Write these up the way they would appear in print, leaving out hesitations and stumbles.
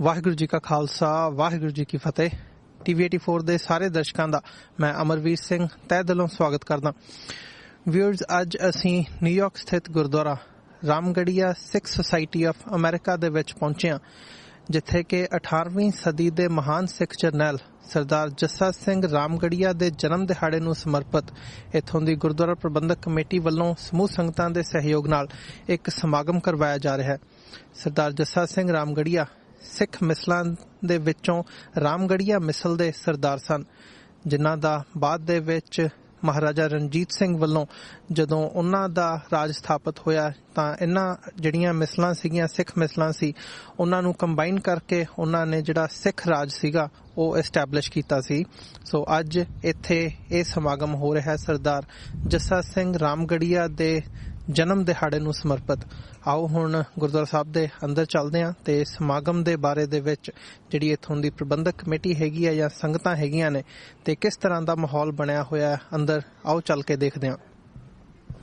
ਵਾਹਿਗੁਰੂ ਜੀ ਕਾ ਖਾਲਸਾ ਵਾਹਿਗੁਰੂ जी की फतेह। TV 84 ਦੇ ਸਾਰੇ ਦਰਸ਼ਕਾਂ ਦਾ ਮੈਂ ਅਮਰਵੀਰ ਸਿੰਘ ਤਹਿ ਦਿਲੋਂ ਸਵਾਗਤ ਕਰਦਾ। ਵਿਊਅਰਸ, ਅੱਜ ਅਸੀਂ ਨਿਊਯਾਰਕ ਸਥਿਤ ਗੁਰਦੁਆਰਾ ਰਾਮਗੜੀਆ ਸਿੱਖ ਸੁਸਾਇਟੀ ਆਫ ਅਮਰੀਕਾ ਦੇ ਵਿੱਚ ਪਹੁੰਚੇ ਹਾਂ, ਜਿੱਥੇ ਕਿ 18ਵੀਂ ਸਦੀ ਦੇ ਮਹਾਨ ਸਿੱਖ ਜਰਨੈਲ ਸਰਦਾਰ ਜੱਸਾ ਸਿੰਘ ਰਾਮਗੜੀਆ ਦੇ ਜਨਮ ਦਿਹਾੜੇ ਨੂੰ ਸਮਰਪਿਤ ਇੱਥੋਂ ਦੀ ਗੁਰਦੁਆਰਾ ਪ੍ਰਬੰਧਕ ਕਮੇਟੀ ਵੱਲੋਂ ਸਮੂਹ ਸੰਗਤਾਂ ਦੇ ਸਹਿਯੋਗ ਨਾਲ ਇੱਕ ਸਮਾਗਮ ਕਰਵਾਇਆ ਜਾ ਰਿਹਾ ਹੈ। ਸਰਦਾਰ ਜੱਸਾ ਸਿੰਘ ਰਾਮਗੜੀਆ ਸਿੱਖ ਮਿਸਲਾਂ ਦੇ ਵਿੱਚੋਂ ਰਾਮਗੜੀਆ ਮਿਸਲ ਦੇ ਸਰਦਾਰ ਸਨ, ਜਿਨ੍ਹਾਂ ਦਾ ਬਾਅਦ ਦੇ ਵਿੱਚ ਮਹਾਰਾਜਾ ਰਣਜੀਤ ਸਿੰਘ ਵੱਲੋਂ ਜਦੋਂ ਉਹਨਾਂ ਦਾ ਰਾਜ ਸਥਾਪਿਤ ਹੋਇਆ ਤਾਂ ਇਹਨਾਂ ਜਿਹੜੀਆਂ ਮਿਸਲਾਂ ਸੀਗੀਆਂ, ਸਿੱਖ ਮਿਸਲਾਂ ਸੀ, ਉਹਨਾਂ ਨੂੰ ਕੰਬਾਈਨ ਕਰਕੇ ਉਹਨਾਂ ਨੇ ਜਿਹੜਾ ਸਿੱਖ ਰਾਜ ਸੀਗਾ ਉਹ ਐਸਟੈਬਲਿਸ਼ ਕੀਤਾ ਸੀ। ਸੋ ਅੱਜ ਇੱਥੇ ਇਹ ਸਮਾਗਮ ਹੋ ਰਿਹਾ ਸਰਦਾਰ ਜੱਸਾ ਸਿੰਘ ਰਾਮਗੜੀਆ ਦੇ ਜਨਮ ਦਿਹਾੜੇ ਨੂੰ ਸਮਰਪਿਤ। ਆਓ ਹੁਣ ਗੁਰਦੁਆਰਾ ਸਾਹਿਬ ਦੇ ਅੰਦਰ ਚੱਲਦੇ ਹਾਂ ਤੇ ਸਮਾਗਮ ਦੇ ਬਾਰੇ ਦੇ ਵਿੱਚ ਜਿਹੜੀ ਇੱਥੋਂ ਦੀ ਪ੍ਰਬੰਧਕ ਕਮੇਟੀ ਹੈਗੀ ਹੈ ਜਾਂ ਸੰਗਤਾਂ ਹੈਗੀਆਂ ਨੇ ਤੇ ਕਿਸ ਤਰ੍ਹਾਂ ਦਾ ਮਾਹੌਲ ਬਣਿਆ ਹੋਇਆ ਅੰਦਰ, ਆਓ ਚੱਲ ਕੇ ਦੇਖਦੇ ਹਾਂ।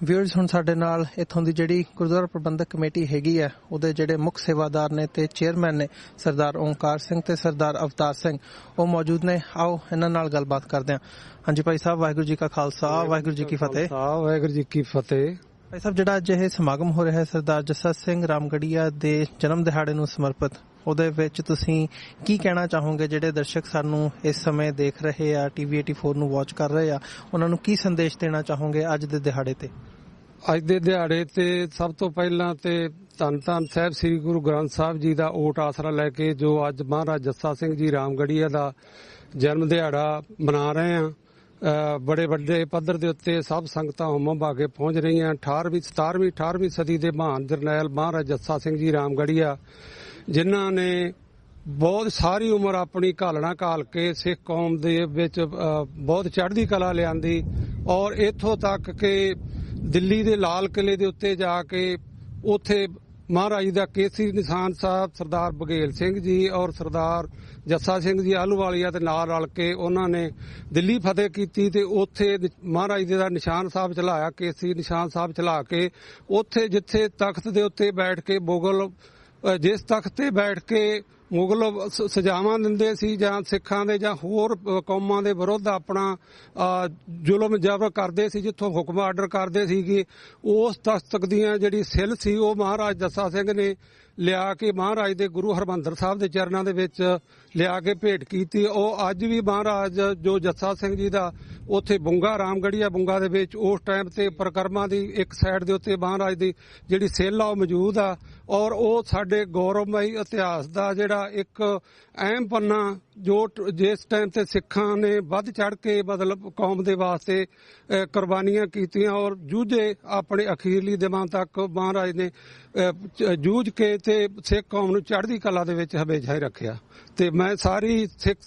ਵਿਊਅਰਸ, ਹੁਣ ਸਾਡੇ ਨਾਲ ਇੱਥੋਂ ਦੀ ਜਿਹੜੀ ਗੁਰਦੁਆਰਾ ਪ੍ਰਬੰਧਕ ਕਮੇਟੀ ਹੈਗੀ ਹੈ ਉਹਦੇ ਜਿਹੜੇ ਮੁੱਖ ਸੇਵਾਦਾਰ ਨੇ ਤੇ ਚੇਅਰਮੈਨ ਨੇ ਸਰਦਾਰ ਓਂਕਾਰ ਸਿੰਘ ਤੇ ਸਰਦਾਰ ਅਵਤਾਰ ਸਿੰਘ, ਉਹ ਮੌਜੂਦ ਨੇ। ਆਓ ਇਹਨਾਂ ਨਾਲ ਗੱਲਬਾਤ ਕਰਦੇ ਹਾਂ। ਹਾਂਜੀ ਭਾਈ ਸਾਹਿਬ, ਵਾਹਿਗੁਰੂ ਜੀ ਕਾ ਖਾਲਸਾ ਵਾਹਿਗੁਰੂ ਜੀ ਕੀ ਫਤਿਹ। ਵਾਹਿਗੁਰੂ ਜੀ ਕੀ ਫਤਿਹ। ਭਾਈ ਸਾਹਿਬ, ਜਿਹੜਾ ਅੱਜ ਇਹ ਸਮਾਗਮ ਹੋ ਰਿਹਾ ਹੈ ਸਰਦਾਰ ਜੱਸਾ ਸਿੰਘ ਰਾਮਗੜੀਆ ਦੇ ਜਨਮ ਦਿਹਾੜੇ ਨੂੰ ਸਮਰਪਿਤ, ਉਹਦੇ ਵਿੱਚ ਤੁਸੀਂ ਕੀ ਕਹਿਣਾ ਚਾਹੋਗੇ? ਜਿਹੜੇ ਦਰਸ਼ਕ ਸਾਨੂੰ ਇਸ ਸਮੇਂ ਦੇਖ ਰਹੇ ਆ, TV 84 ਨੂੰ ਵਾਚ ਕਰ ਰਹੇ ਆ, ਉਹਨਾਂ ਨੂੰ ਕੀ ਸੰਦੇਸ਼ ਦੇਣਾ ਚਾਹੋਗੇ ਅੱਜ ਦੇ ਦਿਹਾੜੇ ਤੇ? ਅੱਜ ਦੇ ਦਿਹਾੜੇ ਤੇ ਸਭ ਤੋਂ ਪਹਿਲਾਂ ਤੇ ਧੰਨ ਧੰਨ ਸਾਹਿਬ ਸ੍ਰੀ ਗੁਰੂ ਗ੍ਰੰਥ ਸਾਹਿਬ ਜੀ ਦਾ ਓਟ ਆਸਰਾ ਲੈ ਕੇ ਜੋ ਅੱਜ ਮਹਾਰਾਜ ਜੱਸਾ ਸਿੰਘ ਜੀ ਰਾਮਗੜੀਆ ਦਾ ਜਨਮ ਦਿਹਾੜਾ ਮਨਾ ਰਹੇ ਆ, ਬੜੇ ਵੱਡੇ ਪੱਧਰ ਦੇ ਉੱਤੇ ਸਭ ਸੰਗਤਾਂ ਹੋਮ ਭਾ ਕੇ ਪਹੁੰਚ ਰਹੀਆਂ। 18ਵੀਂ ਸਦੀ ਦੇ ਮਹਾਨ ਜਰਨੈਲ ਮਹਾਰਾਜ ਜੱਸਾ ਸਿੰਘ ਜੀ ਰਾਮਗੜੀਆ, ਜਿਨ੍ਹਾਂ ਨੇ ਬਹੁਤ ਸਾਰੀ ਉਮਰ ਆਪਣੀ ਘਾਲਣਾ ਘਾਲ ਕੇ ਸਿੱਖ ਕੌਮ ਦੇ ਵਿੱਚ ਬਹੁਤ ਚੜ੍ਹਦੀ ਕਲਾ ਲਿਆਂਦੀ ਔਰ ਇੱਥੋਂ ਤੱਕ ਕਿ ਦਿੱਲੀ ਦੇ ਲਾਲ ਕਿਲੇ ਦੇ ਉੱਤੇ ਜਾ ਕੇ ਉੱਥੇ ਮਹਾਰਾਜ ਦਾ ਕੇਸਰੀ ਨਿਸ਼ਾਨ ਸਾਹਿਬ ਸਰਦਾਰ ਬਘੇਲ ਸਿੰਘ ਜੀ ਔਰ ਸਰਦਾਰ ਜੱਸਾ ਸਿੰਘ ਜੀ ਆਹਲੂਵਾਲੀਆ ਦੇ ਨਾਲ ਰਲ ਕੇ ਉਹਨਾਂ ਨੇ ਦਿੱਲੀ ਫਤਿਹ ਕੀਤੀ ਤੇ ਉੱਥੇ ਮਹਾਰਾਜ ਜੀ ਦਾ ਨਿਸ਼ਾਨ ਸਾਹਿਬ ਚਲਾਇਆ, ਕੇਸਰੀ ਨਿਸ਼ਾਨ ਸਾਹਿਬ ਚਲਾ ਕੇ ਉੱਥੇ ਜਿੱਥੇ ਤਖਤ ਦੇ ਉੱਤੇ ਬੈਠ ਕੇ ਜਿਸ ਤਖਤ ਤੇ ਬੈਠ ਕੇ ਮੁਗਲ ਸਜ਼ਾਵਾਂ ਦਿੰਦੇ ਸੀ ਜਾਂ ਸਿੱਖਾਂ ਦੇ ਜਾਂ ਹੋਰ ਕੌਮਾਂ ਦੇ ਵਿਰੁੱਧ ਆਪਣਾ ਜ਼ੁਲਮ ਜ਼ਬਰ ਕਰਦੇ ਸੀ, ਜਿੱਥੋਂ ਹੁਕਮ ਆਰਡਰ ਕਰਦੇ ਸੀਗੇ, ਉਸ ਤਖਤ ਦੀਆਂ ਜਿਹੜੀ ਸਿੱਲ ਸੀ ਉਹ ਮਹਾਰਾਜ ਜੱਸਾ ਸਿੰਘ ਨੇ ਲਿਆ ਕੇ ਮਹਾਰਾਜ ਦੇ ਗੁਰੂ ਹਰਮੰਦਰ ਸਾਹਿਬ ਦੇ ਚਰਨਾਂ ਦੇ ਵਿੱਚ ਲਿਆ ਕੇ ਭੇਟ ਕੀਤੀ। ਉਹ ਅੱਜ ਵੀ ਮਹਾਰਾਜ ਜੋ ਜੱਸਾ ਸਿੰਘ ਜੀ ਦਾ ਉੱਥੇ ਬੁੰਗਾ ਰਾਮਗੜੀਆ ਬੁੰਗਾ ਦੇ ਵਿੱਚ ਉਸ ਟਾਈਮ ਤੇ ਪਰਿਕਰਮਾ ਦੀ ਇੱਕ ਸਾਈਡ ਦੇ ਉੱਤੇ ਮਹਾਰਾਜ ਦੀ ਜਿਹੜੀ ਸੇਲ ਆ ਉਹ ਮੌਜੂਦ ਆ ਔਰ ਉਹ ਸਾਡੇ ਗੌਰਵਮਈ ਇਤਿਹਾਸ ਦਾ ਜਿਹੜਾ ਇੱਕ ਅਹਿਮ ਪੰਨਾ ਜੋ ਜਿਸ ਟਾਈਮ ਤੇ ਸਿੱਖਾਂ ਨੇ ਵੱਧ ਚੜ ਕੇ ਮਤਲਬ ਕੌਮ ਦੇ ਵਾਸਤੇ ਕੁਰਬਾਨੀਆਂ ਕੀਤੀਆਂ ਔਰ ਜੂਝੇ ਆਪਣੇ ਅਖੀਰਲੀ ਦਿਨਾਂ ਤੱਕ ਮਹਾਰਾਜ ਨੇ ਜੂਝ ਕੇ ਤੇ ਸਿੱਖ ਕੌਮ ਨੂੰ ਚੜ੍ਹਦੀ ਕਲਾ ਦੇ ਵਿੱਚ ਹਮੇਸ਼ਾ ਹੀ ਰੱਖਿਆ। ਤੇ ਮੈਂ ਸਾਰੀ ਸਿੱਖ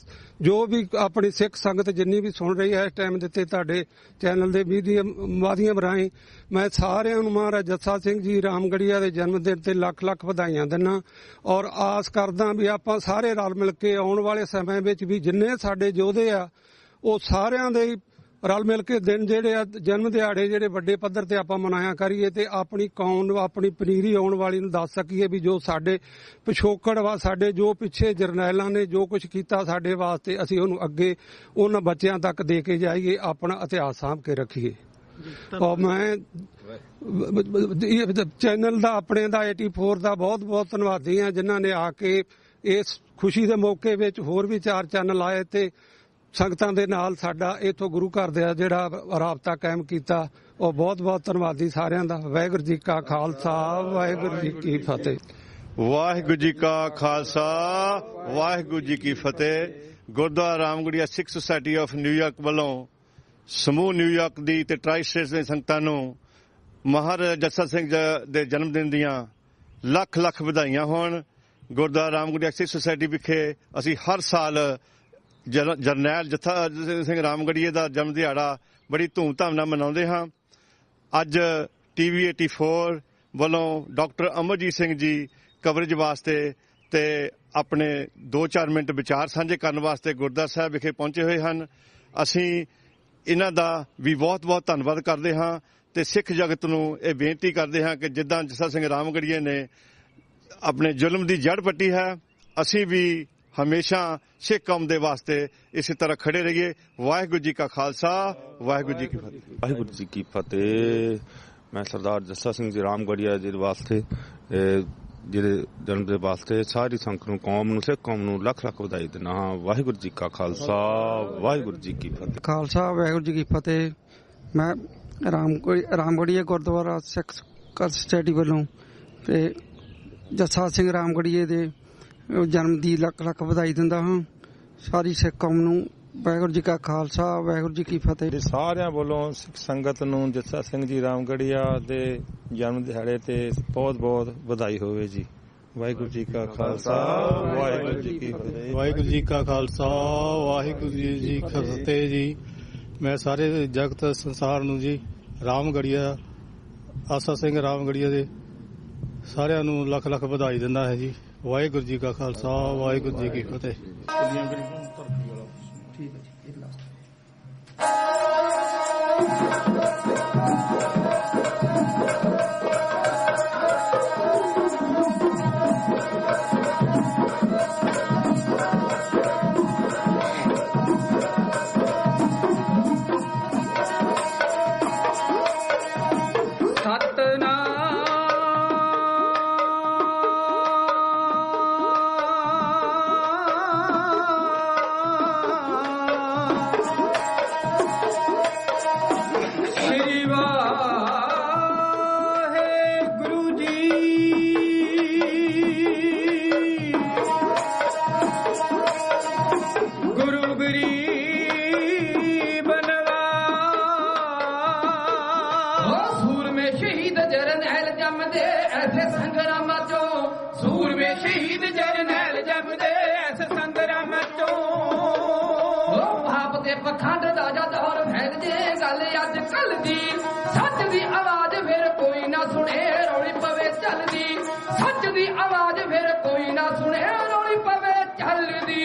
ਜੋ ਵੀ ਆਪਣੀ ਸਿੱਖ ਸੰਗਤ ਜਿੰਨੀ ਵੀ ਸੁਣ ਰਹੀ ਹੈ ਇਸ ਟਾਈਮ ਦੇ ਉੱਤੇ ਤੁਹਾਡੇ ਚੈਨਲ ਦੇ ਮਾਧਿਅਮ ਰਾਹੀਂ, ਮੈਂ ਸਾਰਿਆਂ ਨੂੰ ਮਹਾਰਾਜ ਜੱਸਾ ਸਿੰਘ ਜੀ ਰਾਮਗੜੀਆ ਦੇ ਜਨਮ ਦਿਨ ਤੇ ਲੱਖ ਲੱਖ ਵਧਾਈਆਂ ਦਿੰਦਾ ਔਰ ਆਸ ਕਰਦਾ ਵੀ ਆਪਾਂ ਸਾਰੇ ਰਲ ਮਿਲ ਕੇ ਆਉਣ ਵਾਲੇ ਸਮੇਂ ਵਿੱਚ ਵੀ ਜਿੰਨੇ ਸਾਡੇ ਯੋਧੇ ਆ ਉਹ ਸਾਰਿਆਂ ਦੇ ਰਲ ਮਿਲ ਕੇ ਦਿਨ ਜਿਹੜੇ ਆ ਜਨਮ ਦਿਹਾੜੇ ਜਿਹੜੇ ਵੱਡੇ ਪੱਧਰ ਤੇ ਆਪਾਂ ਮਨਾਇਆ ਕਰੀਏ ਤੇ ਆਪਣੀ ਕੌਮ ਨੂੰ ਆਪਣੀ ਪਨੀਰੀ ਆਉਣ ਵਾਲੀ ਨੂੰ ਦੱਸ ਸਕੀਏ ਵੀ ਜੋ ਸਾਡੇ ਪਿਛੋਕੜ ਵਾ, ਸਾਡੇ ਜੋ ਪਿੱਛੇ ਜਰਨੈਲਾਂ ਨੇ ਜੋ ਕੁਝ ਕੀਤਾ ਸਾਡੇ ਵਾਸਤੇ, ਅਸੀਂ ਉਹਨੂੰ ਅੱਗੇ ਉਹਨਾਂ ਬੱਚਿਆਂ ਤੱਕ ਦੇ ਕੇ ਜਾਈਏ, ਆਪਣਾ ਇਤਿਹਾਸ ਸਾਂਭ ਕੇ ਰੱਖੀਏ। ਔਰ ਮੈਂ ਚੈਨਲ ਦਾ ਆਪਣੇ ਦਾ 84 ਦਾ ਬਹੁਤ ਬਹੁਤ ਧੰਨਵਾਦੀ ਹਾਂ ਜਿਨ੍ਹਾਂ ਨੇ ਆ ਕੇ ਇਸ ਖੁਸ਼ੀ ਦੇ ਮੌਕੇ ਵਿੱਚ ਹੋਰ ਵੀ 4 ਚੈਨਲ ਆਏ ਤੇ ਸੰਗਤਾਂ ਦੇ ਨਾਲ ਸਾਡਾ ਇੱਥੋਂ ਗੁਰੂ ਘਰ ਦਾ ਜਿਹੜਾ ਰਾਬਤਾ ਕਾਇਮ ਕੀਤਾ, ਉਹ ਬਹੁਤ ਬਹੁਤ ਧੰਨਵਾਦੀ ਸਾਰਿਆਂ ਦਾ। ਵਾਹਿਗੁਰੂ ਜੀ ਕਾ ਖਾਲਸਾ ਵਾਹਿਗੁਰੂ ਜੀ ਕੀ ਫਤਿਹ। ਵਾਹਿਗੁਰੂ ਜੀ ਕਾ ਖਾਲਸਾ ਵਾਹਿਗੁਰੂ ਜੀ ਕੀ ਫਤਿਹ। ਗੁਰਦੁਆਰਾ ਰਾਮਗੜੀਆ ਸਿੱਖ ਸੁਸਾਇਟੀ ਆਫ ਨਿਊਯਾਰਕ ਵੱਲੋਂ ਸਮੂਹ ਨਿਊਯਾਰਕ ਦੀ ਤੇ ਟਰਾਈ ਸਟੇਟਸ ਦੀਆਂ ਸੰਗਤਾਂ ਨੂੰ ਮਹਾਰਾਜਾ ਜੱਸਾ ਸਿੰਘ ਦੇ ਜਨਮ ਦਿਨ ਦੀਆਂ ਲੱਖ ਲੱਖ ਵਧਾਈਆਂ ਹੋਣ। ਗੁਰਦੁਆਰਾ ਰਾਮਗੜੀਆ ਸਿੱਖ ਸੁਸਾਇਟੀ ਵਿਖੇ ਅਸੀਂ ਹਰ ਸਾਲ ਜਰਨੈਲ ਜੱਸਾ ਸਿੰਘ ਰਾਮਗੜੀਏ ਦਾ ਜਨਮ ਦਿਹਾੜਾ ਬੜੀ ਧੂਮਧਾਮ ਨਾਲ ਮਨਾਉਂਦੇ ਹਾਂ। ਅੱਜ TV 84 ਵੱਲੋਂ ਡਾਕਟਰ ਅਮਰਜੀਤ ਸਿੰਘ ਜੀ ਕਵਰੇਜ ਵਾਸਤੇ ਤੇ ਆਪਣੇ 2-4 ਮਿੰਟ ਵਿਚਾਰ ਸਾਂਝੇ ਕਰਨ ਵਾਸਤੇ ਗੁਰਦੁਆਰਾ ਸਾਹਿਬ ਵਿਖੇ ਪਹੁੰਚੇ ਹੋਏ ਹਨ। ਅਸੀਂ ਇਹਨਾਂ ਦਾ ਵੀ ਬਹੁਤ ਬਹੁਤ ਧੰਨਵਾਦ ਕਰਦੇ ਹਾਂ ਤੇ ਸਿੱਖ ਜਗਤ ਨੂੰ ਇਹ ਬੇਨਤੀ ਕਰਦੇ ਹਾਂ ਕਿ ਜਿੱਦਾਂ ਜੱਸਾ ਸਿੰਘ ਰਾਮਗੜੀਏ ਨੇ ਆਪਣੇ ਜ਼ੁਲਮ ਦੀ ਜੜ ਪੱਟੀ ਹੈ, ਅਸੀਂ ਵੀ ਹਮੇਸ਼ਾ ਸਿੱਖ ਕੌਮ ਦੇ ਵਾਸਤੇ ਇਸੇ ਤਰ੍ਹਾਂ ਖੜੇ ਰਹੀਏ। ਵਾਹਿਗੁਰੂ ਜੀ ਕਾ ਖਾਲਸਾ, ਵਾਹਿਗੁਰੂ ਜੀ ਕੀ ਫਤਿਹ। ਵਾਹਿਗੁਰੂ ਜੀ ਕੀ ਫਤਿਹ। ਮੈਂ ਸਰਦਾਰ ਜੱਸਾ ਸਿੰਘ ਜੀ ਰਾਮਗੜੀਆ ਜੀ ਵਾਸਤੇ ਜਿਹਦੇ ਜਨਮ ਦੇ ਵਾਸਤੇ ਸਾਰੀ ਸੰਗਤ ਨੂੰ, ਕੌਮ ਨੂੰ, ਸਿੱਖ ਕੌਮ ਨੂੰ ਲੱਖ ਲੱਖ ਵਧਾਈ ਦਿੰਦਾ ਹਾਂ। ਵਾਹਿਗੁਰੂ ਜੀ ਕਾ ਖਾਲਸਾ, ਵਾਹਿਗੁਰੂ ਜੀ ਕੀ ਫਤਿਹ। ਖਾਲਸਾ ਵਾਹਿਗੁਰੂ ਜੀ ਕੀ ਫਤਿਹ। ਮੈਂ ਰਾਮਗੜੀਆ ਗੁਰਦੁਆਰਾ ਸਿੱਖ ਸੋਸਾਇਟੀ ਵੱਲੋਂ ਤੇ ਜੱਸਾ ਸਿੰਘ ਰਾਮਗੜੀਏ ਦੇ ਜਨਮ ਦੀ ਲੱਖ ਲੱਖ ਵਧਾਈ ਦਿੰਦਾ ਹਾਂ। ਸਾਰੀ ਸਿੱਖ ਕੌਮ ਨੂੰ ਵਾਹਿਗੁਰੂ ਜੀ ਕਾ ਖਾਲਸਾ, ਵਾਹਿਗੁਰੂ ਜੀ ਕੀ ਫਤਿਹ। ਸਾਰਿਆਂ ਵੱਲੋਂ ਸਿੱਖ ਸੰਗਤ ਨੂੰ ਜੱਸਾ ਸਿੰਘ ਜੀ ਰਾਮਗੜੀਆ ਦੇ ਜਨਮ ਦਿਹਾੜੇ ਤੇ ਬਹੁਤ ਬਹੁਤ ਵਧਾਈ ਹੋਵੇ ਜੀ। ਵਾਹਿਗੁਰੂ ਜੀ ਕਾ ਖਾਲਸਾ, ਵਾਹਿਗੁਰੂ ਜੀ ਕੀ ਫਤਿਹ। ਵਾਹਿਗੁਰੂ ਜੀ ਕਾ ਖਾਲਸਾ, ਵਾਹਿਗੁਰੂ ਜੀ ਕੀ ਫਤਿਹ ਜੀ। ਮੈਂ ਸਾਰੇ ਜਗਤ ਸੰਸਾਰ ਨੂੰ ਜੀ ਰਾਮਗੜੀਆ, ਆਸਾ ਸਿੰਘ ਰਾਮਗੜੀਆ ਦੇ ਸਾਰਿਆਂ ਨੂੰ ਲੱਖ ਲੱਖ ਵਧਾਈ ਦਿੰਦਾ ਹੈ ਜੀ। ਵਾਹਿਗੁਰੂ ਜੀ ਕਾ ਖਾਲਸਾ, ਵਾਹਿਗੁਰੂ ਜੀ ਕੀ ਫਤਿਹ। ਪਖੰਡ ਦਾ ਦੌਰ ਫੈਲ ਜੇ ਗੱਲ ਅੱਜ ਕੱਲ ਦੀ, ਸੱਚ ਦੀ ਆਵਾਜ਼ ਫਿਰ ਕੋਈ ਨਾ ਸੁਣੇ, ਰੌਲੀ ਪਵੇ ਚੱਲਦੀ। ਸੱਚ ਦੀ ਆਵਾਜ਼ ਫਿਰ ਕੋਈ ਨਾ ਸੁਣੇ, ਰੌਲੀ ਪਵੇ ਚੱਲਦੀ।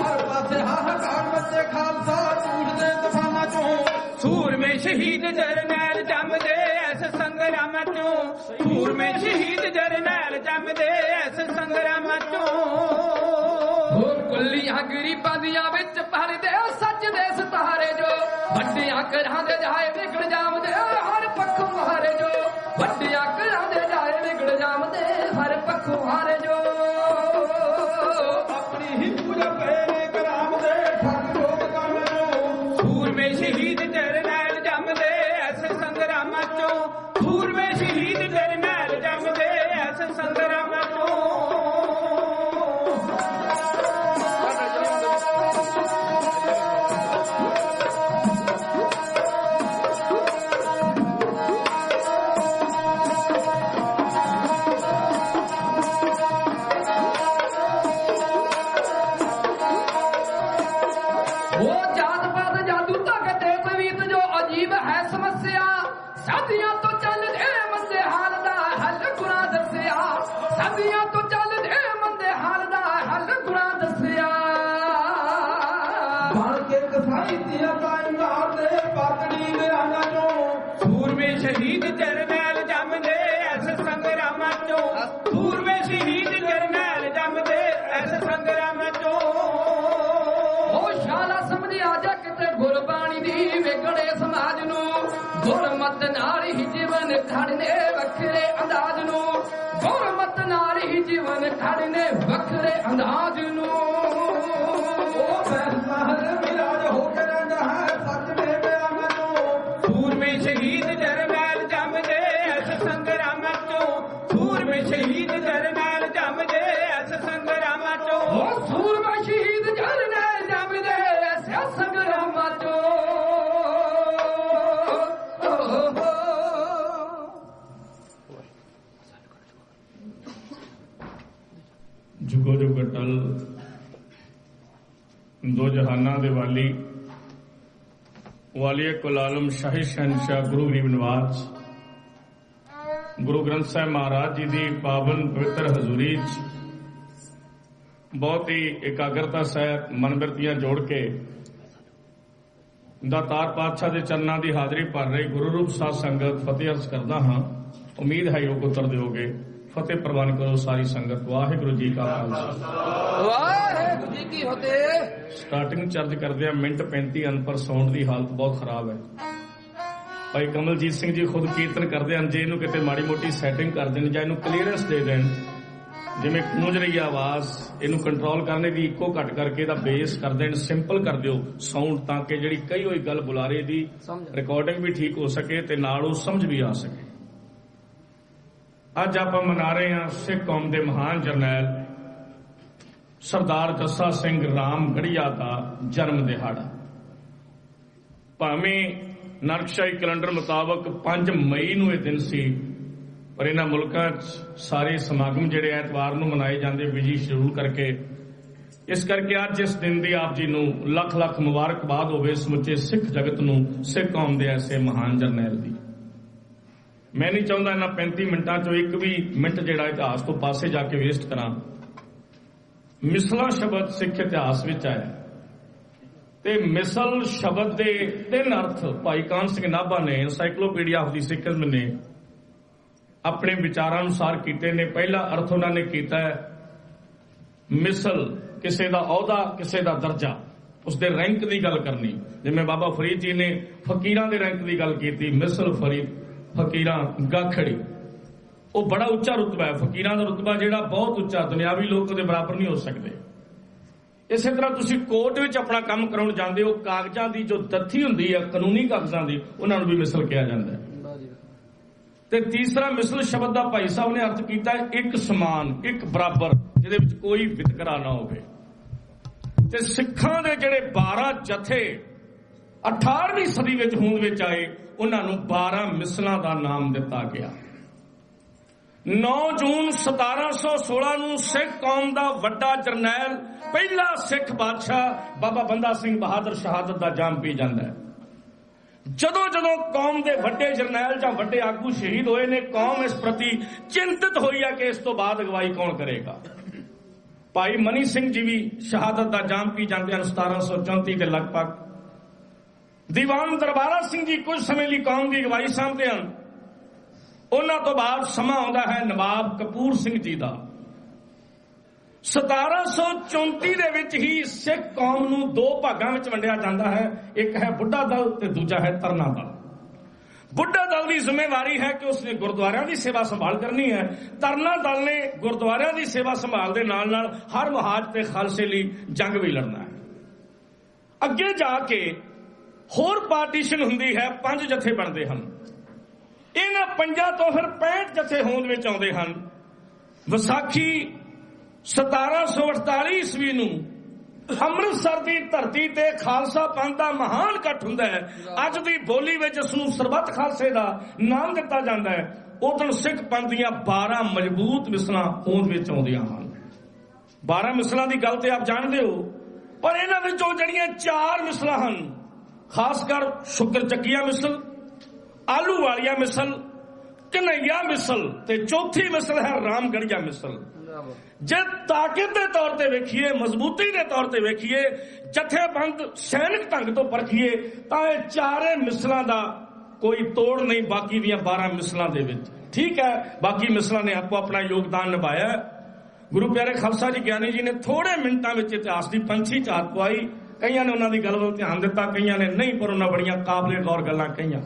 ਹਰ ਪਾਸੇ ਹਾਹਾਕਾਰ ਮੱਚੇ ਖਾਲਸਾ ਝੂਠ ਦੇ ਤੂਫਾਨਾਂ ਚੋਂ, ਸੂਰਮੇ ਸ਼ਹੀਦ ਜਰਨੈਲ ਜੰਮਦੇ ਐਸ ਸੰਗਰਾਮਾਂ ਚੋਂ। ਸੂਰਮੇ ਸ਼ਹੀਦ ਜਰਨੈਲ ਜੰਮਦੇ ਐਸ ਸੰਗਰਾਮਾਂ ਚੋਂ। ਕੁੱਲੀਆਂ ਗਰੀਬਾਂ ਦੀਆਂ ਵਿੱਚ ਭਰਦੇ ਸੱਚ ਦੇ ਸਤਾਰੇ ਜੋ, ਵੱਡਿਆਂ ਘਰਾਂ ਦੇ ਜਾਏ ਵਿਗੜ ਜਾਵਦੇ ਹਰ ਪੱਖੋਂ ਹਾਰੇ ਜੋ। ਵੱਡਿਆਂ ਘਰਾਂ ਦੇ ਜਾਏ ਵਿਗੜ ਜਾਵਦੇ ਹਰ ਪੱਖੋਂ ਹਾਰੇ ਜੋ। ਆਪਣੀ ਹੀ ਪੂਜਾ ਪਏ ਕਰਾਮ ਦੇ ਠੱਗ ਲੋਕ ਕੰਮ ਜੋ। ਸੂਰਮੇ ਸ਼ਹੀਦ ਜਰਨੈਲ ਜੰਮਦੇ ਐਸ ਸੰਗਰਾਮਾਂ ਚੋਂ। ਸੂਰਮੇ ਸ਼ਹੀਦ ਜਰਨੈਲ ਜੰਮਦੇ ਐਸ ਸੰਗਰਾਮਾਂ ਚੋਂ। ਸਦੀਆਂ ਤੋਂ ਚੱਲਦੇ ਮੰਦੇ ਹਾਲ ਦਾ ਹੱਲ ਗੁਰਾਂ ਦੱਸਿਆ। ਸਦੀਆਂ ਤੋਂ ਚੱਲਦੇ ਮੰਦੇ ਹਾਲ ਦਾ ਹੱਲ ਗੁਰਾਂ ਦੱਸਿਆ। ਬਣ ਕੇ ਕਸਾਈ ਦੀਆਂ ਕਾਇਮਾਂ ਦੇ ਪਾਤੜੀ ਦੇ ਆਂਗਾਂ ਚੋਂ। ਸੂਰਮੇ ਸ਼ਹੀਦ ਜਰਨੈਲ ਜੰਮਦੇ ਐਸ ਸੰਗਰਾਮਾਂ ਚੋਂ। ਸੂਰਮੇ ਸ਼ਹੀਦ ਜਰਨੈਲ ਜੰਮਦੇ ਐਸ ਸੰਗਰਾਮਾਂ ਚੋਂ। ਉਹ ਸ਼ਾਲਾ ਸਮਝਿਆ ਜਾ ਕਿਤੇ ਗੁਰਬਾਣੀ ਦੀ ਵਿਗੜੇ ਸਮਾਜ ਨੂੰ। ਗੁਰਮਤ ਨਾਲ ਹੀ ਜੀਵਨ ਖੜਨੇ ਵੱਖਰੇ ਅੰਦਾਜ਼ ਨੂੰ। ਗੁਰਮਤ ਨਾਲ ਹੀ ਜੀਵਨ ਖੜਨੇ ਵੱਖਰੇ ਅੰਦਾਜ਼ ਨੂੰ। ਉਹ ਬਹਿਮਾਨ ਮਿਲਾਜ ਹੋ ਕੇ ਰਹਿੰਦਾ ਹੈ ਸੱਚ ਦੇ ਬਿਆਨਾਂ ਤੋਂ। ਸੂਰਮੇ ਸ਼ਹੀਦ ਜਰਨੈਲ ਜੰਮਦੇ ਐਸ ਸੰਗਰਾਮਾਂ ਚੋਂ। ਸੂਰਮੇ ਸ਼ਹੀਦ ਜਰਨੈਲ ਜੰਮਦੇ ਐਸ ਸੰਗਰਾਮਾਂ ਚੋਂ। ਉਹ ਸੂਰਮੇ ਸ਼ਹੀਦ ਜਰਨੈਲ ਜੰਮਦੇ ਐਸ ਸੰਗਰਾਮਾਂ ਚੋਂ। जुगो जुग अटल दो जहाना दे वाली वालिया कुल आलम शाही शहनशाह गुरु गरीब नवाज गुरु ग्रंथ साहिब महाराज जी की पावन पवित्र हजूरी बहुत ही एकाग्रता सहित मनबिरतियां जोड़ के दातार पातशाह के चरणों की हाजिरी भर रही गुरु रूप साध संगत फतेह अर्ज करदा हाँ। उम्मीद है योग उत्तर दोगे। ਫਤਿਹ ਪ੍ਰਵਾਨ ਕਰੋ ਸਾਰੀ ਸੰਗਤ। ਵਾਹਿਗੁਰੂ ਜੀ ਕਾ ਖਾਲਸਾ ਵਾਹਿਗੁਰੂ ਜੀ ਕੀ ਫਤਿਹ। ਸਟਾਰਟਿੰਗ ਚਾਰਜ ਕਰਦੇ ਆ ਮਿੰਟ 35 ਅਨਪਰ ਸਾਊਂਡ ਦੀ ਹਾਲਤ ਬਹੁਤ ਖਰਾਬ ਹੈ। ਭਾਈ ਕਮਲਜੀਤ ਸਿੰਘ ਜੀ ਖੁਦ ਕੀਰਤਨ ਕਰਦੇ ਹਨ, ਜੇ ਇਹਨੂੰ ਕਿਤੇ ਮਾੜੀ ਮੋਟੀ ਸੈਟਿੰਗ ਕਰ ਦੇਣ ਜਾਂ ਇਹਨੂੰ ਕਲੀਅਰੈਂਸ ਦੇ ਦੇਣ, ਜਿਵੇਂ ਗੂੰਜ ਰਹੀ ਆਵਾਜ਼ ਇਹਨੂੰ ਕੰਟਰੋਲ ਕਰਨੇ ਦੀ ਇੱਕੋ ਘੱਟ ਕਰਕੇ ਇਹਦਾ ਬੇਸ ਕਰ ਦੇਣ, ਸਿੰਪਲ ਕਰ ਦਿਓ ਸਾਊਂਡ, ਤਾਂ ਕਿ ਜਿਹੜੀ ਕਹੀ ਹੋਈ ਗੱਲ ਬੁਲਾਰੇ ਦੀ ਰਿਕਾਰਡਿੰਗ ਵੀ ਠੀਕ ਹੋ ਸਕੇ ਤੇ ਨਾਲ ਉਹ ਸਮਝ ਵੀ ਆ ਸਕੇ। ਅੱਜ ਆਪਾਂ ਮਨਾ ਰਹੇ ਹਾਂ ਸਿੱਖ ਕੌਮ ਦੇ ਮਹਾਨ ਜਰਨੈਲ ਸਰਦਾਰ ਜੱਸਾ ਸਿੰਘ ਰਾਮਗੜੀਆ ਦਾ ਜਨਮ ਦਿਹਾੜਾ। ਭਾਵੇਂ ਨਰਕਸ਼ਾਹੀ ਕੈਲੰਡਰ ਮੁਤਾਬਕ 5 ਮਈ ਨੂੰ ਇਹ ਦਿਨ ਸੀ, ਪਰ ਇਹਨਾਂ ਮੁਲਕਾਂ 'ਚ ਸਾਰੇ ਸਮਾਗਮ ਜਿਹੜੇ ਐਤਵਾਰ ਨੂੰ ਮਨਾਏ ਜਾਂਦੇ ਬਿਜੀ ਸ਼ਡਿਊਲ ਕਰਕੇ, ਇਸ ਕਰਕੇ ਅੱਜ ਇਸ ਦਿਨ ਦੀ ਆਪ ਜੀ ਨੂੰ ਲੱਖ ਲੱਖ ਮੁਬਾਰਕਬਾਦ ਹੋਵੇ ਸਮੁੱਚੇ ਸਿੱਖ ਜਗਤ ਨੂੰ, ਸਿੱਖ ਕੌਮ ਦੇ ਐਸੇ ਮਹਾਨ ਜਰਨੈਲ ਦੀ। ਮੈਂ ਨਹੀਂ ਚਾਹੁੰਦਾ ਇਹਨਾਂ 35 ਮਿੰਟਾਂ 'ਚੋਂ ਇੱਕ ਵੀ ਮਿੰਟ ਜਿਹੜਾ ਇਤਿਹਾਸ ਤੋਂ ਪਾਸੇ ਜਾ ਕੇ ਵੇਸਟ ਕਰਾਂ। ਮਿਸਲਾ ਸ਼ਬਦ ਸਿੱਖ ਇਤਿਹਾਸ ਵਿੱਚ ਆਇਆ ਤੇ ਮਿਸਲ ਸ਼ਬਦ ਦੇ 3 ਅਰਥ ਭਾਈ ਕਾਨ ਸਿੰਘ ਨਾਭਾ ਨੇ ਐਨਸਾਈਕਲੋਪੀਡੀਆ ਆਫ ਦੀ ਸਿੱਖੀਜ਼ਮ ਨੇ ਆਪਣੇ ਵਿਚਾਰਾਂ ਅਨੁਸਾਰ ਕੀਤੇ ਨੇ। ਪਹਿਲਾ ਅਰਥ ਉਹਨਾਂ ਨੇ ਕੀਤਾ ਹੈ ਮਿਸਲ, ਕਿਸੇ ਦਾ ਅਹੁਦਾ, ਕਿਸੇ ਦਾ ਦਰਜਾ, ਉਸਦੇ ਰੈਂਕ ਦੀ ਗੱਲ ਕਰਨੀ। ਜਿਵੇਂ ਬਾਬਾ ਫਰੀਦ ਜੀ ਨੇ ਫਕੀਰਾਂ ਦੇ ਰੈਂਕ ਦੀ ਗੱਲ ਕੀਤੀ, ਮਿਸਲ ਫਕੀਰਾਂ ਗਾਖੜੀ, ਉਹ ਬੜਾ ਉੱਚਾ ਰੁਤਬਾ ਹੈ। ਫਕੀਰਾਂ ਦਾ ਰੁਤਬਾ ਜਿਹੜਾ ਬਹੁਤ ਉੱਚਾ, ਦੁਨਿਆਵੀ ਲੋਕ ਉਹਦੇ ਬਰਾਬਰ ਨਹੀਂ ਹੋ ਸਕਦੇ। ਇਸੇ ਤਰ੍ਹਾਂ ਤੁਸੀਂ ਕੋਰਟ ਵਿੱਚ ਆਪਣਾ ਕੰਮ ਕਰਾਉਣ ਜਾਂਦੇ ਹੋ, ਕਾਗਜ਼ਾਂ ਦੀ ਜੋ ਦੱਥੀ ਹੁੰਦੀ ਹੈ, ਕਾਨੂੰਨੀ ਕਾਗਜ਼ਾਂ ਦੀ, ਉਹਨਾਂ ਨੂੰ ਵੀ ਮਿਸਲ ਕਿਹਾ ਜਾਂਦਾ ਹੈ। ਤੇ ਤੀਸਰਾ ਮਿਸਲ ਸ਼ਬਦ ਦਾ ਭਾਈ ਸਾਹਿਬ ਨੇ ਅਰਥ ਕੀਤਾ ਇੱਕ ਸਮਾਨ, ਇੱਕ ਬਰਾਬਰ, ਜਿਹਦੇ ਵਿੱਚ ਕੋਈ ਵਿਤਕਰਾ ਨਾ ਹੋਵੇ। ਤੇ ਸਿੱਖਾਂ ਦੇ ਜਿਹੜੇ 12 ਜਥੇ 18ਵੀਂ ਸਦੀ ਵਿੱਚ ਹੋਂਦ ਵਿੱਚ ਆਏ, ਉਹਨਾਂ ਨੂੰ 12 ਮਿਸਲਾਂ ਦਾ ਨਾਮ ਦਿੱਤਾ ਗਿਆ। 9 ਜੂਨ 1716 ਨੂੰ ਸਿੱਖ ਕੌਮ ਦਾ ਵੱਡਾ ਜਰਨੈਲ, ਪਹਿਲਾ ਸਿੱਖ ਬਾਦਸ਼ਾਹ ਬਾਬਾ ਬੰਦਾ ਸਿੰਘ ਬਹਾਦਰ ਸ਼ਹਾਦਤ ਦਾ ਜਾਮ ਪੀ ਜਾਂਦਾ ਹੈ। ਜਦੋਂ ਜਦੋਂ ਕੌਮ ਦੇ ਵੱਡੇ ਜਰਨੈਲ ਜਾਂ ਵੱਡੇ ਆਗੂ ਸ਼ਹੀਦ ਹੋਏ ਨੇ, ਕੌਮ ਇਸ ਪ੍ਰਤੀ ਚਿੰਤਿਤ ਹੋਈ ਹੈ ਕਿ ਇਸ ਤੋਂ ਬਾਅਦ ਅਗਵਾਈ ਕੌਣ ਕਰੇਗਾ। ਭਾਈ ਮਨੀ ਸਿੰਘ ਜੀ ਵੀ ਸ਼ਹਾਦਤ ਦਾ ਜਾਮ ਪੀ ਜਾਂਦੇ ਹਨ 1734 ਦੇ ਲਗਭਗ। ਦੀਵਾਨ ਦਰਬਾਰਾ ਸਿੰਘ ਜੀ ਕੁਝ ਸਮੇਂ ਲਈ ਕੌਮ ਦੀ ਅਗਵਾਈ ਸਾਂਭਦੇ ਹਨ। ਉਹਨਾਂ ਤੋਂ ਬਾਅਦ ਸਮਾਂ ਆਉਂਦਾ ਹੈ ਨਵਾਬ ਕਪੂਰ ਸਿੰਘ ਜੀ ਦਾ। 1734 ਦੇ ਵਿੱਚ ਹੀ ਸਿੱਖ ਕੌਮ ਨੂੰ 2 ਭਾਗਾਂ ਵਿੱਚ ਵੰਡਿਆ ਜਾਂਦਾ ਹੈ। ਇੱਕ ਹੈ ਬੁੱਢਾ ਦਲ ਤੇ ਦੂਜਾ ਹੈ ਤਰਨਾ ਦਲ। ਬੁੱਢਾ ਦਲ ਦੀ ਜ਼ਿੰਮੇਵਾਰੀ ਹੈ ਕਿ ਉਸਨੇ ਗੁਰਦੁਆਰਿਆਂ ਦੀ ਸੇਵਾ ਸੰਭਾਲ ਕਰਨੀ ਹੈ। ਤਰਨਾ ਦਲ ਨੇ ਗੁਰਦੁਆਰਿਆਂ ਦੀ ਸੇਵਾ ਸੰਭਾਲ ਦੇ ਨਾਲ ਨਾਲ ਹਰ ਮੁਹਾਜ ਤੇ ਖਾਲਸੇ ਲਈ ਜੰਗ ਵੀ ਲੜਨਾ ਹੈ। ਅੱਗੇ ਜਾ ਕੇ ਹੋਰ ਪਾਰਟੀਸ਼ਨ ਹੁੰਦੀ ਹੈ, 5 ਜਥੇ ਬਣਦੇ ਹਨ। ਇਹਨਾਂ 5 ਤੋਂ ਫਿਰ 65 ਜਥੇ ਹੋਂਦ ਵਿੱਚ ਆਉਂਦੇ ਹਨ। ਵਿਸਾਖੀ 1748 ਈਸਵੀ ਨੂੰ ਅੰਮ੍ਰਿਤਸਰ ਦੀ ਧਰਤੀ ਤੇ ਖਾਲਸਾ ਪੰਥ ਦਾ ਮਹਾਨ ਇਕੱਠ ਹੁੰਦਾ ਹੈ। ਅੱਜ ਦੀ ਬੋਲੀ ਵਿੱਚ ਇਸ ਨੂੰ ਸਰਬੱਤ ਖਾਲਸੇ ਦਾ ਨਾਮ ਦਿੱਤਾ ਜਾਂਦਾ ਹੈ। ਉਦੋਂ ਸਿੱਖ ਪੰਥ ਦੀਆਂ 12 ਮਜ਼ਬੂਤ ਮਿਸਲਾਂ ਹੋਂਦ ਵਿੱਚ ਆਉਂਦੀਆਂ ਹਨ। 12 ਮਿਸਲਾਂ ਦੀ ਗੱਲ ਤੇ ਆਪ ਜਾਣਦੇ ਹੋ, ਪਰ ਇਹਨਾਂ ਵਿੱਚੋਂ ਜਿਹੜੀਆਂ 4 ਮਿਸਲਾਂ ਹਨ, ਖਾਸ ਕਰ ਸ਼ੁਕਰ ਚੱਕੀਆ ਮਿਸਲ, ਆਲੂ ਵਾਲੀਆ ਮਿਸਲ, ਕਨਈਆ ਮਿਸਲ ਤੇ ਚੌਥੀ ਮਿਸਲ ਹੈ ਰਾਮਗੜੀਆ ਮਿਸਲ। ਜੇ ਤਾਕਤ ਦੇ ਤੌਰ ਤੇ ਵੇਖੀਏ, ਮਜ਼ਬੂਤੀ ਦੇ ਤੌਰ ਤੇ ਵੇਖੀਏ, ਜਥੇਬੰਦ ਸੈਨਿਕ ਢੰਗ ਤੋਂ ਪਰਖੀਏ, ਤਾਂ ਇਹ 4 ਮਿਸਲਾਂ ਦਾ ਕੋਈ ਤੋੜ ਨਹੀਂ ਬਾਕੀ ਦੀਆਂ 12 ਮਿਸਲਾਂ ਦੇ ਵਿੱਚ। ਠੀਕ ਹੈ, ਬਾਕੀ ਮਿਸਲਾਂ ਨੇ ਆਪੋ ਆਪਣਾ ਯੋਗਦਾਨ ਨਿਭਾਇਆ। ਗੁਰੂ ਪਿਆਰੇ ਖਾਲਸਾ ਜੀ ਗਿਆਨੀ ਜੀ ਨੇ ਥੋੜੇ ਮਿੰਟਾਂ ਵਿੱਚ ਇਤਿਹਾਸ ਦੀ ਪੰਛੀ ਝਾਤ ਪਵਾਈ। ਕਈਆਂ ਨੇ ਉਹਨਾਂ ਦੀ ਗੱਲ ਵੱਲ ਧਿਆਨ ਦਿੱਤਾ, ਕਈਆਂ ਨੇ ਨਹੀਂ, ਪਰ ਉਹਨਾਂ ਬੜੀਆਂ ਕਾਬਲੇ ਗੌਰ ਗੱਲਾਂ ਕਹੀਆਂ।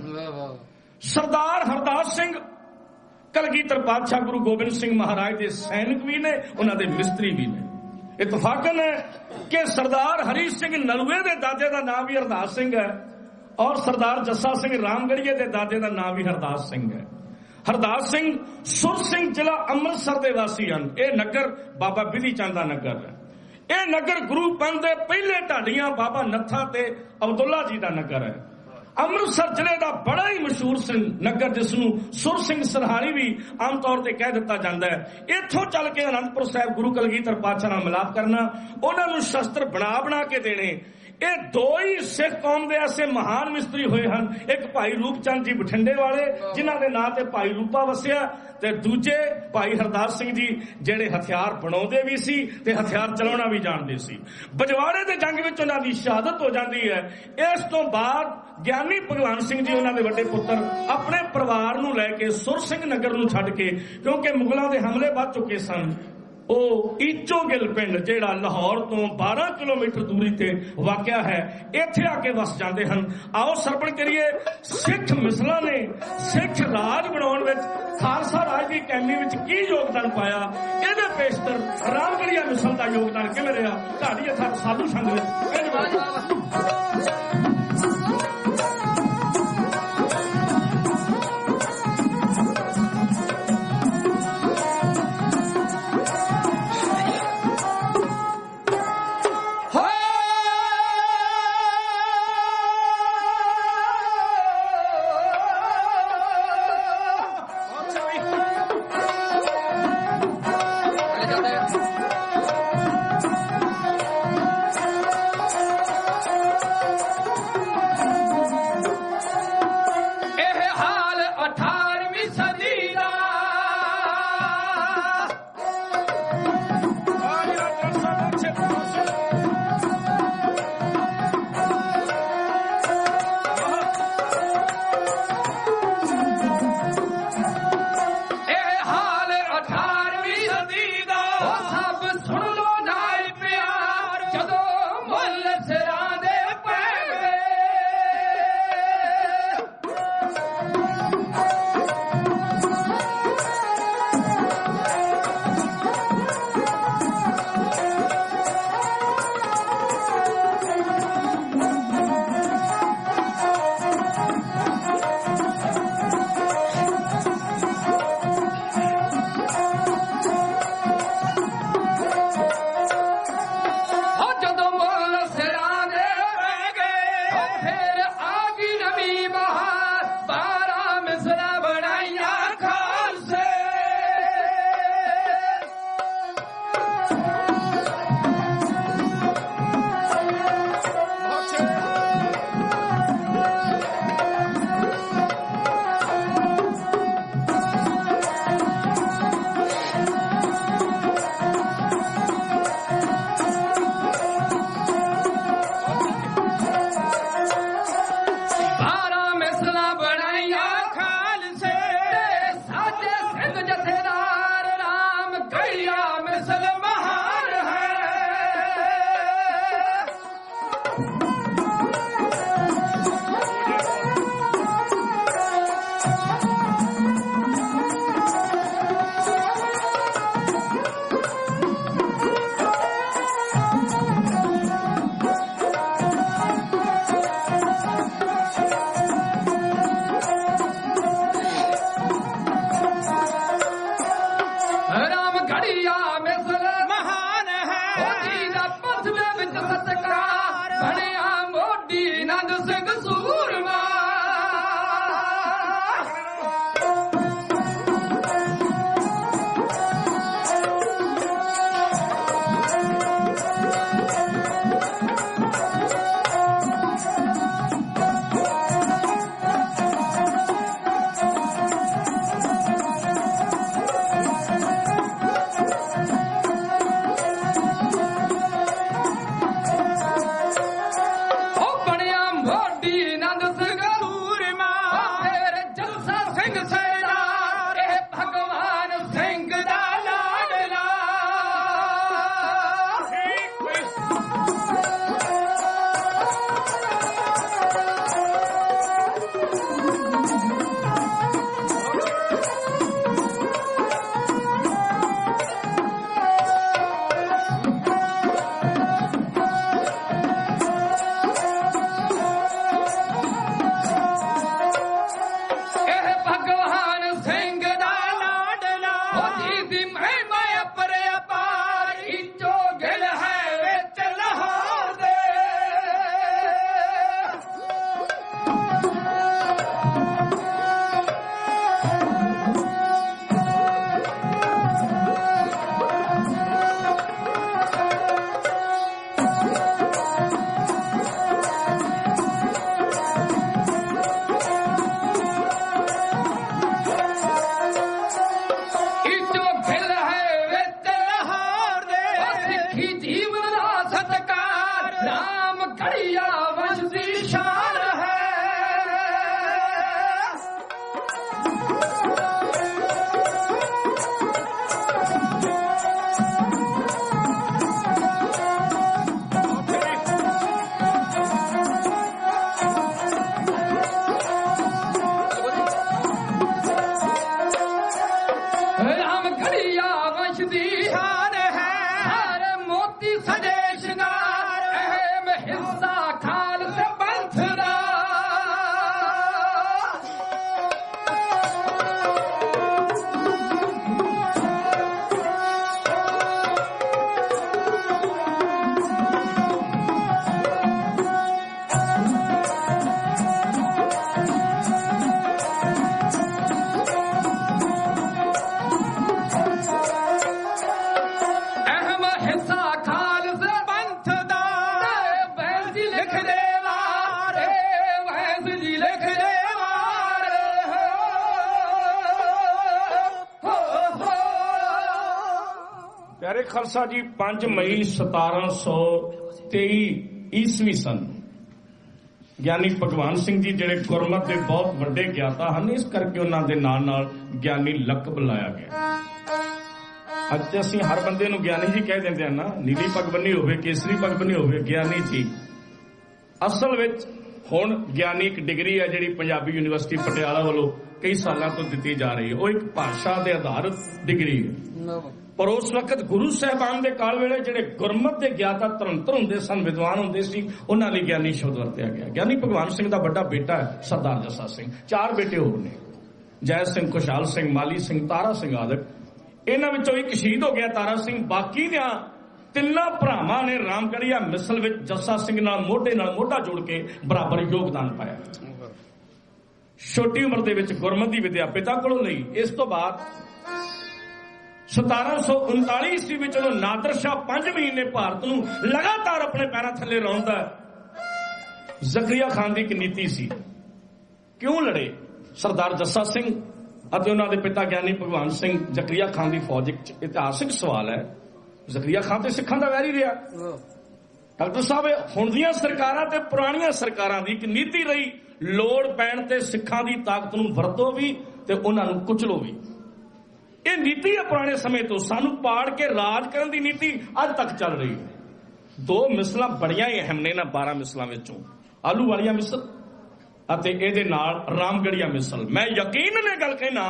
ਸਰਦਾਰ ਹਰਦਾਸ ਸਿੰਘ ਕਲਗੀਧਰ ਪਾਤਸ਼ਾਹ ਗੁਰੂ ਗੋਬਿੰਦ ਸਿੰਘ ਮਹਾਰਾਜ ਦੇ ਸੈਨਿਕ ਵੀ ਨੇ, ਉਹਨਾਂ ਦੇ ਮਿਸਤਰੀ ਵੀ ਨੇ। ਇਤਫਾਕਨ ਹੈ ਕਿ ਸਰਦਾਰ ਹਰੀ ਸਿੰਘ ਨਲੂਏ ਦੇ ਦਾਦੇ ਦਾ ਨਾਮ ਵੀ ਹਰਦਾਸ ਸਿੰਘ ਹੈ ਔਰ ਸਰਦਾਰ ਜੱਸਾ ਸਿੰਘ ਰਾਮਗੜੀਏ ਦੇ ਦਾਦੇ ਦਾ ਨਾਮ ਵੀ ਹਰਦਾਸ ਸਿੰਘ ਹੈ। ਹਰਦਾਸ ਸਿੰਘ ਸੁਰ ਸਿੰਘ ਜ਼ਿਲ੍ਹਾ ਅੰਮ੍ਰਿਤਸਰ ਦੇ ਵਾਸੀ ਹਨ। ਇਹ ਨਗਰ ਬਾਬਾ ਬਿਧੀ ਚੰਦ ਦਾ ਨਗਰ ਹੈ। ਇਹ ਨਗਰ ਗੁਰੂ ਪੰਥ ਦੇ ਪਹਿਲੇ ਢਾਡੀਆਂ ਬਾਬਾ ਨੱਥਾ ਤੇ ਅਬਦੁੱਲਾ ਜੀ ਦਾ ਨਗਰ ਹੈ। ਅੰਮ੍ਰਿਤਸਰ ਜ਼ਿਲ੍ਹੇ ਦਾ ਬੜਾ ਹੀ ਮਸ਼ਹੂਰ ਨਗਰ, ਜਿਸ ਨੂੰ ਸੁਰ ਸਿੰਘ ਸਰਹਾਰੀ ਵੀ ਆਮ ਤੌਰ ਤੇ ਕਹਿ ਦਿੱਤਾ ਜਾਂਦਾ ਹੈ। ਇੱਥੋਂ ਚੱਲ ਕੇ ਅਨੰਦਪੁਰ ਸਾਹਿਬ ਗੁਰੂ ਕਲਗੀਧਰ ਪਾਤਸ਼ਾਹ ਨਾਲ ਮਿਲਾਪ ਕਰਨਾ, ਉਹਨਾਂ ਨੂੰ ਸ਼ਸਤਰ ਬਣਾ ਕੇ ਦੇਣੇ, ਇਹ ਦੋ ਹੀ ਸਿੱਖ ਕੌਮ ਦੇ ਐਸੇ ਮਹਾਨ ਮਿਸਤਰੀ ਹੋਏ ਹਨ। ਇੱਕ ਭਾਈ ਰੂਪਚੰਦ ਜੀ ਬਠਿੰਡੇ ਵਾਲੇ, ਜਿਨ੍ਹਾਂ ਦੇ ਨਾਂ ਤੇ ਭਾਈ ਰੂਪਾ ਵਸਿਆ, ਤੇ ਦੂਜੇ ਭਾਈ ਹਰਦਾਸ ਸਿੰਘ ਜੀ ਜਿਹੜੇ ਹਥਿਆਰ ਬਣਾਉਂਦੇ ਵੀ ਸੀ ਤੇ ਹਥਿਆਰ ਚਲਾਉਣਾ ਵੀ ਜਾਣਦੇ ਸੀ। ਬਜਵਾੜੇ ਦੇ ਜੰਗ ਵਿੱਚ ਉਹਨਾਂ ਦੀ ਸ਼ਹਾਦਤ ਹੋ ਜਾਂਦੀ ਹੈ। ਇਸ ਤੋਂ ਬਾਅਦ ਗਿਆਨੀ ਭਗਵਾਨ ਸਿੰਘ ਜੀ, ਉਹਨਾਂ ਦੇ ਵੱਡੇ ਪੁੱਤਰ, ਆਪਣੇ ਪਰਿਵਾਰ ਨੂੰ ਲੈ ਕੇ ਸੁਰ ਸਿੰਘ ਨਗਰ ਨੂੰ ਛੱਡ ਕੇ, ਕਿਉਂਕਿ ਮੁਗਲਾਂ ਦੇ ਹਮਲੇ ਵੱਧ ਚੁੱਕੇ ਸਨ, ਉਹ ਈਚੋਗਿੱਲ ਪਿੰਡ ਜਿਹੜਾ ਲਾਹੌਰ ਤੋਂ 12 ਕਿਲੋਮੀਟਰ ਦੂਰੀ ਤੇ ਵਾਕਿਆ ਹੈ, ਇੱਥੇ ਆ ਕੇ ਵਸ ਜਾਂਦੇ ਹਨ। ਆਓ ਸਰਵਣ ਕਰੀਏ ਸਿੱਖ ਮਿਸਲਾਂ ਨੇ ਸਿੱਖ ਰਾਜ ਬਣਾਉਣ ਵਿੱਚ ਖਾਲਸਾ ਰਾਜ ਦੀ ਕਾਇਮੀ ਵਿੱਚ ਕੀ ਯੋਗਦਾਨ ਪਾਇਆ। ਇਹਦੇ ਪੇਸ਼ਤਰ ਰਾਮਗੜੀਆ ਮਿਸਲ ਦਾ ਯੋਗਦਾਨ ਕਿਵੇਂ ਰਿਹਾ ਤੁਹਾਡੀ ਇੱਥੇ ਸਾਧੂ ਸੰਗ ਵਿੱਚ। ਖਾਲਸਾ ਜੀ 5 ਮਈ 1723 ਈਸਵੀ ਸਨ ਗਿਆਨੀ ਭਗਵਾਨ ਸਿੰਘ ਜੀ ਜਿਹੜੇ ਗੁਰਮਤਿ ਦੇ ਬਹੁਤ ਵੱਡੇ ਗਿਆਤਾ ਹਨ, ਇਸ ਕਰਕੇ ਉਹਨਾਂ ਦੇ ਨਾਲ ਨਾਲ ਗਿਆਨੀ ਲਕਬ ਲਾਇਆ ਗਿਆ। ਅੱਜ ਤੇ ਅਸੀਂ ਹਰ ਬੰਦੇ ਨੂੰ ਗਿਆਨੀ ਜੀ ਕਹਿ ਦਿੰਦੇ ਆ ਨਾ, ਨੀਲੀ ਪੱਗ ਬੰਨੀ ਹੋਵੇ, ਕੇਸਰੀ ਪੱਗ ਬੰਨੀ ਹੋਵੇ, ਗਿਆਨੀ ਜੀ। ਅਸਲ ਵਿੱਚ ਹੁਣ ਗਿਆਨੀ ਇੱਕ ਡਿਗਰੀ ਹੈ ਜਿਹੜੀ ਪੰਜਾਬੀ ਯੂਨੀਵਰਸਿਟੀ ਪਟਿਆਲਾ ਵੱਲੋਂ ਕਈ ਸਾਲਾਂ ਤੋਂ ਦਿੱਤੀ ਜਾ ਰਹੀ ਹੈ। ਉਹ ਇੱਕ ਭਾਸ਼ਾ ਦੇ ਆਧਾਰਿਤ ਡਿਗਰੀ ਹੈ, ਪਰ ਉਸ ਵਕਤ ਗੁਰੂ ਸਾਹਿਬਾਨ ਦੇ ਕਾਲ ਵੇਲੇ ਜਿਹੜੇ ਗੁਰਮਤਿ ਦੇ ਗਿਆਤਾ ਧਰੰਤਰ ਹੁੰਦੇ ਸਨ, ਵਿਦਵਾਨ ਹੁੰਦੇ ਸੀ, ਉਹਨਾਂ ਲਈ ਗਿਆਨੀ ਸ਼ਬਦ ਵਰਤਿਆ ਗਿਆ। ਗਿਆਨੀ ਭਗਵਾਨ ਸਿੰਘ ਦਾ ਵੱਡਾ ਬੇਟਾ ਹੈ ਸਰਦਾਰ ਜੱਸਾ ਸਿੰਘ, 4 ਬੇਟੇ ਹੋਰ ਨੇ, ਜੈ ਸਿੰਘ, ਖੁਸ਼ਹਾਲ ਸਿੰਘ, ਮਾਲੀ ਸਿੰਘ, ਤਾਰਾ ਸਿੰਘ ਆਦਿਕ। ਇਹਨਾਂ ਵਿੱਚੋਂ ਇੱਕ ਸ਼ਹੀਦ ਹੋ ਗਿਆ, ਤਾਰਾ ਸਿੰਘ। ਬਾਕੀ ਦੀਆਂ 3 ਭਰਾਵਾਂ ਨੇ ਰਾਮਗੜੀਆ ਮਿਸਲ ਵਿੱਚ ਜੱਸਾ ਸਿੰਘ ਨਾਲ ਮੋਢੇ ਨਾਲ ਮੋਢਾ ਜੋੜ ਕੇ ਬਰਾਬਰ ਯੋਗਦਾਨ ਪਾਇਆ। ਛੋਟੀ ਉਮਰ ਦੇ ਵਿੱਚ ਗੁਰਮਤਿ ਦੀ ਵਿਦਿਆ ਪਿਤਾ ਕੋਲੋਂ ਲਈ। ਇਸ ਤੋਂ ਬਾਅਦ 1739 ਈਸਵੀ ਵਿੱਚ ਜਦੋਂ ਨਾਦਰ ਸ਼ਾਹ 5 ਮਹੀਨੇ ਭਾਰਤ ਨੂੰ ਲਗਾਤਾਰ ਆਪਣੇ ਪੈਰਾਂ ਥੱਲੇ ਰੌਂਦਾ, ਜ਼ਕਰੀਆ ਖਾਨ ਦੀ ਇੱਕ ਨੀਤੀ ਸੀ। ਕਿਉਂ ਲੜੇ ਸਰਦਾਰ ਜੱਸਾ ਸਿੰਘ ਅਤੇ ਉਹਨਾਂ ਦੇ ਪਿਤਾ ਗਿਆਨੀ ਭਗਵਾਨ ਸਿੰਘ ਜ਼ਕਰੀਆ ਖਾਨ ਦੀ ਫੌਜ? ਇੱਕ ਇਤਿਹਾਸਿਕ ਸਵਾਲ ਹੈ। ਜ਼ਕਰੀਆ ਖਾਨ ਤੇ ਸਿੱਖਾਂ ਦਾ ਵੈਰੀ ਰਿਹਾ। ਡਾਕਟਰ ਸਾਹਿਬ, ਹੁਣ ਦੀਆਂ ਸਰਕਾਰਾਂ ਤੇ ਪੁਰਾਣੀਆਂ ਸਰਕਾਰਾਂ ਦੀ ਇੱਕ ਨੀਤੀ ਰਹੀ, ਲੋੜ ਪੈਣ ਤੇ ਸਿੱਖਾਂ ਦੀ ਤਾਕਤ ਨੂੰ ਵਰਤੋ ਵੀ ਤੇ ਉਹਨਾਂ ਨੂੰ ਕੁਚਲੋ ਵੀ। ਇਹ ਨੀਤੀ ਹੈ ਪੁਰਾਣੇ ਸਮੇਂ ਤੋਂ, ਸਾਨੂੰ ਪਾੜ ਕੇ ਰਾਜ ਕਰਨ ਦੀ ਨੀਤੀ ਅੱਜ ਤੱਕ ਚੱਲ ਰਹੀ ਹੈ। 2 ਮਿਸਲਾਂ ਬੜੀਆਂ ਹੀ ਅਹਿਮ ਨੇ ਨਾ 12 ਮਿਸਲਾਂ ਵਿੱਚੋਂ, ਆਲੂ ਵਾਲੀਆਂ ਮਿਸਲ ਅਤੇ ਇਹਦੇ ਨਾਲ ਰਾਮਗੜੀਆ ਮਿਸਲ। ਮੈਂ ਯਕੀਨ ਨਾਲ ਗੱਲ ਕਹਿਣਾ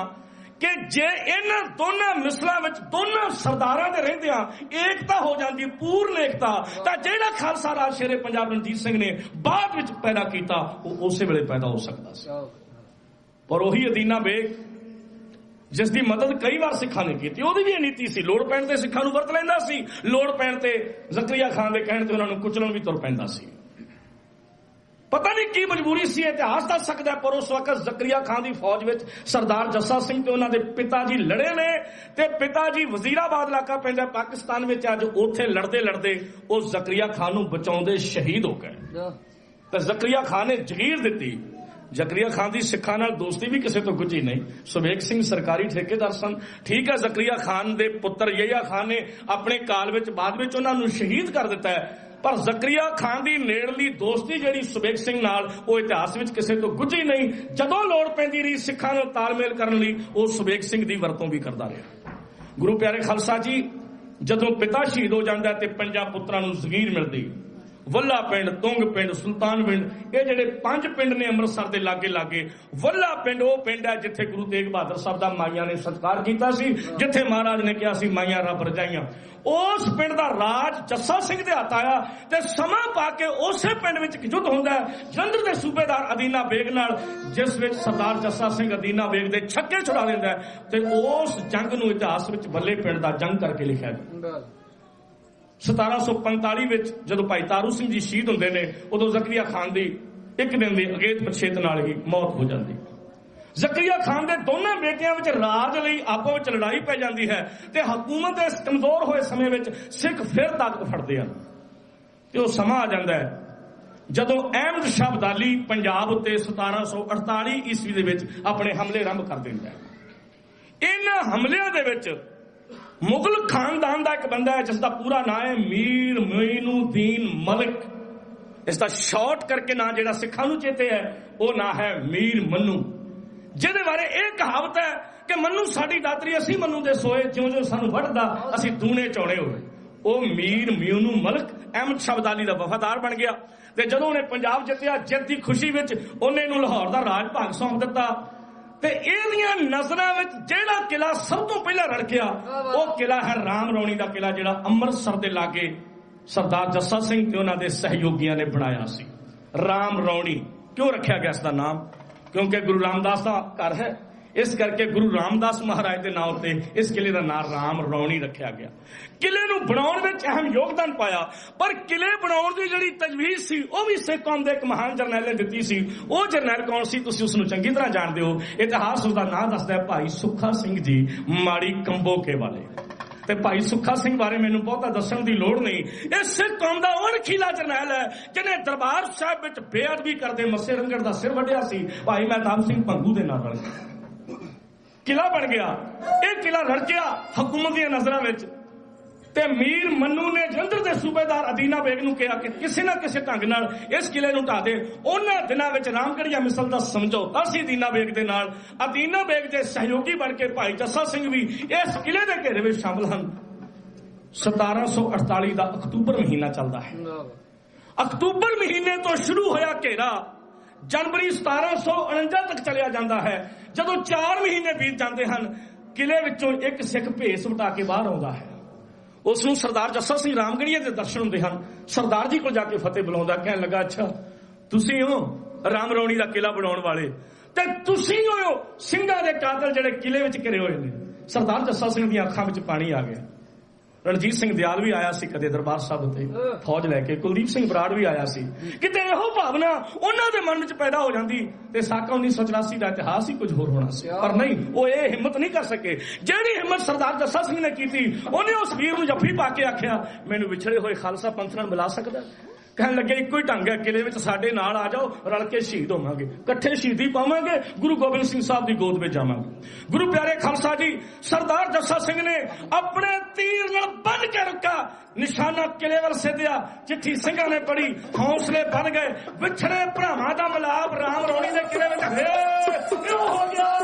ਕਿ ਜੇ ਇਹਨਾਂ ਦੋਨਾਂ ਮਿਸਲਾਂ ਵਿੱਚ ਦੋਨਾਂ ਸਰਦਾਰਾਂ ਦੇ ਰਹਿੰਦਿਆਂ ਏਕਤਾ ਹੋ ਜਾਂਦੀ, ਪੂਰਨ ਏਕਤਾ, ਤਾਂ ਜਿਹੜਾ ਖਾਲਸਾ ਰਾਜ ਸ਼ੇਰੇ ਪੰਜਾਬ ਰਣਜੀਤ ਸਿੰਘ ਨੇ ਬਾਅਦ ਵਿੱਚ ਪੈਦਾ ਕੀਤਾ ਉਹ ਉਸੇ ਵੇਲੇ ਪੈਦਾ ਹੋ ਸਕਦਾ ਸੀ। ਪਰ ਉਹੀ ਅਦੀਨਾ ਬੇਗ ਜਿਸ ਦੀ ਮਦਦ ਕਈ ਵਾਰ ਸਿੱਖਾਂ ਨੇ ਕੀਤੀ, ਉਹਦੀ ਵੀ ਇਹ ਨੀਤੀ ਸੀ, ਲੋੜ ਪੈਣ ਤੇ ਸਿੱਖਾਂ ਨੂੰ ਵਰਤ ਲੈਂਦਾ ਸੀ, ਲੋੜ ਪੈਣ ਤੇ ਜ਼ਕਰੀਆ ਖਾਨ ਦੇ ਕਹਿਣ ਤੇ ਉਹਨਾਂ ਨੂੰ ਕੁਚਲਣ ਵੀ ਤੁਰ ਪੈਂਦਾ ਸੀ। ਪਤਾ ਨਹੀਂ ਕੀ ਮਜਬੂਰੀ ਸੀ, ਇਤਿਹਾਸ ਦੱਸ ਸਕਦਾ। ਪਰ ਉਸ ਵਕਤ ਜ਼ਕਰੀਆ ਖਾਨ ਦੀ ਫੌਜ ਵਿੱਚ ਸਰਦਾਰ ਜੱਸਾ ਸਿੰਘ ਤੇ ਉਹਨਾਂ ਦੇ ਪਿਤਾ ਜੀ ਲੜੇ ਨੇ, ਤੇ ਪਿਤਾ ਜੀ ਵਜ਼ੀਰਾਬਾਦ ਇਲਾਕਾ ਪੈਂਦਾ ਪਾਕਿਸਤਾਨ ਵਿੱਚ। ਅੱਜ ਉੱਥੇ ਲੜਦੇ ਲੜਦੇ ਉਹ ਜ਼ਕਰੀਆ ਖਾਨ ਨੂੰ ਬਚਾਉਂਦੇ ਸ਼ਹੀਦ ਹੋ ਗਏ ਤੇ ਜ਼ਕਰੀਆ ਖਾਨ ਨੇ ਜਗੀਰ ਦਿੱਤੀ। ਜ਼ਕਰੀਆ ਖਾਨ ਦੀ ਸਿੱਖਾਂ ਨਾਲ ਦੋਸਤੀ ਵੀ ਕਿਸੇ ਤੋਂ ਗੁੱਝੀ ਨਹੀਂ। ਸੁਬੇਗ ਸਿੰਘ ਸਰਕਾਰੀ ਠੇਕੇਦਾਰ ਸਨ। ਠੀਕ ਹੈ, ਜ਼ਕਰੀਆ ਖਾਨ ਦੇ ਪੁੱਤਰ ਯਹੀਆ ਖਾਨ ਨੇ ਆਪਣੇ ਕਾਲ ਵਿੱਚ ਬਾਅਦ ਵਿੱਚ ਉਹਨਾਂ ਨੂੰ ਸ਼ਹੀਦ ਕਰ ਦਿੱਤਾ ਹੈ, ਪਰ ਜ਼ਕਰੀਆ ਖਾਨ ਦੀ ਨੇੜਲੀ ਦੋਸਤੀ ਜਿਹੜੀ ਸੁਬੇਗ ਸਿੰਘ ਨਾਲ, ਉਹ ਇਤਿਹਾਸ ਵਿੱਚ ਕਿਸੇ ਤੋਂ ਗੁੱਝੀ ਨਹੀਂ। ਜਦੋਂ ਲੋੜ ਪੈਂਦੀ ਰਹੀ ਸਿੱਖਾਂ ਨਾਲ ਤਾਲਮੇਲ ਕਰਨ ਲਈ, ਉਹ ਸੁਬੇਗ ਸਿੰਘ ਦੀ ਵਰਤੋਂ ਵੀ ਕਰਦਾ ਰਿਹਾ। ਗੁਰੂ ਪਿਆਰੇ ਖਾਲਸਾ ਜੀ, ਜਦੋਂ ਪਿਤਾ ਸ਼ਹੀਦ ਹੋ ਜਾਂਦਾ ਤੇ 5 ਪੁੱਤਰਾਂ ਨੂੰ ਜ਼ਗੀਰ ਮਿਲਦੀ। ਵੱਲਾ ਪਿੰਡ, ਤੁੰਗ ਪਿੰਡ, ਸੁਲਤਾਨ ਪਿੰਡ, ਇਹ ਜਿਹੜੇ 5 ਪਿੰਡ ਨੇ ਅੰਮ੍ਰਿਤਸਰ ਦੇ ਲਾਗੇ ਲਾਗੇ। ਵੱਲਾ ਪਿੰਡ ਉਹ ਪਿੰਡ ਹੈ ਜਿੱਥੇ ਗੁਰੂ ਤੇਗ ਬਹਾਦਰ ਸਾਹਿਬ ਦਾ ਮਾਈਆਂ ਨੇ ਸਤਿਕਾਰ ਕੀਤਾ ਸੀ, ਜਿੱਥੇ ਮਹਾਰਾਜ ਨੇ ਕਿਹਾ ਸੀ ਮਾਈਆਂ ਰੱਬ ਰਜਾਈਆਂ। ਉਸ ਪਿੰਡ ਦਾ ਰਾਜ ਜੱਸਾ ਸਿੰਘ ਦੇ ਹੱਥ ਆਇਆ ਤੇ ਸਮਾਂ ਪਾ ਕੇ ਉਸੇ ਪਿੰਡ ਵਿੱਚ ਇੱਕ ਯੁੱਧ ਹੁੰਦਾ ਜਲੰਧਰ ਦੇ ਸੂਬੇਦਾਰ ਅਦੀਨਾ ਬੇਗ ਨਾਲ, ਜਿਸ ਵਿੱਚ ਸਰਦਾਰ ਜੱਸਾ ਸਿੰਘ ਅਦੀਨਾ ਬੇਗ ਦੇ ਛੱਕੇ ਛੁਡਾ ਦਿੰਦਾ ਤੇ ਉਸ ਜੰਗ ਨੂੰ ਇਤਿਹਾਸ ਵਿੱਚ ਬੱਲੇ ਪਿੰਡ ਦਾ ਜੰਗ ਕਰਕੇ ਲਿਖਿਆ ਗਿਆ। 1745 ਵਿੱਚ ਜਦੋਂ ਭਾਈ ਤਾਰੂ ਸਿੰਘ ਜੀ ਸ਼ਹੀਦ ਹੁੰਦੇ ਨੇ, ਉਦੋਂ ਜ਼ਕਰੀਆ ਖਾਨ ਦੀ ਇੱਕ ਦਿਨ ਦੀ ਅਗੇਤ ਪਛੇਤ ਨਾਲ ਹੀ ਮੌਤ ਹੋ ਜਾਂਦੀ। ਜ਼ਕਰੀਆ ਖਾਨ ਦੇ ਦੋਨਾਂ ਬੇਟਿਆਂ ਵਿੱਚ ਰਾਜ ਲਈ ਆਪੋ ਵਿੱਚ ਲੜਾਈ ਪੈ ਜਾਂਦੀ ਹੈ ਤੇ ਹਕੂਮਤ ਦੇ ਇਸ ਕਮਜ਼ੋਰ ਹੋਏ ਸਮੇਂ ਵਿੱਚ ਸਿੱਖ ਫਿਰ ਤਾਕਤ ਫੜਦੇ ਹਨ। ਤੇ ਉਹ ਸਮਾਂ ਆ ਜਾਂਦਾ ਹੈ ਜਦੋਂ ਅਹਿਮਦ ਸ਼ਾਹ ਅਬਦਾਲੀ ਪੰਜਾਬ ਉੱਤੇ 1748 ਈਸਵੀ ਦੇ ਵਿੱਚ ਆਪਣੇ ਹਮਲੇ ਆਰੰਭ ਕਰ ਦਿੰਦਾ ਹੈ। ਇਹਨਾਂ ਹਮਲਿਆਂ ਦੇ ਵਿੱਚ ਮੁਗਲ ਖਾਨਦਾਨ ਦਾ ਇੱਕ ਬੰਦਾ ਹੈ ਜਿਸ ਦਾ ਪੂਰਾ ਨਾਂ ਹੈ ਮੀਰ ਮੋਇਨੂਦੀਨ ਮਲਿਕ। ਇਸ ਦਾ ਸ਼ਾਰਟ ਕਰਕੇ ਨਾਂ ਜਿਹੜਾ ਸਿੱਖਾਂ ਨੂੰ ਚੇਤੇ ਹੈ ਉਹ ਨਾਂ ਹੈ ਮੀਰ ਮੰਨੂ, ਜਿਹਦੇ ਬਾਰੇ ਇਹ ਕਹਾਵਤ ਹੈ ਕਿ ਮੰਨੂ ਸਾਡੀ ਦਾਤਰੀ, ਅਸੀਂ ਮੰਨੂ ਦੇ ਸੋਏ, ਜਿਉਂ ਜਿਉਂ ਸਾਨੂੰ ਵੱਢਦਾ ਅਸੀਂ ਦੂਣੇ ਚੌੜੇ ਹੋਏ। ਉਹ ਮੀਰ ਮੋਇਨੂ ਮਲਿਕ ਅਹਿਮਦ ਸ਼ਾਹ ਅਬਦਾਲੀ ਦਾ ਵਫਾਦਾਰ ਬਣ ਗਿਆ ਤੇ ਜਦੋਂ ਉਹਨੇ ਪੰਜਾਬ ਜਿੱਤਿਆ, ਜਿੱਤ ਦੀ ਖੁਸ਼ੀ ਵਿੱਚ ਉਹਨੇ ਇਹਨੂੰ ਲਾਹੌਰ ਦਾ ਰਾਜ ਭਾਗ ਸੌਂਪ ਦਿੱਤਾ। ਤੇ ਇਹਦੀਆਂ ਨਜ਼ਰਾਂ ਵਿੱਚ ਜਿਹੜਾ ਕਿਲਾ ਸਭ ਤੋਂ ਪਹਿਲਾਂ ਰੜਕਿਆ ਉਹ ਕਿਲਾ ਹੈ ਰਾਮ ਰੌਣੀ ਦਾ ਕਿਲਾ, ਜਿਹੜਾ ਅੰਮ੍ਰਿਤਸਰ ਦੇ ਲਾਗੇ ਸਰਦਾਰ ਜੱਸਾ ਸਿੰਘ ਤੇ ਉਹਨਾਂ ਦੇ ਸਹਿਯੋਗੀਆਂ ਨੇ ਬਣਾਇਆ ਸੀ। ਰਾਮ ਰੌਣੀ ਕਿਉਂ ਰੱਖਿਆ ਗਿਆ ਇਸ ਦਾ ਨਾਮ? ਕਿਉਂਕਿ ਗੁਰੂ ਰਾਮਦਾਸ ਦਾ ਘਰ ਹੈ, ਇਸ ਕਰਕੇ ਗੁਰੂ ਰਾਮਦਾਸ ਮਹਾਰਾਜ ਦੇ ਨਾਮ ਉੱਤੇ ਇਸ ਕਿਲੇ ਦਾ ਨਾਮ ਰਾਮ ਰੌਣੀ ਰੱਖਿਆ ਗਿਆ। ਕਿਲੇ ਨੂੰ ਬਣਾਉਣ ਵਿੱਚ ਅਹਿਮ ਯੋਗਦਾਨ ਪਾਇਆ, ਪਰ ਕਿਲੇ ਬਣਾਉਣ ਦੀ ਜਿਹੜੀ ਤਜਵੀਜ਼ ਸੀ ਉਹ ਵੀ ਸਿੱਖ ਕੌਮ ਦੇ ਇੱਕ ਮਹਾਨ ਜਰਨੈਲ ਨੇ ਦਿੱਤੀ ਸੀ। ਉਹ ਜਰਨੈਲ ਕੌਣ ਸੀ? ਤੁਸੀਂ ਉਸ ਨੂੰ ਚੰਗੀ ਤਰ੍ਹਾਂ ਜਾਣਦੇ ਹੋ। ਇਤਿਹਾਸ ਉਸਦਾ ਨਾਮ ਦੱਸਦਾ ਹੈ ਭਾਈ ਸੁੱਖਾ ਸਿੰਘ ਜੀ ਮਾੜੀ ਕੰਬੋਕੇ ਵਾਲੇ। ਤੇ ਭਾਈ ਸੁੱਖਾ ਸਿੰਘ ਬਾਰੇ ਮੈਨੂੰ ਬਹੁਤਾ ਦੱਸਣ ਦੀ ਲੋੜ ਨਹੀਂ। ਇਹ ਸਿੱਖ ਕੌਮ ਦਾ ਉਹ ਅਣਖੀਲਾ ਜਰਨੈਲ ਹੈ ਜਿਹਨੇ ਦਰਬਾਰ ਸਾਹਿਬ ਵਿੱਚ ਬੇਅਦਬੀ ਕਰਦੇ ਮੱਸੇ ਰੰਗੜ ਦਾ ਸਿਰ ਵੱਢਿਆ ਸੀ। ਭਾਈ ਮਹਿਤਾਬ ਸਿੰਘ ਭੰਗੂ ਦੇ ਨਾਲ ਰਲ ਕਿਲਾ ਬਣ ਗਿਆ। ਇਹ ਕਿਲਾ ਰੜਕਿਆ ਹਕੂਮਤ ਦੀਆਂ ਨਜ਼ਰਾਂ ਵਿੱਚ ਤੇ ਮੀਰ ਮੰਨੂ ਨੇ ਜਲੰਧਰ ਦੇ ਸੂਬੇਦਾਰ ਅਦੀਨਾ ਬੇਗ ਨੂੰ ਕਿਹਾ ਕਿ ਕਿਸੇ ਨਾ ਕਿਸੇ ਢੰਗ ਨਾਲ ਇਸ ਕਿਲੇ ਨੂੰ ਢਾਹ ਦੇ। ਉਹਨਾਂ ਦਿਨਾਂ ਵਿੱਚ ਰਾਮਗੜੀਆ ਮਿਸਲ ਦਾ ਸਮਝੌਤਾ ਸੀ ਅਦੀਨਾ ਬੇਗ ਦੇ ਨਾਲ। ਅਦੀਨਾ ਬੇਗ ਦੇ ਸਹਿਯੋਗੀ ਬਣ ਕੇ ਭਾਈ ਜੱਸਾ ਸਿੰਘ ਵੀ ਇਸ ਕਿਲੇ ਦੇ ਘੇਰੇ ਵਿੱਚ ਸ਼ਾਮਲ ਹਨ। 1748 ਦਾ ਅਕਤੂਬਰ ਮਹੀਨਾ ਚੱਲਦਾ ਹੈ। ਅਕਤੂਬਰ ਮਹੀਨੇ ਤੋਂ ਸ਼ੁਰੂ ਹੋਇਆ ਘੇਰਾ ਜਨਵਰੀ 1749 ਤੱਕ ਚਲਿਆ ਜਾਂਦਾ ਹੈ। ਜਦੋਂ 4 ਮਹੀਨੇ ਬੀਤ ਜਾਂਦੇ ਹਨ, ਕਿਲੇ ਵਿੱਚੋਂ ਇੱਕ ਸਿੱਖ ਭੇਸ ਵਟਾ ਕੇ ਬਾਹਰ ਆਉਂਦਾ ਹੈ। ਉਸ ਨੂੰ ਸਰਦਾਰ ਜੱਸਾ ਸਿੰਘ ਰਾਮਗੜੀਆ ਦੇ ਦਰਸ਼ਨ ਹੁੰਦੇ ਹਨ। ਸਰਦਾਰ ਜੀ ਕੋਲ ਜਾ ਕੇ ਫਤਿਹ ਬੁਲਾਉਂਦਾ, ਕਹਿਣ ਲੱਗਾ, ਅੱਛਾ ਤੁਸੀਂ ਹੋ ਰਾਮ ਰੌਣੀ ਦਾ ਕਿਲਾ ਬਣਾਉਣ ਵਾਲੇ, ਤੇ ਤੁਸੀਂ ਹੋ ਸਿੰਘਾਂ ਦੇ ਕਾਤਲ ਜਿਹੜੇ ਕਿਲੇ ਵਿੱਚ ਘਿਰੇ ਹੋਏ ਨੇ। ਸਰਦਾਰ ਜੱਸਾ ਸਿੰਘ ਦੀਆਂ ਅੱਖਾਂ ਵਿੱਚ ਪਾਣੀ ਆ ਗਿਆ। ਰਣਜੀਤ ਸਿੰਘ ਦਿਆਲ ਵੀ ਆਇਆ ਸੀ ਕਦੇ ਦਰਬਾਰ ਸਾਹਿਬ ਤੇ ਫੌਜ ਲੈ ਕੇ, ਕੁਲਦੀਪ ਸਿੰਘ ਬਰਾੜ ਵੀ ਆਇਆ ਸੀ। ਕਿਤੇ ਇਹੋ ਭਾਵਨਾ ਉਹਨਾਂ ਦੇ ਮਨ ਵਿੱਚ ਪੈਦਾ ਹੋ ਜਾਂਦੀ ਤੇ ਸਾਕਾ 1984 ਦਾ ਇਤਿਹਾਸ ਹੀ ਕੁਝ ਹੋਰ ਹੋਣਾ ਸੀ। ਪਰ ਨਹੀਂ, ਉਹ ਇਹ ਹਿੰਮਤ ਨਹੀਂ ਕਰ ਸਕੇ। ਜਿਹੜੀ ਹਿੰਮਤ ਸਰਦਾਰ ਜੱਸਾ ਸਿੰਘ ਨੇ ਕੀਤੀ, ਉਹਨੇ ਉਸ ਵੀਰ ਨੂੰ ਜੱਫੀ ਪਾ ਕੇ ਆਖਿਆ, ਮੈਨੂੰ ਵਿਛੜੇ ਹੋਏ ਖਾਲਸਾ ਪੰਥ ਨਾਲ ਮਿਲਾ ਸਕਦਾ? ਕਹਿਣ ਲੱਗੇ, ਇੱਕੋ ਹੀ ਢੰਗ ਹੈ, ਕਿਲੇ ਵਿੱਚ ਸਾਡੇ ਨਾਲ ਆ ਜਾਓ, ਰਲ ਕੇ ਸ਼ਹੀਦ ਹੋਵਾਂਗੇ, ਇਕੱਠੇ ਸ਼ਹੀਦੀ ਪਾਵਾਂਗੇ, ਗੁਰੂ ਗੋਬਿੰਦ ਸਿੰਘ ਸਾਹਿਬ ਦੀ ਗੋਦ ਵਿੱਚ ਜਾਵਾਂਗੇ। ਗੁਰੂ ਪਿਆਰੇ ਖਾਲਸਾ ਜੀ, ਸਰਦਾਰ ਜੱਸਾ ਸਿੰਘ ਨੇ ਆਪਣੇ ਤੀਰ ਨਾਲ ਬੰਨ ਕੇ ਰੱਖਾ, ਨਿਸ਼ਾਨਾ ਕਿਲੇ ਵੱਲ ਸਿੱਧਿਆ। ਚਿੱਠੀ ਸਿੰਘਾਂ ਨੇ ਪੜੀ, ਹੌਸਲੇ ਬਣ ਗਏ। ਵਿਛੜੇ ਭਰਾਵਾਂ ਦਾ ਮਿਲਾਪ ਰਾਮ ਰੌਣੀ ਦੇ ਕਿਲੇ ਵਿੱਚ ਕਿਉਂ ਹੋ ਗਿਆ?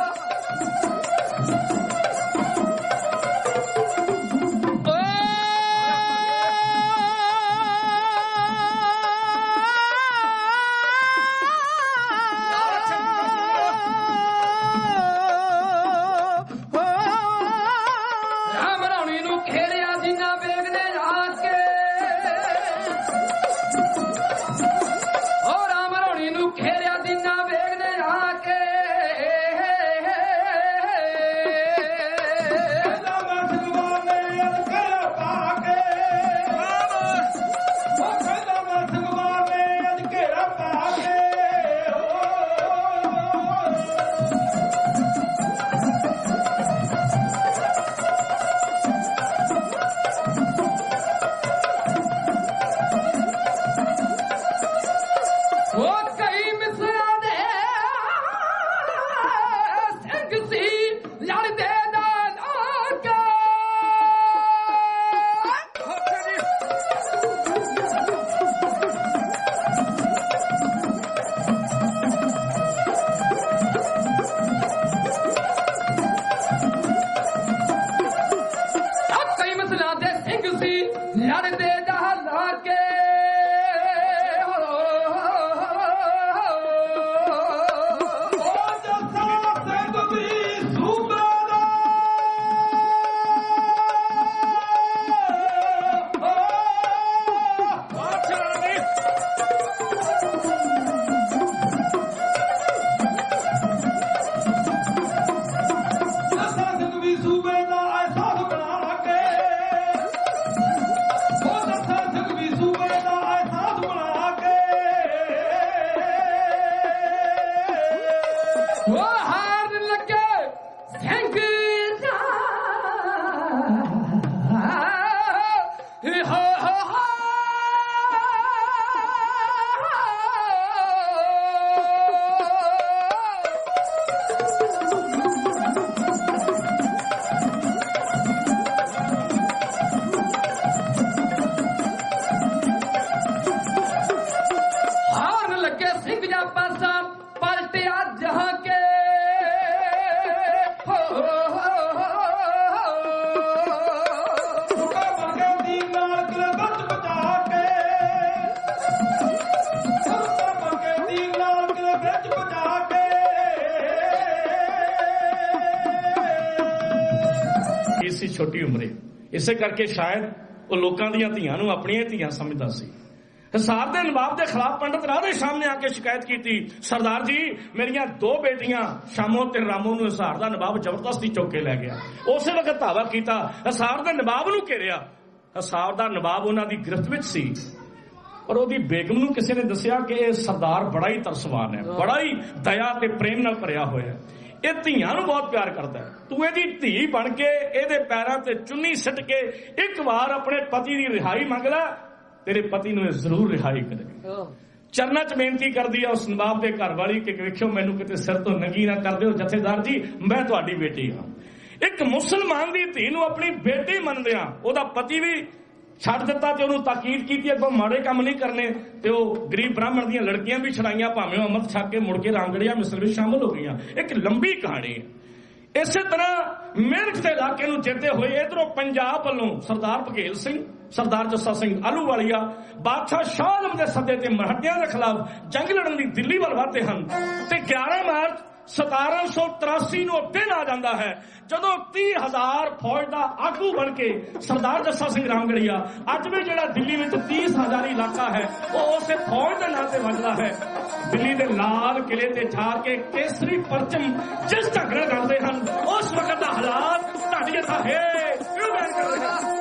ਛੋਟੀ ਉਮਰੇ, ਇਸੇ ਕਰਕੇ ਸ਼ਾਇਦ ਉਹ ਲੋਕਾਂ ਦੀਆਂ ਧੀਆਂ ਨੂੰ ਆਪਣੀਆਂ ਧੀਆਂ ਸਮਝਦਾ ਸੀ। ਹਿਸਾਰ ਦੇ ਨਵਾਬ ਦੇ ਖਿਲਾਫ ਪੰਡਤ ਰਾਹ ਦੇ ਸਾਹਮਣੇ ਆ ਕੇ ਸ਼ਿਕਾਇਤ ਕੀਤੀ, ਸਰਦਾਰ ਜੀ ਮੇਰੀਆਂ 2 ਬੇਟੀਆਂ ਸ਼ਾਮੋ ਤੇ ਰਾਮੋ ਨੂੰ ਹਿਸਾਰ ਦਾ ਨਵਾਬ ਜ਼ਬਰਦਸਤੀ ਚੁੱਕ ਕੇ ਲੈ ਗਿਆ। ਉਸੇ ਵਕਤ ਧਾਵਾ ਕੀਤਾ, ਹਿਸਾਰ ਦੇ ਨਵਾਬ ਨੂੰ ਘੇਰਿਆ। ਹਿਸਾਰ ਦਾ ਨਵਾਬ ਉਹਨਾਂ ਦੀ ਗ੍ਰਿਫਤ ਵਿੱਚ ਸੀ, ਪਰ ਉਹਦੀ ਬੇਗਮ ਨੂੰ ਕਿਸੇ ਨੇ ਦੱਸਿਆ ਕਿ ਇਹ ਸਰਦਾਰ ਬੜਾ ਹੀ ਤਰਸਵਾਨ ਹੈ, ਬੜਾ ਹੀ ਦਇਆ ਤੇ ਪ੍ਰੇਮ ਨਾਲ ਭਰਿਆ ਹੋਇਆ, ਇਹ ਧੀਆਂ ਨੂੰ ਬਹੁਤ ਪਿਆਰ ਕਰਦਾ ਹੈ। ਤੂੰ ਇਹਦੀ ਧੀ ਬਣ ਕੇ ਇਹਦੇ ਪੈਰਾਂ ਤੇ ਚੁੰਨੀ ਸਿੱਟ ਕੇ ਇੱਕ ਵਾਰ ਆਪਣੇ ਪਤੀ ਦੀ ਰਿਹਾਈ ਮੰਗ ਲੈ, ਤੇਰੇ ਪਤੀ ਨੂੰ ਇਹ ਜ਼ਰੂਰ ਰਿਹਾਈ ਕਰੇਗਾ। ਚਰਨਾਂ 'ਚ ਬੇਨਤੀ ਕਰਦੀ ਆ ਉਸ ਨਵਾਬ ਦੇ ਘਰ ਵਾਲੀ ਕਿ ਵੇਖਿਓ ਮੈਨੂੰ ਕਿਤੇ ਸਿਰ ਤੋਂ ਨੰਗੀ ਨਾ ਕਰ ਦਿਓ, ਜਥੇਦਾਰ ਜੀ ਮੈਂ ਤੁਹਾਡੀ ਬੇਟੀ ਹਾਂ। ਇੱਕ ਮੁਸਲਮਾਨ ਦੀ ਧੀ ਨੂੰ ਆਪਣੀ ਬੇਟੀ ਮੰਨਦਿਆਂ ਉਹਦਾ ਪਤੀ ਵੀ ਛੱਡ ਦਿੱਤਾ ਤੇ ਉਹਨੂੰ ਤਾਕੀਦ ਕੀਤੀ ਅੱਗੋਂ ਮਾੜੇ ਕੰਮ ਨਹੀਂ ਕਰਨੇ, ਤੇ ਉਹ ਗਰੀਬ ਬ੍ਰਾਹਮਣ ਦੀਆਂ ਲੜਕੀਆਂ ਵੀ ਛੜਾਈਆਂ, ਭਾਵੇਂ ਉਹ ਅੰਮ੍ਰਿਤ ਛਕ ਕੇ ਮੁੜ ਕੇ ਰਾਮਗੜੀਆ ਮਿਸਲ ਵਿੱਚ ਸ਼ਾਮਲ ਹੋ ਗਈਆਂ। ਇੱਕ ਲੰਬੀ ਕਹਾਣੀ ਹੈ। ਇਸੇ ਤਰ੍ਹਾਂ ਮਿਰਖ ਦੇ ਇਲਾਕੇ ਨੂੰ ਜਿੱਤੇ ਹੋਏ ਇਧਰੋਂ ਪੰਜਾਬ ਵੱਲੋਂ ਸਰਦਾਰ ਬਘੇਲ ਸਿੰਘ, ਸਰਦਾਰ ਜੱਸਾ ਸਿੰਘ ਆਹਲੂਵਾਲੀਆ ਬਾਦਸ਼ਾਹ ਸ਼ਾਹ ਆਲਮ ਦੇ ਸੱਦੇ ਤੇ ਮਰਾਠਿਆਂ ਦੇ ਖਿਲਾਫ ਜੰਗ ਲੜਨ ਦੀ ਦਿੱਲੀ ਵੱਲ ਵਧਦੇ ਹਨ ਤੇ 11 ਮਾਰਚ 1783 ਨੂੰ ਦਿਨ ਆ ਜਾਂਦਾ ਹੈ ਜਦੋਂ 30,000 ਫੌਜ ਦਾ ਆਗੂ ਬਣ ਕੇ ਸਰਦਾਰ ਜੱਸਾ ਸਿੰਘ ਰਾਮਗੜੀਆ, ਅੱਜ ਵੀ ਜਿਹੜਾ ਦਿੱਲੀ ਵਿੱਚ 30,000 ਇਲਾਕਾ ਹੈ ਉਹ ਉਸੇ ਫੌਜ ਦੇ ਨਾਂ ਤੇ ਵੱਜਦਾ ਹੈ। ਦਿੱਲੀ ਦੇ ਲਾਲ ਕਿਲੇ ਤੇ ਜਾ ਕੇ ਕੇਸਰੀ ਪਰਚਮ ਜਿਸ ਢੰਗ ਨਾਲ ਕਰਦੇ ਹਨ, ਉਸ ਵਕਤ ਦਾ ਹਾਲਾਤ ਤੁਹਾਡੀ ਇੱਥਾ ਹੈ ਕਿਉਂ ਬਿਆਨ ਕਰਦੇ ਹਨ।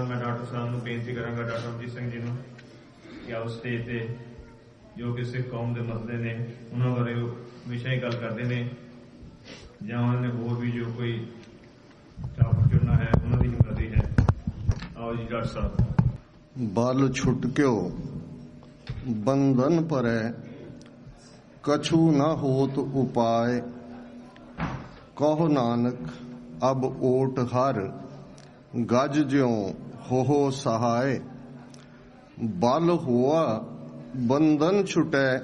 ਮੈਂ ਡਾਕਟਰ ਸਾਹਿਬ ਨੂੰ ਬੇਨਤੀ ਕਰਾਂਗਾ, ਡਾਕਟਰ ਅਮਰਜੀਤ ਸਿੰਘ ਜੀ ਨੂੰ, ਕਿ ਆਓ ਸਟੇਜ ਤੇ ਜੋ ਕਿ ਸਿੱਖ ਕੌਮ ਦੇ ਮਸਲੇ ਨੇ ਉਹਨਾਂ ਬਾਰੇ ਹਮੇਸ਼ਾ ਹੀ ਗੱਲ ਕਰਦੇ ਨੇ, ਜਾਂ ਉਹਨਾਂ ਨੇ ਹੋਰ ਵੀ ਜੋ ਕੋਈ ਟਾਪਿਕ ਚੁਣਨਾ ਹੈ ਉਹਨਾਂ ਦੀ ਹਿੰਮਤੀ ਹੈ। ਆਓ ਜੀ ਡਾਕਟਰ ਸਾਹਿਬ। ਬਲ ਛੁਟਕਿਓ ਬੰਧਨ ਪਰੈ ਕਛੂ ਨਾ ਹੋਤ ਉਪਾਏ, ਕਹੋ ਨਾਨਕ ਅਬ ਓਟ ਹਰ ਗਜ ਜਿਉ ਹੋ ਸਹਾਏ। ਬਲ ਹੋਆ ਬੰਧਨ ਛੁਟੈ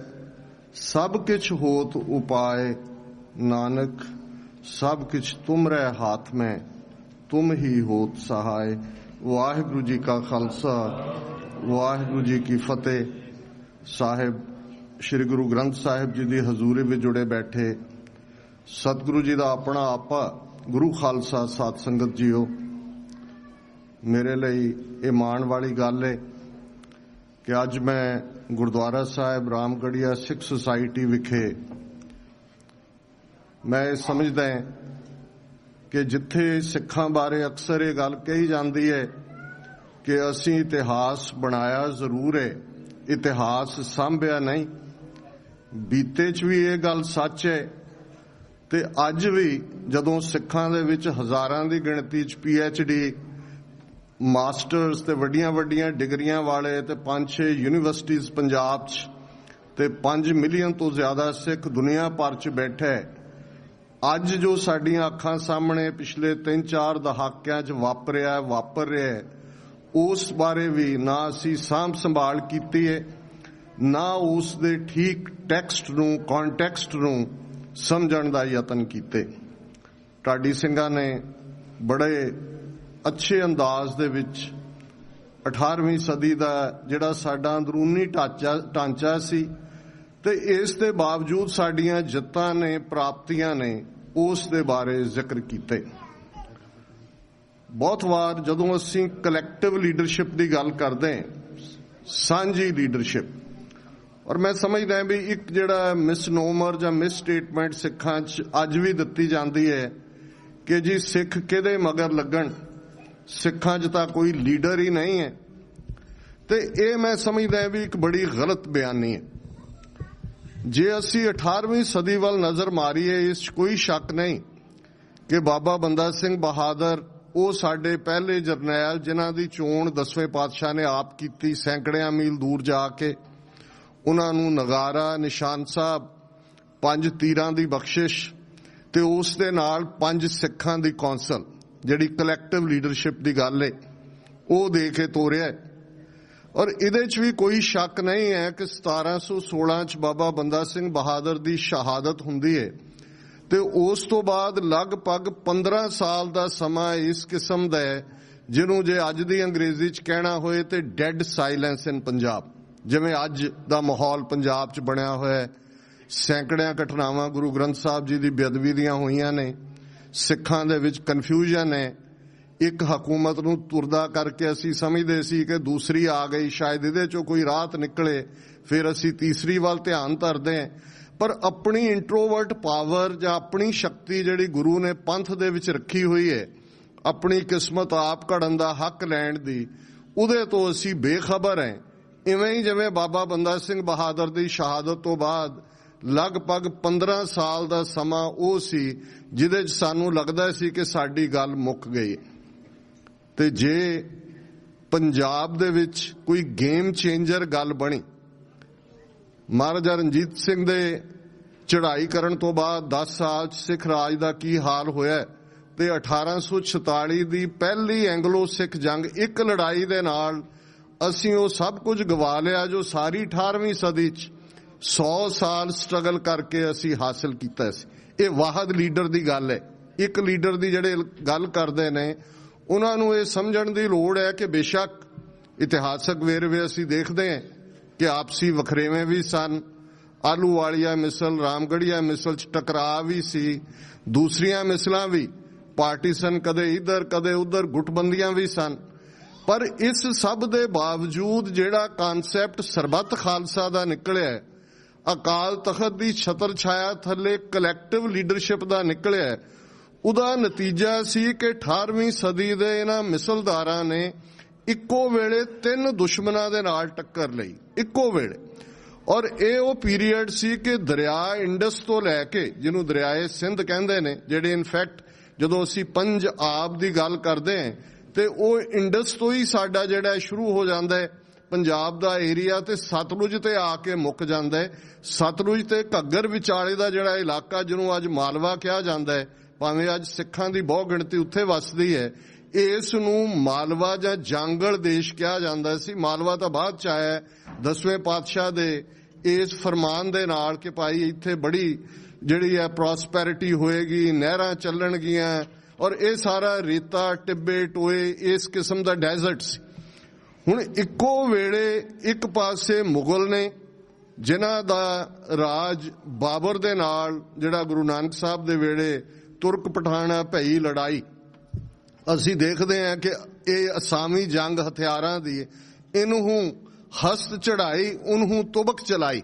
ਸਭ ਕਿਛ ਹੋਤ ਉਪਾਏ, ਨਾਨਕ ਸਭ ਕਿਛ ਤੁਮਰੇ ਹੱਥ ਮੈਂ ਤੁਮ ਹੀ ਹੋਤ ਸਹਾਏ। ਵਾਹਿਗੁਰੂ ਜੀ ਕਾ ਖਾਲਸਾ, ਵਾਹਿਗੁਰੂ ਜੀ ਕੀ ਫਤਿਹ। ਸਾਹਿਬ ਸ੍ਰੀ ਗੁਰੂ ਗ੍ਰੰਥ ਸਾਹਿਬ ਜੀ ਦੀ ਹਜ਼ੂਰੀ ਵਿੱਚ ਜੁੜੇ ਬੈਠੇ ਸਤਿਗੁਰੂ ਜੀ ਦਾ ਆਪਣਾ ਆਪਾ ਗੁਰੂ ਖਾਲਸਾ ਸਾਧ ਸੰਗਤ ਜੀਓ, ਮੇਰੇ ਲਈ ਇਹ ਮਾਣ ਵਾਲੀ ਗੱਲ ਹੈ ਕਿ ਅੱਜ ਮੈਂ ਗੁਰਦੁਆਰਾ ਸਾਹਿਬ ਰਾਮਗੜੀਆ ਸਿੱਖ ਸੁਸਾਇਟੀ ਵਿਖੇ ਮੈਂ ਸਮਝਦਾ ਹਾਂ ਕਿ ਜਿੱਥੇ ਸਿੱਖਾਂ ਬਾਰੇ ਅਕਸਰ ਇਹ ਗੱਲ ਕਹੀ ਜਾਂਦੀ ਹੈ ਕਿ ਅਸੀਂ ਇਤਿਹਾਸ ਬਣਾਇਆ ਜ਼ਰੂਰ ਹੈ, ਇਤਿਹਾਸ ਸਾਂਭਿਆ ਨਹੀਂ। ਬੀਤੇ 'ਚ ਵੀ ਇਹ ਗੱਲ ਸੱਚ ਹੈ ਤੇ ਅੱਜ ਵੀ ਜਦੋਂ ਸਿੱਖਾਂ ਦੇ ਵਿੱਚ ਹਜ਼ਾਰਾਂ ਦੀ ਗਿਣਤੀ 'ਚ PhD ਮਾਸਟਰਸ ਤੇ ਵੱਡੀਆਂ ਵੱਡੀਆਂ ਡਿਗਰੀਆਂ ਵਾਲੇ ਤੇ 5-6 ਯੂਨੀਵਰਸਿਟੀਜ਼ ਪੰਜਾਬ 'ਚ ਤੇ 5 ਮਿਲੀਅਨ ਤੋਂ ਜ਼ਿਆਦਾ ਸਿੱਖ ਦੁਨੀਆ ਭਰ 'ਚ ਬੈਠੇ, ਅੱਜ ਜੋ ਸਾਡੀਆਂ ਅੱਖਾਂ ਸਾਹਮਣੇ ਪਿਛਲੇ 3-4 ਦਹਾਕਿਆਂ 'ਚ ਵਾਪਰ ਰਿਹਾ ਉਸ ਬਾਰੇ ਵੀ ਨਾ ਅਸੀਂ ਸਾਂਭ ਸੰਭਾਲ ਕੀਤੀ ਹੈ, ਨਾ ਉਸ ਦੇ ਠੀਕ ਟੈਕਸਟ ਨੂੰ ਕੰਟੈਕਸਟ ਨੂੰ ਸਮਝਣ ਦਾ ਯਤਨ ਕੀਤੇ। ਢਾਡੀ ਸਿੰਘਾਂ ਨੇ ਬੜੇ ਅੱਛੇ ਅੰਦਾਜ਼ ਦੇ ਵਿੱਚ 18ਵੀਂ ਸਦੀ ਦਾ ਜਿਹੜਾ ਸਾਡਾ ਅੰਦਰੂਨੀ ਢਾਂਚਾ ਸੀ ਤੇ ਇਸ ਦੇ ਬਾਵਜੂਦ ਸਾਡੀਆਂ ਜਿੱਤਾਂ ਨੇ, ਪ੍ਰਾਪਤੀਆਂ ਨੇ, ਉਸ ਦੇ ਬਾਰੇ ਜ਼ਿਕਰ ਕੀਤੇ। ਬਹੁਤ ਵਾਰ ਜਦੋਂ ਅਸੀਂ ਕਲੈਕਟਿਵ ਲੀਡਰਸ਼ਿਪ ਦੀ ਗੱਲ ਕਰਦੇ ਹਾਂ, ਸਾਂਝੀ ਲੀਡਰਸ਼ਿਪ, ਔਰ ਮੈਂ ਸਮਝਦਾ ਵੀ ਇੱਕ ਜਿਹੜਾ ਮਿਸਨੋਮਰ ਜਾਂ ਮਿਸ ਸਟੇਟਮੈਂਟ ਸਿੱਖਾਂ 'ਚ ਅੱਜ ਵੀ ਦਿੱਤੀ ਜਾਂਦੀ ਹੈ ਕਿ ਜੀ ਸਿੱਖ ਕਿਹਦੇ ਮਗਰ ਲੱਗਣ, ਸਿੱਖਾਂ 'ਚ ਤਾਂ ਕੋਈ ਲੀਡਰ ਹੀ ਨਹੀਂ ਹੈ, ਤੇ ਇਹ ਮੈਂ ਸਮਝਦਾ ਵੀ ਇੱਕ ਬੜੀ ਗਲਤ ਬਿਆਨੀ ਹੈ। ਜੇ ਅਸੀਂ 18ਵੀਂ ਸਦੀ ਵੱਲ ਨਜ਼ਰ ਮਾਰੀਏ, ਇਸ 'ਚ ਕੋਈ ਸ਼ੱਕ ਨਹੀਂ ਕਿ ਬਾਬਾ ਬੰਦਾ ਸਿੰਘ ਬਹਾਦਰ ਉਹ ਸਾਡੇ ਪਹਿਲੇ ਜਰਨੈਲ ਜਿਨ੍ਹਾਂ ਦੀ ਚੋਣ 10ਵੇਂ ਪਾਤਸ਼ਾਹ ਨੇ ਆਪ ਕੀਤੀ, ਸੈਂਕੜਿਆਂ ਮੀਲ ਦੂਰ ਜਾ ਕੇ ਉਹਨਾਂ ਨੂੰ ਨਗਾਰਾ, ਨਿਸ਼ਾਨ ਸਾਹਿਬ, 5 ਤੀਰਾਂ ਦੀ ਬਖਸ਼ਿਸ਼ ਤੇ ਉਸ ਦੇ ਨਾਲ 5 ਸਿੱਖਾਂ ਦੀ ਕੌਂਸਲ, ਜਿਹੜੀ ਕਲੈਕਟਿਵ ਲੀਡਰਸ਼ਿਪ ਦੀ ਗੱਲ ਹੈ, ਉਹ ਦੇ ਕੇ ਤੋਰਿਆ। ਔਰ ਇਹਦੇ 'ਚ ਵੀ ਕੋਈ ਸ਼ੱਕ ਨਹੀਂ ਹੈ ਕਿ 1716 'ਚ ਬਾਬਾ ਬੰਦਾ ਸਿੰਘ ਬਹਾਦਰ ਦੀ ਸ਼ਹਾਦਤ ਹੁੰਦੀ ਹੈ ਤੇ ਉਸ ਤੋਂ ਬਾਅਦ ਲਗਭਗ 15 ਸਾਲ ਦਾ ਸਮਾਂ ਇਸ ਕਿਸਮ ਦਾ ਹੈ ਜਿਹਨੂੰ ਜੇ ਅੱਜ ਦੀ ਅੰਗਰੇਜ਼ੀ 'ਚ ਕਹਿਣਾ ਹੋਏ ਤੇ ਡੈਡ ਸਾਇਲੈਂਸ ਇਨ ਪੰਜਾਬ, ਜਿਵੇਂ ਅੱਜ ਦਾ ਮਾਹੌਲ ਪੰਜਾਬ 'ਚ ਬਣਿਆ ਹੋਇਆ ਹੈ। ਸੈਂਕੜਿਆਂ ਘਟਨਾਵਾਂ ਗੁਰੂ ਗ੍ਰੰਥ ਸਾਹਿਬ ਜੀ ਦੀ ਬੇਅਦਬੀ ਦੀਆਂ ਹੋਈਆਂ ਨੇ, ਸਿੱਖਾਂ ਦੇ ਵਿੱਚ ਕਨਫਿਊਜ਼ਨ ਹੈ। ਇੱਕ ਹਕੂਮਤ ਨੂੰ ਤੁਰਦਾ ਕਰਕੇ ਅਸੀਂ ਸਮਝਦੇ ਸੀ ਕਿ ਦੂਸਰੀ ਆ ਗਈ, ਸ਼ਾਇਦ ਇਹਦੇ 'ਚੋਂ ਕੋਈ ਰਾਹਤ ਨਿਕਲੇ, ਫਿਰ ਅਸੀਂ ਤੀਸਰੀ ਵੱਲ ਧਿਆਨ ਧਰਦੇ ਹਾਂ। ਪਰ ਆਪਣੀ ਇੰਟਰੋਵਰਟ ਪਾਵਰ ਜਾਂ ਆਪਣੀ ਸ਼ਕਤੀ ਜਿਹੜੀ ਗੁਰੂ ਨੇ ਪੰਥ ਦੇ ਵਿੱਚ ਰੱਖੀ ਹੋਈ ਹੈ, ਆਪਣੀ ਕਿਸਮਤ ਆਪ ਘੜਨ ਦਾ ਹੱਕ ਲੈਣ ਦੀ, ਉਹਦੇ ਤੋਂ ਅਸੀਂ ਬੇਖਬਰ ਹਾਂ। ਇਵੇਂ ਹੀ ਜਿਵੇਂ ਬਾਬਾ ਬੰਦਾ ਸਿੰਘ ਬਹਾਦਰ ਦੀ ਸ਼ਹਾਦਤ ਤੋਂ ਬਾਅਦ ਲਗਭਗ 15 ਸਾਲ ਦਾ ਸਮਾਂ ਉਹ ਸੀ ਜਿਹਦੇ 'ਚ ਸਾਨੂੰ ਲੱਗਦਾ ਸੀ ਕਿ ਸਾਡੀ ਗੱਲ ਮੁੱਕ ਗਈ। ਤੇ ਜੇ ਪੰਜਾਬ ਦੇ ਵਿੱਚ ਕੋਈ ਗੇਮ ਚੇਂਜਰ ਗੱਲ ਬਣੀ, ਮਹਾਰਾਜਾ ਰਣਜੀਤ ਸਿੰਘ ਦੇ ਚੜ੍ਹਾਈ ਕਰਨ ਤੋਂ ਬਾਅਦ 10 ਸਾਲ 'ਚ ਸਿੱਖ ਰਾਜ ਦਾ ਕੀ ਹਾਲ ਹੋਇਆ, ਤੇ 1846 ਦੀ ਪਹਿਲੀ ਐਂਗਲੋ ਸਿੱਖ ਜੰਗ, ਇੱਕ ਲੜਾਈ ਦੇ ਨਾਲ ਅਸੀਂ ਉਹ ਸਭ ਕੁਝ ਗਵਾ ਲਿਆ ਜੋ ਸਾਰੀ 18ਵੀਂ ਸਦੀ 'ਚ 100 ਸਾਲ ਸਟਰਗਲ ਕਰਕੇ ਅਸੀਂ ਹਾਸਲ ਕੀਤਾ ਸੀ। ਇਹ ਵਾਹਦ ਲੀਡਰ ਦੀ ਗੱਲ ਹੈ। ਇੱਕ ਲੀਡਰ ਦੀ ਜਿਹੜੇ ਗੱਲ ਕਰਦੇ ਨੇ ਉਹਨਾਂ ਨੂੰ ਇਹ ਸਮਝਣ ਦੀ ਲੋੜ ਹੈ ਕਿ ਬੇਸ਼ੱਕ ਇਤਿਹਾਸਕ ਵੇਰਵੇ ਅਸੀਂ ਦੇਖਦੇ ਹਾਂ ਕਿ ਆਪਸੀ ਵਖਰੇਵੇਂ ਵੀ ਸਨ, ਆਲੂ ਵਾਲੀਆ ਮਿਸਲ, ਰਾਮਗੜੀਆ ਮਿਸਲ 'ਚ ਟਕਰਾਅ ਵੀ ਸੀ, ਦੂਸਰੀਆਂ ਮਿਸਲਾਂ ਵੀ, ਪਾਰਟੀਸ਼ਨ ਕਦੇ ਇੱਧਰ ਕਦੇ ਉੱਧਰ, ਗੁੱਟਬੰਦੀਆਂ ਵੀ ਸਨ। ਪਰ ਇਸ ਸਭ ਦੇ ਬਾਵਜੂਦ ਜਿਹੜਾ ਕਨਸੈਪਟ ਸਰਬੱਤ ਖਾਲਸਾ ਦਾ ਨਿਕਲਿਆ, ਅਕਾਲ ਤਖਤ ਦੀ ਛਤਰ ਛਾਇਆ ਥੱਲੇ ਕਲੈਕਟਿਵ ਲੀਡਰਸ਼ਿਪ ਦਾ ਨਿਕਲਿਆ, ਉਹਦਾ ਨਤੀਜਾ ਸੀ ਕਿ 18ਵੀਂ ਸਦੀ ਦੇ ਇਹਨਾਂ ਮਿਸਲਦਾਰਾਂ ਨੇ ਇੱਕੋ ਵੇਲੇ 3 ਦੁਸ਼ਮਣਾਂ ਦੇ ਨਾਲ ਟੱਕਰ ਲਈ, ਇੱਕੋ ਵੇਲੇ। ਔਰ ਇਹ ਉਹ ਪੀਰੀਅਡ ਸੀ ਕਿ ਦਰਿਆ ਇੰਡਸ ਤੋਂ ਲੈ ਕੇ, ਜਿਹਨੂੰ ਦਰਿਆਏ ਸਿੰਧ ਕਹਿੰਦੇ ਨੇ, ਜਿਹੜੇ ਇਨਫੈਕਟ ਜਦੋਂ ਅਸੀਂ ਪੰਜਾਬ ਦੀ ਗੱਲ ਕਰਦੇ ਹਾਂ ਤੇ ਉਹ ਇੰਡਸ ਤੋਂ ਹੀ ਸਾਡਾ ਜਿਹੜਾ ਸ਼ੁਰੂ ਹੋ ਜਾਂਦਾ ਹੈ ਪੰਜਾਬ ਦਾ ਏਰੀਆ, ਤੇ ਸਤਲੁਜ ਤੇ ਆ ਕੇ ਮੁੱਕ ਜਾਂਦਾ ਹੈ। ਸਤਲੁਜ ਤੇ ਘੱਗਰ ਵਿਚਾਲੇ ਦਾ ਜਿਹੜਾ ਇਲਾਕਾ ਜਿਹਨੂੰ ਅੱਜ ਮਾਲਵਾ ਕਿਹਾ ਜਾਂਦਾ ਹੈ, ਭਾਵੇਂ ਅੱਜ ਸਿੱਖਾਂ ਦੀ ਬਹੁ ਗਿਣਤੀ ਉੱਥੇ ਵੱਸਦੀ ਹੈ, ਇਸ ਨੂੰ ਮਾਲਵਾ ਜਾਂ ਜਾਂਗਲ ਦੇਸ਼ ਕਿਹਾ ਜਾਂਦਾ ਸੀ। ਮਾਲਵਾ ਤਾਂ ਬਾਅਦ 'ਚ ਆਇਆ 10ਵੇਂ ਪਾਤਸ਼ਾਹ ਦੇ ਇਸ ਫਰਮਾਨ ਦੇ ਨਾਲ ਕਿ ਭਾਈ ਇੱਥੇ ਬੜੀ ਜਿਹੜੀ ਹੈ ਪ੍ਰੋਸਪੈਰਿਟੀ ਹੋਏਗੀ, ਨਹਿਰਾਂ ਚੱਲਣਗੀਆਂ, ਔਰ ਇਹ ਸਾਰਾ ਰੇਤਾ, ਟਿੱਬੇ, ਟੋਏ, ਇਸ ਕਿਸਮ ਦਾ ਡੈਜ਼ਰਟ ਸੀ। ਹੁਣ ਇੱਕੋ ਵੇਲੇ ਇੱਕ ਪਾਸੇ ਮੁਗਲ ਨੇ ਜਿਨ੍ਹਾਂ ਦਾ ਰਾਜ ਬਾਬਰ ਦੇ ਨਾਲ, ਜਿਹੜਾ ਗੁਰੂ ਨਾਨਕ ਸਾਹਿਬ ਦੇ ਵੇਲੇ ਤੁਰਕ ਪਠਾਣਾ ਭਈ ਲੜਾਈ, ਅਸੀਂ ਦੇਖਦੇ ਹਾਂ ਕਿ ਇਹ ਅਸਾਮੀ ਜੰਗ ਹਥਿਆਰਾਂ ਦੀ, ਇਹਨੂੰ ਹਸਤ ਚੜਾਈ, ਉਹਨੂੰ ਤੁਬਕ ਚਲਾਈ।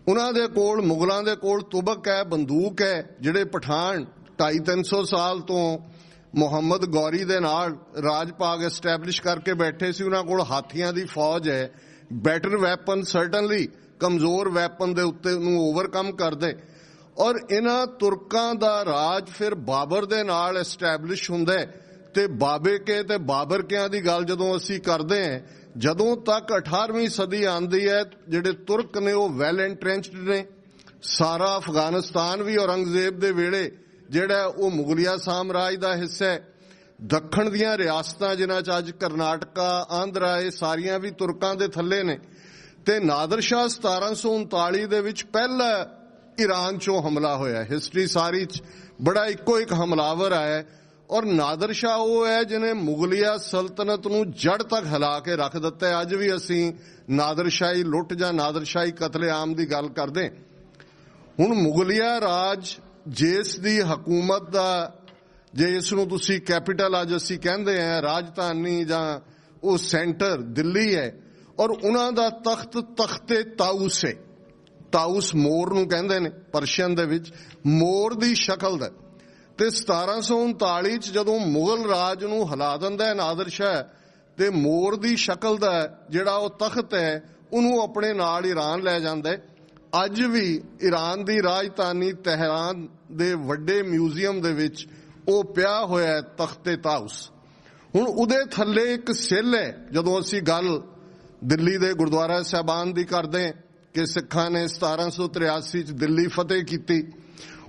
ਉਹਨਾਂ ਦੇ ਕੋਲ, ਮੁਗਲਾਂ ਦੇ ਕੋਲ ਤੁਬਕ ਹੈ, ਬੰਦੂਕ ਹੈ। ਜਿਹੜੇ ਪਠਾਨ 250-300 ਸਾਲ ਤੋਂ ਮੁਹੰਮਦ ਗੌਰੀ ਦੇ ਨਾਲ ਰਾਜ ਭਾਗ ਐਸਟੈਬਲਿਸ਼ ਕਰਕੇ ਬੈਠੇ ਸੀ, ਉਹਨਾਂ ਕੋਲ ਹਾਥੀਆਂ ਦੀ ਫੌਜ ਹੈ। ਬੈਟਰ ਵੈਪਨ ਸਰਟਨਲੀ, ਕਮਜ਼ੋਰ ਵੈਪਨ ਦੇ ਉੱਤੇ ਉਹਨੂੰ ਓਵਰਕਮ ਕਰਦੇ। ਔਰ ਇਹਨਾਂ ਤੁਰਕਾਂ ਦਾ ਰਾਜ ਫਿਰ ਬਾਬਰ ਦੇ ਨਾਲ ਐਸਟੈਬਲਿਸ਼ ਹੁੰਦਾ ਤੇ ਬਾਬੇਕੇ ਤੇ ਬਾਬਰਕਿਆਂ ਦੀ ਗੱਲ ਜਦੋਂ ਅਸੀਂ ਕਰਦੇ ਹਾਂ, ਜਦੋਂ ਤੱਕ 18ਵੀਂ ਸਦੀ ਆਉਂਦੀ ਹੈ, ਜਿਹੜੇ ਤੁਰਕ ਨੇ ਉਹ ਵੈਲ ਐਂਟਰੈਂਚਡ ਨੇ। ਸਾਰਾ ਅਫਗਾਨਿਸਤਾਨ ਵੀ ਔਰੰਗਜ਼ੇਬ ਦੇ ਵੇਲੇ ਜਿਹੜਾ ਉਹ ਮੁਗਲਿਆ ਸਾਮਰਾਜ ਦਾ ਹਿੱਸਾ ਹੈ। ਦੱਖਣ ਦੀਆਂ ਰਿਆਸਤਾਂ ਜਿਨ੍ਹਾਂ 'ਚ ਅੱਜ ਕਰਨਾਟਕਾ, ਆਂਧਰਾ, ਇਹ ਸਾਰੀਆਂ ਵੀ ਤੁਰਕਾਂ ਦੇ ਥੱਲੇ ਨੇ। ਤੇ ਨਾਦਰ ਸ਼ਾਹ 1739 ਦੇ ਵਿੱਚ ਪਹਿਲਾ ਈਰਾਨ 'ਚੋਂ ਹਮਲਾ ਹੋਇਆ। ਹਿਸਟਰੀ ਸਾਰੀ 'ਚ ਬੜਾ ਇੱਕੋ ਇੱਕ ਹਮਲਾਵਰ ਆਇਆ, ਔਰ ਨਾਦਰ ਸ਼ਾਹ ਉਹ ਹੈ ਜਿਹਨੇ ਮੁਗਲਿਆ ਸਲਤਨਤ ਨੂੰ ਜੜ ਤੱਕ ਹਿਲਾ ਕੇ ਰੱਖ ਦਿੱਤਾ ਹੈ। ਅੱਜ ਵੀ ਅਸੀਂ ਨਾਦਰਸ਼ਾਹੀ ਲੁੱਟ ਜਾਂ ਨਾਦਰਸ਼ਾਹੀ ਕਤਲੇਆਮ ਦੀ ਗੱਲ ਕਰਦੇ। ਹੁਣ ਮੁਗਲਿਆ ਰਾਜ ਜਿਸ ਦੀ ਹਕੂਮਤ ਦਾ, ਜੇ ਇਸ ਨੂੰ ਤੁਸੀਂ ਕੈਪੀਟਲ ਅੱਜ ਅਸੀਂ ਕਹਿੰਦੇ ਹਾਂ, ਰਾਜਧਾਨੀ ਜਾਂ ਉਹ ਸੈਂਟਰ ਦਿੱਲੀ ਹੈ, ਔਰ ਉਹਨਾਂ ਦਾ ਤਖਤੇ ਤਾਊਸ ਹੈ। ਤਾਊਸ ਮੋਰ ਨੂੰ ਕਹਿੰਦੇ ਨੇ ਪਰਸ਼ੀਅਨ ਦੇ ਵਿੱਚ, ਮੋਰ ਦੀ ਸ਼ਕਲ ਦਾ। ਤੇ 1739 ਚ ਜਦੋਂ ਮੁਗਲ ਰਾਜ ਨੂੰ ਹਿਲਾ ਦਿੰਦਾ ਹੈ ਨਾਦਰ ਸ਼ਾਹ, ਤੇ ਮੋਰ ਦੀ ਸ਼ਕਲ ਦਾ ਜਿਹੜਾ ਉਹ ਤਖਤ ਹੈ ਉਹਨੂੰ ਆਪਣੇ ਨਾਲ ਈਰਾਨ ਲੈ ਜਾਂਦਾ ਹੈ। ਅੱਜ ਵੀ ਈਰਾਨ ਦੀ ਰਾਜਧਾਨੀ ਤਹਿਰਾਨ ਦੇ ਵੱਡੇ ਮਿਊਜ਼ੀਅਮ ਦੇ ਵਿੱਚ ਉਹ ਪਿਆ ਹੋਇਆ ਹੈ ਤਖਤੇ ਤਾਊਸ। ਹੁਣ ਉਹਦੇ ਥੱਲੇ ਇੱਕ ਸਿੱਲ ਹੈ। ਜਦੋਂ ਅਸੀਂ ਗੱਲ ਦਿੱਲੀ ਦੇ ਗੁਰਦੁਆਰਾ ਸਾਹਿਬਾਨ ਦੀ ਕਰਦੇ ਕਿ ਸਿੱਖਾਂ ਨੇ 1783 ਚ ਦਿੱਲੀ ਫਤਿਹ ਕੀਤੀ,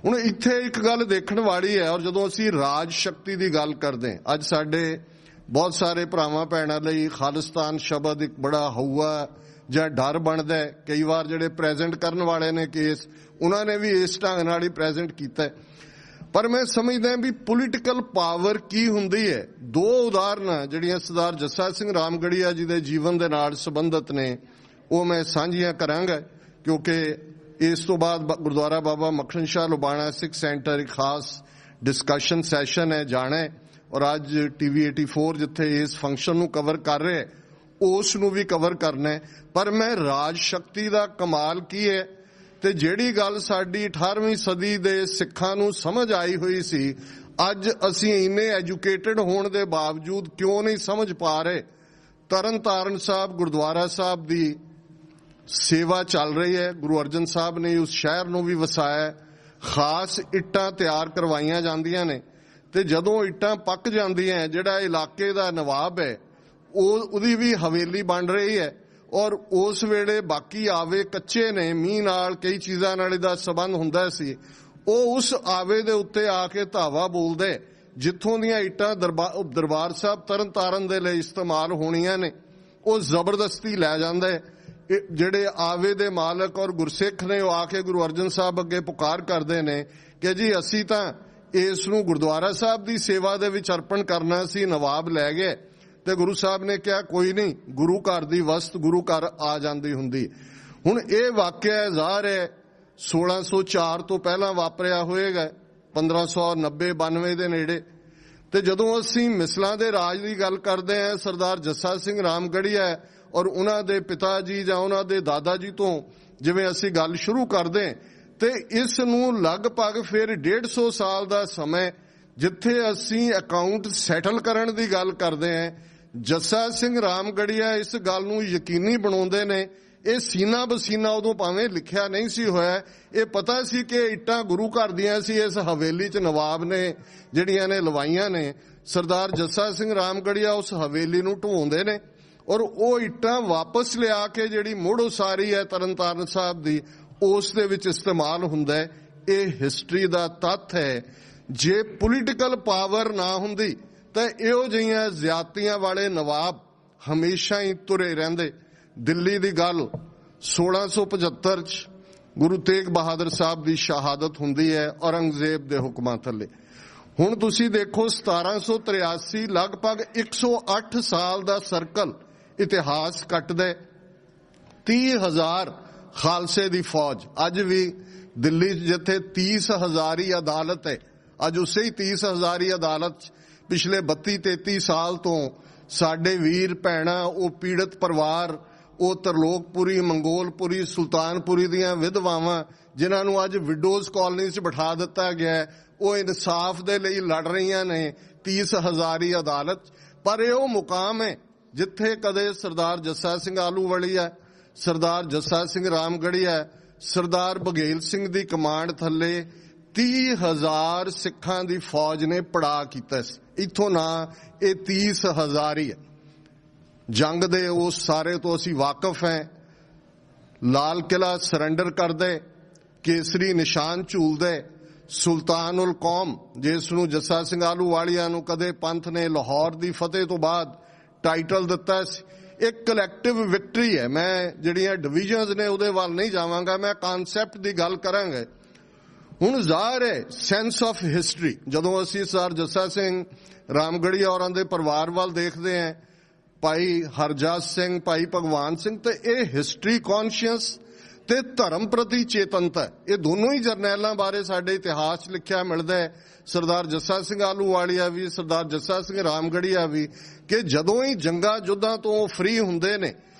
ਹੁਣ ਇੱਥੇ ਇੱਕ ਗੱਲ ਦੇਖਣ ਵਾਲੀ ਹੈ। ਔਰ ਜਦੋਂ ਅਸੀਂ ਰਾਜ ਸ਼ਕਤੀ ਦੀ ਗੱਲ ਕਰਦੇ, ਅੱਜ ਸਾਡੇ ਬਹੁਤ ਸਾਰੇ ਭਰਾਵਾਂ ਭੈਣਾਂ ਲਈ ਖਾਲਿਸਤਾਨ ਸ਼ਬਦ ਇੱਕ ਬੜਾ ਹਊਆ ਜਾਂ ਡਰ ਬਣਦਾ ਹੈ। ਕਈ ਵਾਰ ਜਿਹੜੇ ਪ੍ਰੈਜ਼ੈਂਟ ਕਰਨ ਵਾਲੇ ਨੇ ਕੇਸ, ਉਹਨਾਂ ਨੇ ਵੀ ਇਸ ਢੰਗ ਨਾਲ ਹੀ ਪ੍ਰੈਜ਼ੈਂਟ ਕੀਤਾ ਹੈ। ਪਰ ਮੈਂ ਸਮਝਦਾ ਵੀ ਪੋਲੀਟੀਕਲ ਪਾਵਰ ਕੀ ਹੁੰਦੀ ਹੈ। ਦੋ ਉਦਾਹਰਨਾਂ ਜਿਹੜੀਆਂ ਸਰਦਾਰ ਜੱਸਾ ਸਿੰਘ ਰਾਮਗੜੀਆ ਜੀ ਦੇ ਜੀਵਨ ਦੇ ਨਾਲ ਸੰਬੰਧਿਤ ਨੇ ਉਹ ਮੈਂ ਸਾਂਝੀਆਂ ਕਰਾਂਗਾ, ਕਿਉਂਕਿ ਇਸ ਤੋਂ ਬਾਅਦ ਗੁਰਦੁਆਰਾ ਬਾਬਾ ਮੱਖਣ ਸ਼ਾਹ ਲੁਬਾਣਾ ਸਿੱਖ ਸੈਂਟਰ ਇੱਕ ਖਾਸ ਡਿਸਕਸ਼ਨ ਸੈਸ਼ਨ ਹੈ ਜਾਣਾ ਹੈ। ਔਰ ਅੱਜ TV 84 ਜਿੱਥੇ ਇਸ ਫੰਕਸ਼ਨ ਨੂੰ ਕਵਰ ਕਰ ਰਿਹਾ ਉਸ ਨੂੰ ਵੀ ਕਵਰ ਕਰਨਾ ਹੈ। ਪਰ ਮੈਂ ਰਾਜ ਸ਼ਕਤੀ ਦਾ ਕਮਾਲ ਕੀ ਹੈ ਤੇ ਜਿਹੜੀ ਗੱਲ ਸਾਡੀ 18ਵੀਂ ਸਦੀ ਦੇ ਸਿੱਖਾਂ ਨੂੰ ਸਮਝ ਆਈ ਹੋਈ ਸੀ, ਅੱਜ ਅਸੀਂ ਇੰਨੇ ਐਜੂਕੇਟਡ ਹੋਣ ਦੇ ਬਾਵਜੂਦ ਕਿਉਂ ਨਹੀਂ ਸਮਝ ਪਾ ਰਹੇ। ਤਰਨ ਤਾਰਨ ਸਾਹਿਬ ਗੁਰਦੁਆਰਾ ਸਾਹਿਬ ਦੀ ਸੇਵਾ ਚੱਲ ਰਹੀ ਹੈ। ਗੁਰੂ ਅਰਜਨ ਸਾਹਿਬ ਨੇ ਉਸ ਸ਼ਹਿਰ ਨੂੰ ਵੀ ਵਸਾਇਆ, ਖਾਸ ਇੱਟਾਂ ਤਿਆਰ ਕਰਵਾਈਆਂ ਜਾਂਦੀਆਂ ਨੇ ਤੇ ਜਦੋਂ ਇੱਟਾਂ ਪੱਕ ਜਾਂਦੀਆਂ, ਜਿਹੜਾ ਇਲਾਕੇ ਦਾ ਨਵਾਬ ਹੈ ਉਹਦੀ ਵੀ ਹਵੇਲੀ ਬਣ ਰਹੀ ਹੈ। ਔਰ ਉਸ ਵੇਲੇ ਬਾਕੀ ਆਵੇ ਕੱਚੇ ਨੇ, ਮੀਂਹ ਨਾਲ ਕਈ ਚੀਜ਼ਾਂ ਨਾਲ ਇਹਦਾ ਸਬੰਧ ਹੁੰਦਾ ਸੀ। ਉਹ ਉਸ ਆਵੇ ਦੇ ਉੱਤੇ ਆ ਕੇ ਧਾਵਾ ਬੋਲਦੇ, ਜਿੱਥੋਂ ਦੀਆਂ ਇੱਟਾਂ ਦਰਬਾਰ ਸਾਹਿਬ ਤਰਨ ਤਾਰਨ ਦੇ ਲਈ ਇਸਤੇਮਾਲ ਹੋਣੀਆਂ ਨੇ ਉਹ ਜ਼ਬਰਦਸਤੀ ਲੈ ਜਾਂਦੇ। ਜਿਹੜੇ ਆਵੇ ਦੇ ਮਾਲਕ ਔਰ ਗੁਰਸਿੱਖ ਨੇ ਉਹ ਆ ਕੇ ਗੁਰੂ ਅਰਜਨ ਸਾਹਿਬ ਅੱਗੇ ਪੁਕਾਰ ਕਰਦੇ ਨੇ ਕਿ ਜੀ ਅਸੀਂ ਤਾਂ ਇਸ ਨੂੰ ਗੁਰਦੁਆਰਾ ਸਾਹਿਬ ਦੀ ਸੇਵਾ ਦੇ ਵਿੱਚ ਅਰਪਣ ਕਰਨਾ ਸੀ, ਨਵਾਬ ਲੈ ਗਏ। ਤੇ ਗੁਰੂ ਸਾਹਿਬ ਨੇ ਕਿਹਾ ਕੋਈ ਨਹੀਂ, ਗੁਰੂ ਘਰ ਦੀ ਵਸਤ ਗੁਰੂ ਘਰ ਆ ਜਾਂਦੀ ਹੁੰਦੀ। ਹੁਣ ਇਹ ਵਾਕਿਆ ਜ਼ਾਹਰ ਹੈ 1604 ਤੋਂ ਪਹਿਲਾਂ ਵਾਪਰਿਆ ਹੋਏਗਾ, 1590-92 ਦੇ ਨੇੜੇ। ਤੇ ਜਦੋਂ ਅਸੀਂ ਮਿਸਲਾਂ ਦੇ ਰਾਜ ਦੀ ਗੱਲ ਕਰਦੇ ਹਾਂ, ਸਰਦਾਰ ਜੱਸਾ ਸਿੰਘ ਰਾਮਗੜੀਆ ਔਰ ਉਹਨਾਂ ਦੇ ਪਿਤਾ ਜੀ ਜਾਂ ਉਹਨਾਂ ਦੇ ਦਾਦਾ ਜੀ ਤੋਂ ਜਿਵੇਂ ਅਸੀਂ ਗੱਲ ਸ਼ੁਰੂ ਕਰਦੇ ਤੇ ਇਸ ਨੂੰ ਲਗਭਗ ਫਿਰ 150 ਸਾਲ ਦਾ ਸਮਾਂ ਜਿੱਥੇ ਅਸੀਂ ਅਕਾਊਂਟ ਸੈਟਲ ਕਰਨ ਦੀ ਗੱਲ ਕਰਦੇ ਹਾਂ। ਜੱਸਾ ਸਿੰਘ ਰਾਮਗੜੀਆ ਇਸ ਗੱਲ ਨੂੰ ਯਕੀਨੀ ਬਣਾਉਂਦੇ ਨੇ। ਇਹ ਸੀਨਾ ਬਸੀਨਾ ਉਦੋਂ ਭਾਵੇਂ ਲਿਖਿਆ ਨਹੀਂ ਸੀ ਹੋਇਆ, ਇਹ ਪਤਾ ਸੀ ਕਿ ਇੱਟਾਂ ਗੁਰੂ ਘਰ ਦੀਆਂ ਸੀ, ਇਸ ਹਵੇਲੀ 'ਚ ਨਵਾਬ ਨੇ ਜਿਹੜੀਆਂ ਨੇ ਲਵਾਈਆਂ ਨੇ। ਸਰਦਾਰ ਜੱਸਾ ਸਿੰਘ ਰਾਮਗੜੀਆ ਉਸ ਹਵੇਲੀ ਨੂੰ ਢਵਾਉਂਦੇ ਨੇ ਔਰ ਉਹ ਇੱਟਾਂ ਵਾਪਸ ਲਿਆ ਕੇ ਜਿਹੜੀ ਮੁੜ ਉਸਾਰੀ ਹੈ ਤਰਨ ਤਾਰਨ ਸਾਹਿਬ ਦੀ, ਉਸ ਦੇ ਵਿੱਚ ਇਸਤੇਮਾਲ ਹੁੰਦਾ ਹੈ। ਇਹ ਹਿਸਟਰੀ ਦਾ ਤੱਥ ਹੈ। ਜੇ ਪੋਲੀਟੀਕਲ ਪਾਵਰ ਨਾ ਹੁੰਦੀ ਤਾਂ ਇਹੋ ਜਿਹੀਆਂ ਜ਼ਿਆਦਤੀਆਂ ਵਾਲੇ ਨਵਾਬ ਹਮੇਸ਼ਾ ਹੀ ਤੁਰੇ ਰਹਿੰਦੇ। ਦਿੱਲੀ ਦੀ ਗੱਲ 1675 ਚ ਗੁਰੂ ਤੇਗ ਬਹਾਦਰ ਸਾਹਿਬ ਦੀ ਸ਼ਹਾਦਤ ਹੁੰਦੀ ਹੈ ਔਰੰਗਜ਼ੇਬ ਦੇ ਹੁਕਮਾਂ ਥੱਲੇ। ਹੁਣ ਤੁਸੀਂ ਦੇਖੋ 1783 ਲਗਭਗ 108 ਸਾਲ ਦਾ ਸਰਕਲ ਇਤਿਹਾਸ ਕੱਟਦਾ। 30,000 ਖਾਲਸੇ ਦੀ ਫੌਜ। ਅੱਜ ਵੀ ਦਿੱਲੀ ਜਿੱਥੇ 30,000 ਹੀ ਅਦਾਲਤ ਹੈ, ਅੱਜ ਉਸੇ ਹੀ 30,000 ਅਦਾਲਤ ਪਿਛਲੇ 32-33 ਸਾਲ ਤੋਂ ਸਾਡੇ ਵੀਰ ਭੈਣਾਂ, ਉਹ ਪੀੜਤ ਪਰਿਵਾਰ, ਉਹ ਤਰਲੋਕਪੁਰੀ, ਮੰਗੋਲਪੁਰੀ, ਸੁਲਤਾਨਪੁਰੀ ਦੀਆਂ ਵਿਧਵਾਵਾਂ ਜਿਨ੍ਹਾਂ ਨੂੰ ਅੱਜ ਵਿਡੋਜ਼ ਕਾਲਨੀ 'ਚ ਬਿਠਾ ਦਿੱਤਾ ਗਿਆ, ਉਹ ਇਨਸਾਫ ਦੇ ਲਈ ਲੜ ਰਹੀਆਂ ਨੇ 30,000 ਅਦਾਲਤ। ਪਰ ਇਹ ਉਹ ਮੁਕਾਮ ਹੈ ਜਿੱਥੇ ਕਦੇ ਸਰਦਾਰ ਜੱਸਾ ਸਿੰਘ ਆਹਲੂਵਾਲੀਆ, ਸਰਦਾਰ ਜੱਸਾ ਸਿੰਘ ਰਾਮਗੜੀਆ, ਸਰਦਾਰ ਬਘੇਲ ਸਿੰਘ ਦੀ ਕਮਾਂਡ ਥੱਲੇ 30,000 ਸਿੱਖਾਂ ਦੀ ਫੌਜ ਨੇ ਪੜਾ ਕੀਤਾ ਸੀ। ਇੱਥੋਂ ਨਾ ਇਹ 30,000 ਹੀ ਹੈ। ਜੰਗ ਦੇ ਉਸ ਸਾਰੇ ਤੋਂ ਅਸੀਂ ਵਾਕਿਫ ਹਾਂ। ਲਾਲ ਕਿਲਾ ਸਰੈਂਡਰ ਕਰਦੇ, ਕੇਸਰੀ ਨਿਸ਼ਾਨ ਝੂਲਦੇ, ਸੁਲਤਾਨੁਲ ਕੌਮ ਜਿਸ ਨੂੰ ਜੱਸਾ ਸਿੰਘ ਆਹਲੂਵਾਲੀਆ ਨੂੰ ਕਦੇ ਪੰਥ ਨੇ ਲਾਹੌਰ ਦੀ ਫਤਿਹ ਤੋਂ ਬਾਅਦ ਟਾਈਟਲ ਦਿੱਤਾ ਸੀ। ਇੱਕ ਕਲੈਕਟਿਵ ਵਿਕਟਰੀ ਹੈ। ਮੈਂ ਜਿਹੜੀਆਂ ਡਿਵੀਜ਼ਨਸ ਨੇ ਉਹਦੇ ਵੱਲ ਨਹੀਂ ਜਾਵਾਂਗਾ, ਮੈਂ ਕਨਸੈਪਟ ਦੀ ਗੱਲ ਕਰਾਂਗਾ। ਹੁਣ ਜ਼ਾਹਰ ਹੈ ਸੈਂਸ ਆਫ ਹਿਸਟਰੀ, ਜਦੋਂ ਅਸੀਂ ਸਰਦਾਰ ਜੱਸਾ ਸਿੰਘ ਰਾਮਗੜੀਆ ਹੋਰਾਂ ਦੇ ਪਰਿਵਾਰ ਵੱਲ ਦੇਖਦੇ ਹਾਂ, ਭਾਈ ਹਰਜਸ ਸਿੰਘ, ਭਾਈ ਭਗਵਾਨ ਸਿੰਘ, ਤੇ ਇਹ ਹਿਸਟਰੀ ਕੌਨਸ਼ੀਅਸ ਤੇ ਧਰਮ ਪ੍ਰਤੀ ਚੇਤਨਤਾ, ਇਹ ਦੋਨੋਂ ਹੀ ਜਰਨੈਲਾਂ ਬਾਰੇ ਸਾਡੇ ਇਤਿਹਾਸ 'ਚ ਲਿਖਿਆ ਮਿਲਦਾ ਹੈ। ਸਰਦਾਰ ਜੱਸਾ ਸਿੰਘ ਆਹਲੂਵਾਲੀਆ ਵੀ, ਸਰਦਾਰ ਜੱਸਾ ਸਿੰਘ ਰਾਮਗੜੀਆ ਵੀ, ਕਿ ਜਦੋਂ ਹੀ ਜੰਗਾਂ ਯੁੱਧਾਂ ਤੋਂ ਫ੍ਰੀ ਹੁੰਦੇ ਨੇ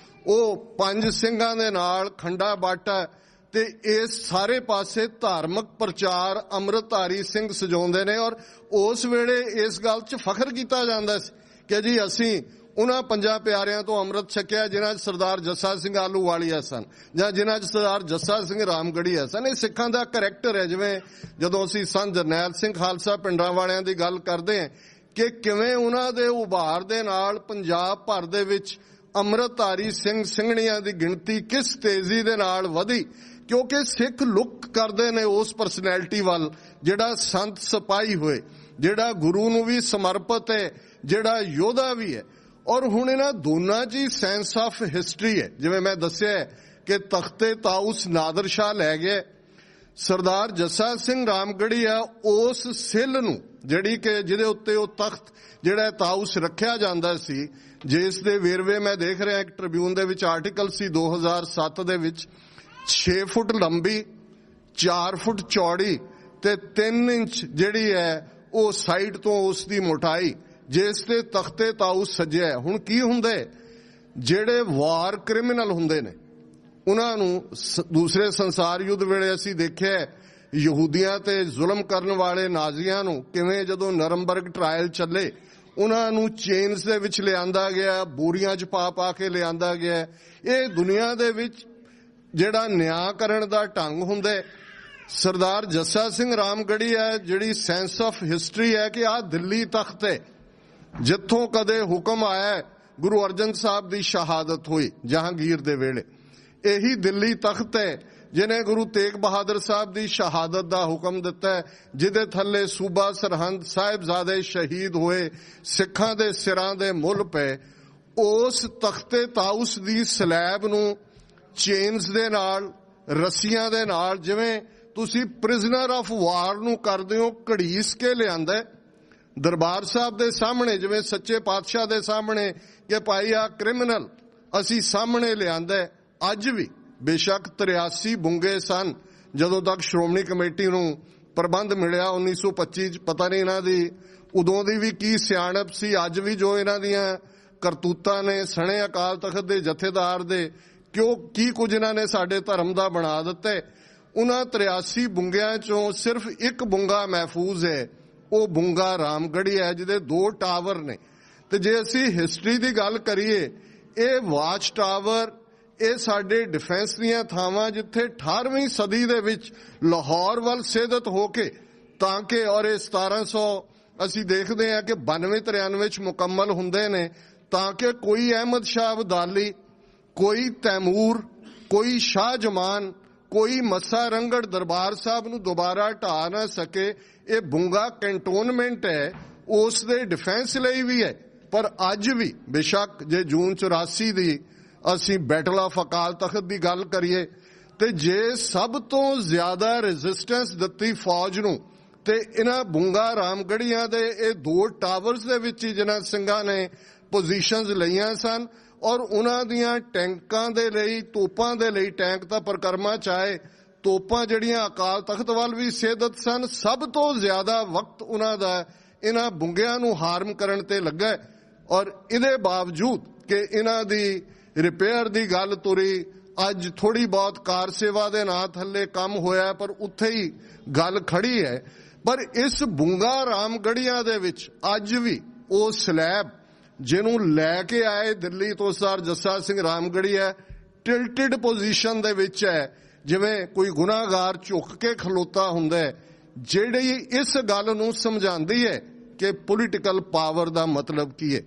ਉਹ ਪੰਜ ਸਿੰਘਾਂ ਦੇ ਨਾਲ ਖੰਡਾ ਬਾਟਾ ਤੇ ਇਸ ਸਾਰੇ ਪਾਸੇ ਧਾਰਮਿਕ ਪ੍ਰਚਾਰ ਅੰਮ੍ਰਿਤਧਾਰੀ ਸਿੰਘ ਸਜਾਉਂਦੇ ਨੇ। ਔਰ ਉਸ ਵੇਲੇ ਇਸ ਗੱਲ 'ਚ ਫਖਰ ਕੀਤਾ ਜਾਂਦਾ ਸੀ ਕਿ ਜੀ ਅਸੀਂ ਉਹਨਾਂ ਪੰਜਾਂ ਪਿਆਰਿਆਂ ਤੋਂ ਅੰਮ੍ਰਿਤ ਛਕਿਆ ਜਿਨ੍ਹਾਂ 'ਚ ਸਰਦਾਰ ਜੱਸਾ ਸਿੰਘ ਆਹਲੂਵਾਲੀਆ ਸਨ ਜਾਂ ਜਿਨ੍ਹਾਂ 'ਚ ਸਰਦਾਰ ਜੱਸਾ ਸਿੰਘ ਰਾਮਗੜੀਆ ਸਨ। ਇਹ ਸਿੱਖਾਂ ਦਾ ਕਰੈਕਟਰ ਹੈ। ਜਿਵੇਂ ਜਦੋਂ ਅਸੀਂ ਸੰਤ ਜਰਨੈਲ ਸਿੰਘ ਖਾਲਸਾ ਪਿੰਡਾਂ ਵਾਲਿਆਂ ਦੀ ਗੱਲ ਕਰਦੇ ਹਾਂ ਕਿ ਕਿਵੇਂ ਉਹਨਾਂ ਦੇ ਉਭਾਰ ਦੇ ਨਾਲ ਪੰਜਾਬ ਭਰ ਦੇ ਵਿੱਚ ਅੰਮ੍ਰਿਤਧਾਰੀ ਸਿੰਘ ਸਿੰਘਣੀਆਂ ਦੀ ਗਿਣਤੀ ਕਿਸ ਤੇਜ਼ੀ ਦੇ ਨਾਲ ਵਧੀ, ਕਿਉਂਕਿ ਸਿੱਖ ਲੁੱਕ ਕਰਦੇ ਨੇ ਉਸ ਪਰਸਨੈਲਿਟੀ ਵੱਲ ਜਿਹੜਾ ਸੰਤ ਸਿਪਾਹੀ ਹੋਏ, ਜਿਹੜਾ ਗੁਰੂ ਨੂੰ ਵੀ ਸਮਰਪਿਤ ਹੈ, ਜਿਹੜਾ ਯੋਧਾ ਵੀ ਹੈ। ਔਰ ਹੁਣ ਇਹਨਾਂ ਦੋਨਾਂ 'ਚ ਹੀ ਸੈਂਸ ਆਫ ਹਿਸਟਰੀ ਹੈ। ਜਿਵੇਂ ਮੈਂ ਦੱਸਿਆ ਕਿ ਤਖਤੇ ਤਾਊਸ ਨਾਦਰ ਸ਼ਾਹ ਲੈ ਗਏ, ਸਰਦਾਰ ਜੱਸਾ ਸਿੰਘ ਰਾਮਗੜੀਆ ਉਸ ਸਿੱਲ ਨੂੰ ਜਿਹੜੀ ਕਿ ਜਿਹਦੇ ਉੱਤੇ ਉਹ ਤਖਤ ਜਿਹੜਾ ਤਾਊਸ ਰੱਖਿਆ ਜਾਂਦਾ ਸੀ, ਜਿਸ ਦੇ ਵੇਰਵੇ ਮੈਂ ਦੇਖ ਰਿਹਾ ਇੱਕ ਟ੍ਰਿਬਿਊਨ ਦੇ ਵਿੱਚ ਆਰਟੀਕਲ ਸੀ 2007 ਦੇ ਵਿੱਚ, 6 ਫੁੱਟ ਲੰਬੀ, 4 ਫੁੱਟ ਚੌੜੀ ਤੇ 3 ਇੰਚ ਜਿਹੜੀ ਹੈ ਉਹ ਸਾਈਡ ਤੋਂ ਉਸ ਦੀ ਮੋਟਾਈ, ਜਿਸ ਤੇ ਤਖਤੇ ਤਾਊਸ ਸਜਿਆ। ਹੁਣ ਕੀ ਹੁੰਦਾ, ਜਿਹੜੇ ਵਾਰ ਕ੍ਰਿਮੀਨਲ ਹੁੰਦੇ ਨੇ ਉਹਨਾਂ ਨੂੰ ਦੂਸਰੇ ਸੰਸਾਰ ਯੁੱਧ ਵੇਲੇ ਅਸੀਂ ਦੇਖਿਆ ਯਹੂਦੀਆਂ ਤੇ ਜ਼ੁਲਮ ਕਰਨ ਵਾਲੇ ਨਾਜ਼ੀਆਂ ਨੂੰ ਕਿਵੇਂ ਜਦੋਂ ਨਰਮਬਰਗ ਟ੍ਰਾਇਲ ਚੱਲੇ ਉਹਨਾਂ ਨੂੰ ਚੇਨਸ ਦੇ ਵਿੱਚ ਲਿਆਂਦਾ ਗਿਆ, ਬੋਰੀਆਂ 'ਚ ਪਾ ਕੇ ਲਿਆਂਦਾ ਗਿਆ। ਇਹ ਦੁਨੀਆ ਦੇ ਵਿੱਚ ਜਿਹੜਾ ਨਿਆਂ ਕਰਨ ਦਾ ਢੰਗ ਹੁੰਦਾ। ਸਰਦਾਰ ਜੱਸਾ ਸਿੰਘ ਰਾਮਗੜੀਆ ਜਿਹੜੀ ਸੈਂਸ ਆਫ ਹਿਸਟਰੀ ਹੈ ਕਿ ਆਹ ਦਿੱਲੀ ਤਖਤ ਹੈ ਜਿੱਥੋਂ ਕਦੇ ਹੁਕਮ ਆਇਆ ਗੁਰੂ ਅਰਜਨ ਸਾਹਿਬ ਦੀ ਸ਼ਹਾਦਤ ਹੋਈ ਜਹਾਂਗੀਰ ਦੇ ਵੇਲੇ। ਇਹੀ ਦਿੱਲੀ ਤਖਤ ਹੈ ਜਿਹਨੇ ਗੁਰੂ ਤੇਗ ਬਹਾਦਰ ਸਾਹਿਬ ਦੀ ਸ਼ਹਾਦਤ ਦਾ ਹੁਕਮ ਦਿੱਤਾ ਹੈ, ਜਿਹਦੇ ਥੱਲੇ ਸੂਬਾ ਸਰਹੰਦ ਸਾਹਿਬਜ਼ਾਦੇ ਸ਼ਹੀਦ ਹੋਏ, ਸਿੱਖਾਂ ਦੇ ਸਿਰਾਂ ਦੇ ਮੁੱਲ ਪਏ। ਉਸ ਤਖਤੇ ਤਾਊਸ ਦੀ ਸਲੈਬ ਨੂੰ ਚੇਨਸ ਦੇ ਨਾਲ, ਰੱਸੀਆਂ ਦੇ ਨਾਲ, ਜਿਵੇਂ ਤੁਸੀਂ ਪ੍ਰਿਜ਼ਨਰ ਆਫ ਵਾਰ ਨੂੰ ਕਰਦੇ ਹੋ, ਘੜੀਸ ਕੇ ਲਿਆਂਦਾ ਦਰਬਾਰ ਸਾਹਿਬ ਦੇ ਸਾਹਮਣੇ, ਜਿਵੇਂ ਸੱਚੇ ਪਾਤਸ਼ਾਹ ਦੇ ਸਾਹਮਣੇ ਕਿ ਭਾਈ ਆ ਕ੍ਰਿਮੀਨਲ ਅਸੀਂ ਸਾਹਮਣੇ ਲਿਆਂਦਾ। ਅੱਜ ਵੀ ਬੇਸ਼ੱਕ 83 ਬੁੰਗੇ ਸਨ ਜਦੋਂ ਤੱਕ ਸ਼੍ਰੋਮਣੀ ਕਮੇਟੀ ਨੂੰ ਪ੍ਰਬੰਧ ਮਿਲਿਆ 1925 'ਚ, ਪਤਾ ਨਹੀਂ ਇਹਨਾਂ ਦੀ ਉਦੋਂ ਦੀ ਵੀ ਕੀ ਸਿਆਣਪ ਸੀ, ਅੱਜ ਵੀ ਜੋ ਇਹਨਾਂ ਦੀਆਂ ਕਰਤੂਤਾਂ ਨੇ ਸਣੇ ਅਕਾਲ ਤਖਤ ਦੇ ਜਥੇਦਾਰ ਦੇ ਕੀ ਕੁਝ ਇਹਨਾਂ ਨੇ ਸਾਡੇ ਧਰਮ ਦਾ ਬਣਾ ਦਿੱਤਾ। ਉਹਨਾਂ 83 ਬੁੰਗਿਆਂ 'ਚੋਂ ਸਿਰਫ ਇੱਕ ਬੁੰਗਾ ਮਹਿਫੂਜ਼ ਹੈ, ਉਹ ਬੁੰਗਾ ਰਾਮਗੜੀਆ ਹੈ ਜਿਹਦੇ 2 ਟਾਵਰ ਨੇ। ਤੇ ਜੇ ਅਸੀਂ ਹਿਸਟਰੀ ਦੀ ਗੱਲ ਕਰੀਏ, ਇਹ ਵਾਚ ਟਾਵਰ ਇਹ ਸਾਡੇ ਡਿਫੈਂਸ ਦੀਆਂ ਥਾਵਾਂ ਜਿੱਥੇ 18ਵੀਂ ਸਦੀ ਦੇ ਵਿੱਚ ਲਾਹੌਰ ਵੱਲ ਸੇਧਤ ਹੋ ਕੇ ਤਾਂ ਕਿ ਔਰ ਇਹ 1700 ਅਸੀਂ ਦੇਖਦੇ ਹਾਂ ਕਿ 92-93 'ਚ ਮੁਕੰਮਲ ਹੁੰਦੇ ਨੇ ਤਾਂ ਕਿ ਕੋਈ ਅਹਿਮਦ ਸ਼ਾਹ ਅਬਦਾਲੀ, ਕੋਈ ਤੈਮੂਰ, ਕੋਈ ਸ਼ਾਹ ਜਮਾਨ, ਕੋਈ ਮੱਸਾ ਰੰਗੜ ਦਰਬਾਰ ਸਾਹਿਬ ਨੂੰ ਦੁਬਾਰਾ ਢਾ ਨਾ ਸਕੇ। ਇਹ ਬੁੰਗਾ ਕੈਂਟੋਨਮੈਂਟ ਹੈ, ਉਸ ਦੇ ਡਿਫੈਂਸ ਲਈ ਵੀ ਹੈ। ਪਰ ਅੱਜ ਵੀ ਬੇਸ਼ੱਕ ਜੇ ਜੂਨ 84 ਦੀ ਅਸੀਂ ਬੈਟਲ ਆਫ ਅਕਾਲ ਤਖਤ ਦੀ ਗੱਲ ਕਰੀਏ ਤੇ ਜੇ ਸਭ ਤੋਂ ਜ਼ਿਆਦਾ ਰੈਜ਼ਿਸਟੈਂਸ ਦਿੱਤੀ ਫੌਜ ਨੂੰ ਤੇ ਇਹਨਾਂ ਬੁੰਗਾ ਰਾਮਗੜੀਆਂ ਦੇ ਇਹ 2 ਟਾਵਰਸ ਦੇ ਵਿੱਚ ਹੀ ਜਿਨ੍ਹਾਂ ਸਿੰਘਾਂ ਨੇ ਪੋਜੀਸ਼ਨਸ ਲਈਆਂ ਸਨ। ਔਰ ਉਹਨਾਂ ਦੀਆਂ ਟੈਂਕਾਂ ਦੇ ਲਈ, ਤੋਪਾਂ ਦੇ ਲਈ, ਟੈਂਕ ਤਾਂ ਪਰਕਰਮਾ ਚਾਹੇ, ਤੋਪਾਂ ਜਿਹੜੀਆਂ ਅਕਾਲ ਤਖਤ ਵੱਲ ਵੀ ਸੇਧਤ ਸਨ। ਸਭ ਤੋਂ ਜ਼ਿਆਦਾ ਵਕਤ ਉਹਨਾਂ ਦਾ ਇਹਨਾਂ ਬੁੰਗਿਆਂ ਨੂੰ ਹਾਰਮ ਕਰਨ ਤੇ ਲੱਗਾ। ਔਰ ਇਹਦੇ ਬਾਵਜੂਦ ਕਿ ਇਹਨਾਂ ਦੀ ਰਿਪੇਅਰ ਦੀ ਗੱਲ ਤੁਰੀ, ਅੱਜ ਥੋੜੀ ਬਹੁਤ ਕਾਰ ਸੇਵਾ ਦੇ ਨਾਂ ਥੱਲੇ ਕੰਮ ਹੋਇਆ ਪਰ ਉੱਥੇ ਹੀ ਗੱਲ ਖੜੀ ਹੈ। ਪਰ ਇਸ ਬੁੰਗਾ ਰਾਮਗੜੀਆਂ ਦੇ ਵਿੱਚ ਅੱਜ ਵੀ ਉਹ ਸਲੈਬ ਜਿਹਨੂੰ ਲੈ ਕੇ ਆਏ ਦਿੱਲੀ ਤੋਂ ਸਰਦਾਰ ਜੱਸਾ ਸਿੰਘ ਰਾਮਗੜੀਆ ਟਿਲਟਡ ਪੋਜੀਸ਼ਨ ਦੇ ਵਿੱਚ ਹੈ, ਜਿਵੇਂ ਕੋਈ ਗੁਨਾਹਗਾਰ ਝੁੱਕ ਕੇ ਖਲੋਤਾ ਹੁੰਦਾ ਹੈ, ਜਿਹੜੀ ਇਸ ਗੱਲ ਨੂੰ ਸਮਝਾਉਂਦੀ ਹੈ ਕਿ ਪੋਲੀਟੀਕਲ ਪਾਵਰ ਦਾ ਮਤਲਬ ਕੀ ਹੈ।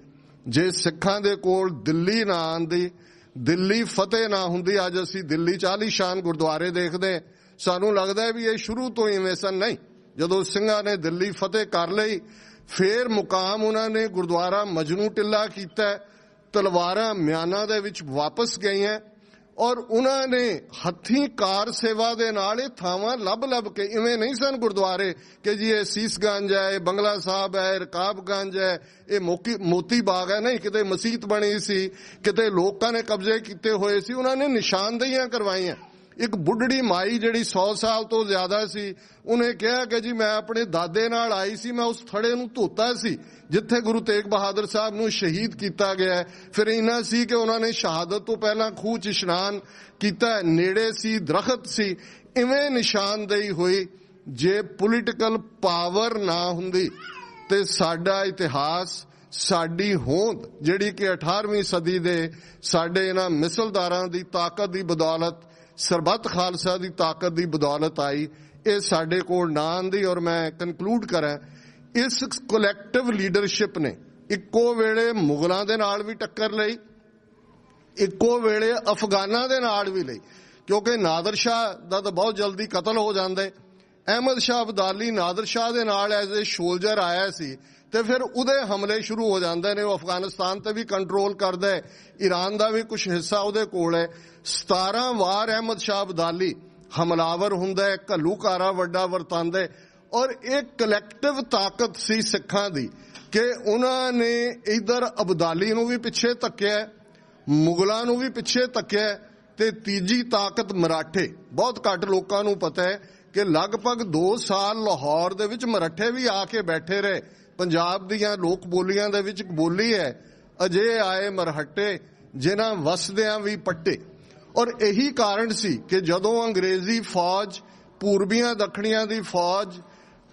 ਜੇ ਸਿੱਖਾਂ ਦੇ ਕੋਲ ਦਿੱਲੀ ਨਾ ਆਉਂਦੀ, ਦਿੱਲੀ ਫਤਿਹ ਨਾ ਹੁੰਦੀ, ਅੱਜ ਅਸੀਂ ਦਿੱਲੀ 'ਚ ਆਲੀਸ਼ਾਨ ਗੁਰਦੁਆਰੇ ਦੇਖਦੇ, ਸਾਨੂੰ ਲੱਗਦਾ ਵੀ ਇਹ ਸ਼ੁਰੂ ਤੋਂ ਇਵੇਂ ਸਨ। ਨਹੀਂ, ਜਦੋਂ ਸਿੰਘਾਂ ਨੇ ਦਿੱਲੀ ਫਤਿਹ ਕਰ ਲਈ ਫੇਰ ਮੁਕਾਮ ਉਹਨਾਂ ਨੇ ਗੁਰਦੁਆਰਾ ਮਜਨੂ ਟਿੱਲਾ ਕੀਤਾ, ਤਲਵਾਰਾਂ ਮਿਆਨਾਂ ਦੇ ਵਿੱਚ ਵਾਪਸ ਗਈਆਂ। ਔਰ ਉਹਨਾਂ ਨੇ ਹੱਥੀਂ ਕਾਰ ਸੇਵਾ ਦੇ ਨਾਲ ਇਹ ਥਾਵਾਂ ਲੱਭ ਕੇ, ਇਵੇਂ ਨਹੀਂ ਸਨ ਗੁਰਦੁਆਰੇ ਕਿ ਜੀ ਇਹ ਸੀਸਗੰਜ ਹੈ, ਇਹ ਬੰਗਲਾ ਸਾਹਿਬ ਹੈ, ਰਕਾਬਗੰਜ ਹੈ, ਇਹ ਮੋਤੀ ਬਾਗ ਹੈ, ਨਹੀਂ, ਕਿਤੇ ਮਸੀਤ ਬਣੀ ਸੀ, ਕਿਤੇ ਲੋਕਾਂ ਨੇ ਕਬਜ਼ੇ ਕੀਤੇ ਹੋਏ ਸੀ। ਉਹਨਾਂ ਨੇ ਨਿਸ਼ਾਨਦੇਹੀਆਂ ਕਰਵਾਈਆਂ। ਇੱਕ ਬੁੱਢੜੀ ਮਾਈ ਜਿਹੜੀ 100 ਸਾਲ ਤੋਂ ਜ਼ਿਆਦਾ ਸੀ, ਉਹਨੇ ਕਿਹਾ ਕਿ ਜੀ ਮੈਂ ਆਪਣੇ ਦਾਦੇ ਨਾਲ ਆਈ ਸੀ, ਮੈਂ ਉਸ ਥੜੇ ਨੂੰ ਧੋਤਾ ਸੀ ਜਿੱਥੇ ਗੁਰੂ ਤੇਗ ਬਹਾਦਰ ਸਾਹਿਬ ਨੂੰ ਸ਼ਹੀਦ ਕੀਤਾ ਗਿਆ। ਫਿਰ ਇਹਨਾਂ ਸੀ ਕਿ ਉਹਨਾਂ ਨੇ ਸ਼ਹਾਦਤ ਤੋਂ ਪਹਿਲਾਂ ਖੂਹ 'ਚ ਇਸ਼ਨਾਨ ਕੀਤਾ, ਨੇੜੇ ਸੀ, ਦਰਖਤ ਸੀ। ਇਵੇਂ ਨਿਸ਼ਾਨਦੇਹੀ ਹੋਈ। ਜੇ ਪੋਲੀਟੀਕਲ ਪਾਵਰ ਨਾ ਹੁੰਦੀ ਤੇ ਸਾਡਾ ਇਤਿਹਾਸ, ਸਾਡੀ ਹੋਂਦ ਜਿਹੜੀ ਕਿ 18ਵੀਂ ਸਦੀ ਦੇ ਸਾਡੇ ਇਹਨਾਂ ਮਿਸਲਦਾਰਾਂ ਦੀ ਤਾਕਤ ਦੀ ਬਦੌਲਤ, ਸਰਬੱਤ ਖਾਲਸਾ ਦੀ ਤਾਕਤ ਦੀ ਬਦੌਲਤ ਆਈ, ਇਹ ਸਾਡੇ ਕੋਲ ਨਾ ਆਂਦੀ। ਔਰ ਮੈਂ ਕਨਕਲੂਡ ਕਰਾਂ, ਇਸ ਕਲੈਕਟਿਵ ਲੀਡਰਸ਼ਿਪ ਨੇ ਇੱਕੋ ਵੇਲੇ ਮੁਗਲਾਂ ਦੇ ਨਾਲ ਵੀ ਟੱਕਰ ਲਈ, ਇੱਕੋ ਵੇਲੇ ਅਫਗਾਨਾਂ ਦੇ ਨਾਲ ਵੀ ਲਈ, ਕਿਉਂਕਿ ਨਾਦਰ ਸ਼ਾਹ ਦਾ ਤਾਂ ਬਹੁਤ ਜਲਦੀ ਕਤਲ ਹੋ ਜਾਂਦਾ। ਅਹਿਮਦ ਸ਼ਾਹ ਅਬਦਾਲੀ ਨਾਦਰ ਸ਼ਾਹ ਦੇ ਨਾਲ ਐਜ਼ ਏ ਸੋਲਜਰ ਆਇਆ ਸੀ ਤੇ ਫਿਰ ਉਹਦੇ ਹਮਲੇ ਸ਼ੁਰੂ ਹੋ ਜਾਂਦੇ ਨੇ। ਉਹ ਅਫਗਾਨਿਸਤਾਨ ਤੇ ਵੀ ਕੰਟਰੋਲ ਕਰਦਾ ਹੈ, ਈਰਾਨ ਦਾ ਵੀ ਕੁਝ ਹਿੱਸਾ ਉਹਦੇ ਕੋਲ ਹੈ। 17 ਵਾਰ ਅਹਿਮਦ ਸ਼ਾਹ ਅਬਦਾਲੀ ਹਮਲਾਵਰ ਹੁੰਦਾ ਹੈ, ਘੱਲੂਕਾਰਾ ਵੱਡਾ ਵਰਤਾਂਦਾ। ਔਰ ਇਹ ਕਲੈਕਟਿਵ ਤਾਕਤ ਸੀ ਸਿੱਖਾਂ ਦੀ ਕਿ ਉਹਨਾਂ ਨੇ ਇਧਰ ਅਬਦਾਲੀ ਨੂੰ ਵੀ ਪਿੱਛੇ ਧੱਕਿਆ, ਮੁਗਲਾਂ ਨੂੰ ਵੀ ਪਿੱਛੇ ਧੱਕਿਆ, ਤੇ ਤੀਜੀ ਤਾਕਤ ਮਰਾਠੇ। ਬਹੁਤ ਘੱਟ ਲੋਕਾਂ ਨੂੰ ਪਤਾ ਹੈ ਕਿ ਲਗਭਗ 2 ਸਾਲ ਲਾਹੌਰ ਦੇ ਵਿੱਚ ਮਰਾਠੇ ਵੀ ਆ ਕੇ ਬੈਠੇ ਰਹੇ। ਪੰਜਾਬ ਦੀਆਂ ਲੋਕ ਬੋਲੀਆਂ ਦੇ ਵਿੱਚ ਬੋਲੀ ਹੈ, ਅਜੇ ਆਏ ਮਰਹੱਟੇ ਜਿਨ੍ਹਾਂ ਵਸਦਿਆਂ ਵੀ ਪੱਟੇ। ਔਰ ਇਹੀ ਕਾਰਨ ਸੀ ਕਿ ਜਦੋਂ ਅੰਗਰੇਜ਼ੀ ਫੌਜ, ਪੂਰਬੀਆਂ ਦੱਖਣੀਆਂ ਦੀ ਫੌਜ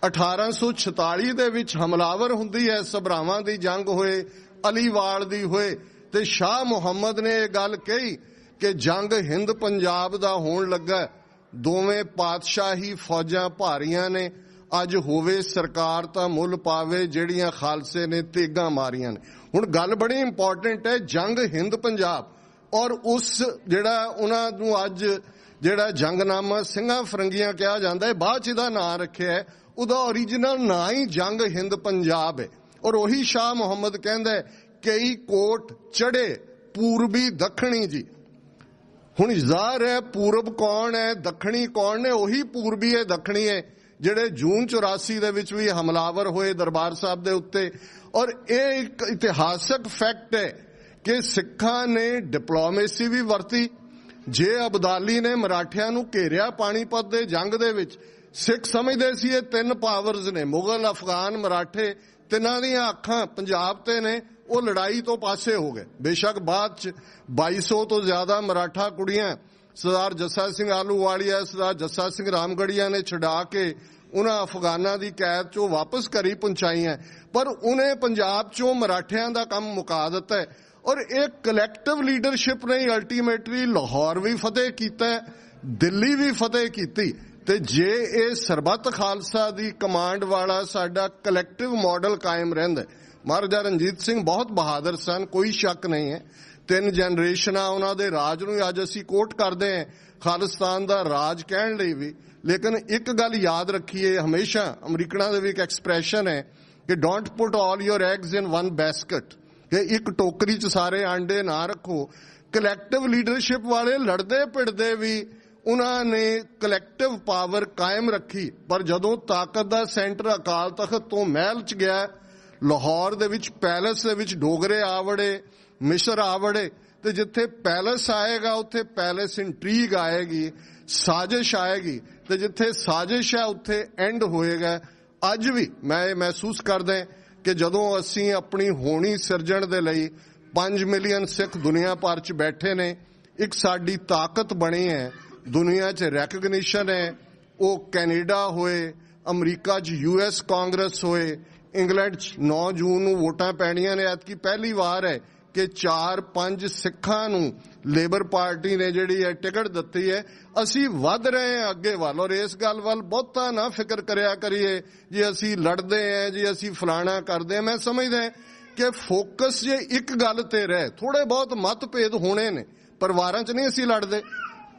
1846 ਦੇ ਵਿੱਚ ਹਮਲਾਵਰ ਹੁੰਦੀ ਹੈ, ਸਭਰਾਵਾਂ ਦੀ ਜੰਗ ਹੋਏ, ਅਲੀਵਾਲ ਦੀ ਹੋਏ, ਤੇ ਸ਼ਾਹ ਮੁਹੰਮਦ ਨੇ ਇਹ ਗੱਲ ਕਹੀ ਕਿ ਜੰਗ ਹਿੰਦ ਪੰਜਾਬ ਦਾ ਹੋਣ ਲੱਗਾ, ਦੋਵੇਂ ਪਾਤਸ਼ਾਹੀ ਫੌਜਾਂ ਭਾਰੀਆਂ ਨੇ, ਅੱਜ ਹੋਵੇ ਸਰਕਾਰ ਤਾਂ ਮੁੱਲ ਪਾਵੇ ਜਿਹੜੀਆਂ ਖਾਲਸੇ ਨੇ ਤੇਗਾਂ ਮਾਰੀਆਂ ਨੇ। ਹੁਣ ਗੱਲ ਬੜੀ ਇੰਪੋਰਟੈਂਟ ਹੈ, ਜੰਗ ਹਿੰਦ ਪੰਜਾਬ। ਔਰ ਉਸ ਜਿਹੜਾ ਉਹਨਾਂ ਨੂੰ ਅੱਜ ਜਿਹੜਾ ਜੰਗਨਾਮਾ ਸਿੰਘਾਂ ਫਰੰਗੀਆਂ ਕਿਹਾ ਜਾਂਦਾ ਹੈ, ਬਾਅਦ 'ਚ ਇਹਦਾ ਨਾਂ ਰੱਖਿਆ ਹੈ, ਉਹਦਾ ਓਰੀਜਨਲ ਨਾਂ ਹੀ ਜੰਗ ਹਿੰਦ ਪੰਜਾਬ ਹੈ। ਔਰ ਉਹੀ ਸ਼ਾਹ ਮੁਹੰਮਦ ਕਹਿੰਦਾ ਹੈ, ਕਈ ਕੋਟ ਚੜੇ ਪੂਰਬੀ ਦੱਖਣੀ ਜੀ। ਹੁਣ ਜ਼ਾਹਰ ਹੈ ਪੂਰਬ ਕੌਣ ਹੈ, ਦੱਖਣੀ ਕੌਣ ਨੇ? ਉਹੀ ਪੂਰਬੀ ਹੈ, ਦੱਖਣੀ ਹੈ, ਜਿਹੜੇ ਜੂਨ 84 ਦੇ ਵਿੱਚ ਵੀ ਹਮਲਾਵਰ ਹੋਏ ਦਰਬਾਰ ਸਾਹਿਬ ਦੇ ਉੱਤੇ। ਔਰ ਇਹ ਇੱਕ ਇਤਿਹਾਸਕ ਫੈਕਟ ਹੈ ਕਿ ਸਿੱਖਾਂ ਨੇ ਡਿਪਲੋਮੇਸੀ ਵੀ ਵਰਤੀ। ਜੇ ਅਬਦਾਲੀ ਨੇ ਮਰਾਠਿਆਂ ਨੂੰ ਘੇਰਿਆ ਪਾਣੀਪਤ ਦੇ ਜੰਗ ਦੇ ਵਿੱਚ, ਸਿੱਖ ਸਮਝਦੇ ਸੀ ਇਹ 3 ਪਾਵਰਸ ਨੇ, ਮੁਗਲ, ਅਫਗਾਨ, ਮਰਾਠੇ, ਤਿੰਨਾਂ ਦੀਆਂ ਅੱਖਾਂ ਪੰਜਾਬ ਤੇ ਨੇ। ਉਹ ਲੜਾਈ ਤੋਂ ਪਾਸੇ ਹੋ ਗਏ। ਬੇਸ਼ੱਕ ਬਾਅਦ 'ਚ 2200 ਤੋਂ ਜ਼ਿਆਦਾ ਮਰਾਠਾ ਕੁੜੀਆਂ ਸਰਦਾਰ ਜੱਸਾ ਸਿੰਘ ਆਹਲੂਵਾਲੀਆ, ਸਰਦਾਰ ਜੱਸਾ ਸਿੰਘ ਰਾਮਗੜੀਆ ਨੇ ਛਡਾ ਕੇ ਉਹਨਾਂ ਅਫਗਾਨਾਂ ਦੀ ਕੈਦ 'ਚੋਂ ਵਾਪਸ ਘਰੀ ਪਹੁੰਚਾਈਆਂ, ਪਰ ਉਹਨੇ ਪੰਜਾਬ 'ਚੋਂ ਮਰਾਠਿਆਂ ਦਾ ਕੰਮ ਮੁਕਾ ਦਿੱਤਾ। ਔਰ ਇਹ ਕਲੈਕਟਿਵ ਲੀਡਰਸ਼ਿਪ ਨੇ ਅਲਟੀਮੇਟਲੀ ਲਾਹੌਰ ਵੀ ਫਤਿਹ ਕੀਤਾ, ਦਿੱਲੀ ਵੀ ਫਤਿਹ ਕੀਤੀ। ਤੇ ਜੇ ਇਹ ਸਰਬੱਤ ਖਾਲਸਾ ਦੀ ਕਮਾਂਡ ਵਾਲਾ ਸਾਡਾ ਕਲੈਕਟਿਵ ਮਾਡਲ ਕਾਇਮ ਰਹਿੰਦਾ। ਮਹਾਰਾਜਾ ਰਣਜੀਤ ਸਿੰਘ ਬਹੁਤ ਬਹਾਦਰ ਸਨ, ਕੋਈ ਸ਼ੱਕ ਨਹੀਂ ਹੈ। 3 ਜਨਰੇਸ਼ਨਾਂ ਉਹਨਾਂ ਦੇ ਰਾਜ ਨੂੰ ਅੱਜ ਅਸੀਂ ਕੋਟ ਕਰਦੇ ਹਾਂ, ਖਾਲਿਸਤਾਨ ਦਾ ਰਾਜ ਕਹਿਣ ਲਈ ਵੀ। ਲੇਕਿਨ ਇੱਕ ਗੱਲ ਯਾਦ ਰੱਖੀਏ, ਹਮੇਸ਼ਾ ਅਮਰੀਕਨਾਂ ਦੇ ਵੀ ਇੱਕ ਐਕਸਪ੍ਰੈਸ਼ਨ ਹੈ ਕਿ don't put all your eggs in one basket, ਕਿ ਇੱਕ ਟੋਕਰੀ 'ਚ ਸਾਰੇ ਆਂਡੇ ਨਾ ਰੱਖੋ। ਕਲੈਕਟਿਵ ਲੀਡਰਸ਼ਿਪ ਵਾਲੇ ਲੜਦੇ ਭਿੜਦੇ ਵੀ ਉਹਨਾਂ ਨੇ ਕਲੈਕਟਿਵ ਪਾਵਰ ਕਾਇਮ ਰੱਖੀ। ਪਰ ਜਦੋਂ ਤਾਕਤ ਦਾ ਸੈਂਟਰ ਅਕਾਲ ਤਖਤ ਤੋਂ ਮਹਿਲ 'ਚ ਗਿਆ, ਲਾਹੌਰ ਦੇ ਵਿੱਚ ਪੈਲਸ ਦੇ ਵਿੱਚ ਡੋਗਰੇ ਆਵੜੇ, ਮਿਸਰ ਆਵੜੇ, ਤੇ ਜਿੱਥੇ ਪੈਲਸ ਆਏਗਾ ਉੱਥੇ ਪੈਲਸ ਇੰਟਰੀਗ ਆਏਗੀ, ਸਾਜ਼ਿਸ਼ ਆਏਗੀ, ਤੇ ਜਿੱਥੇ ਸਾਜ਼ਿਸ਼ ਹੈ ਉੱਥੇ ਐਂਡ ਹੋਏਗਾ। ਅੱਜ ਵੀ ਮੈਂ ਇਹ ਮਹਿਸੂਸ ਕਰਦਾ ਕਿ ਜਦੋਂ ਅਸੀਂ ਆਪਣੀ ਹੋਣੀ ਸਿਰਜਣ ਦੇ ਲਈ 5 ਮਿਲੀਅਨ ਸਿੱਖ ਦੁਨੀਆ ਭਰ 'ਚ ਬੈਠੇ ਨੇ, ਇੱਕ ਸਾਡੀ ਤਾਕਤ ਬਣੀ ਹੈ, ਦੁਨੀਆ 'ਚ ਰੈਕਗਨੀਸ਼ਨ ਹੈ। ਉਹ ਕੈਨੇਡਾ ਹੋਏ, ਅਮਰੀਕਾ 'ਚ US ਕਾਂਗਰਸ ਹੋਏ, ਇੰਗਲੈਂਡ 'ਚ 9 ਜੂਨ ਨੂੰ ਵੋਟਾਂ ਪੈਣੀਆਂ ਨੇ। ਐਤਕੀ ਪਹਿਲੀ ਵਾਰ ਹੈ ਕਿ 4-5 ਸਿੱਖਾਂ ਨੂੰ ਲੇਬਰ ਪਾਰਟੀ ਨੇ ਜਿਹੜੀ ਹੈ ਟਿਕਟ ਦਿੱਤੀ ਹੈ। ਅਸੀਂ ਵੱਧ ਰਹੇ ਹਾਂ ਅੱਗੇ ਵੱਲ, ਔਰ ਇਸ ਗੱਲ ਵੱਲ ਬਹੁਤਾ ਨਾ ਫਿਕਰ ਕਰਿਆ ਕਰੀਏ ਜੀ ਅਸੀਂ ਲੜਦੇ ਹਾਂ, ਜੀ ਅਸੀਂ ਫਲਾਣਾ ਕਰਦੇ ਹਾਂ। ਮੈਂ ਸਮਝਦਾ ਕਿ ਫੋਕਸ ਜੇ ਇੱਕ ਗੱਲ ਤੇ ਰਹੇ, ਥੋੜੇ ਬਹੁਤ ਮਤਭੇਦ ਹੋਣੇ ਨੇ, ਪਰਿਵਾਰਾਂ 'ਚ ਨਹੀਂ ਅਸੀਂ ਲੜਦੇ,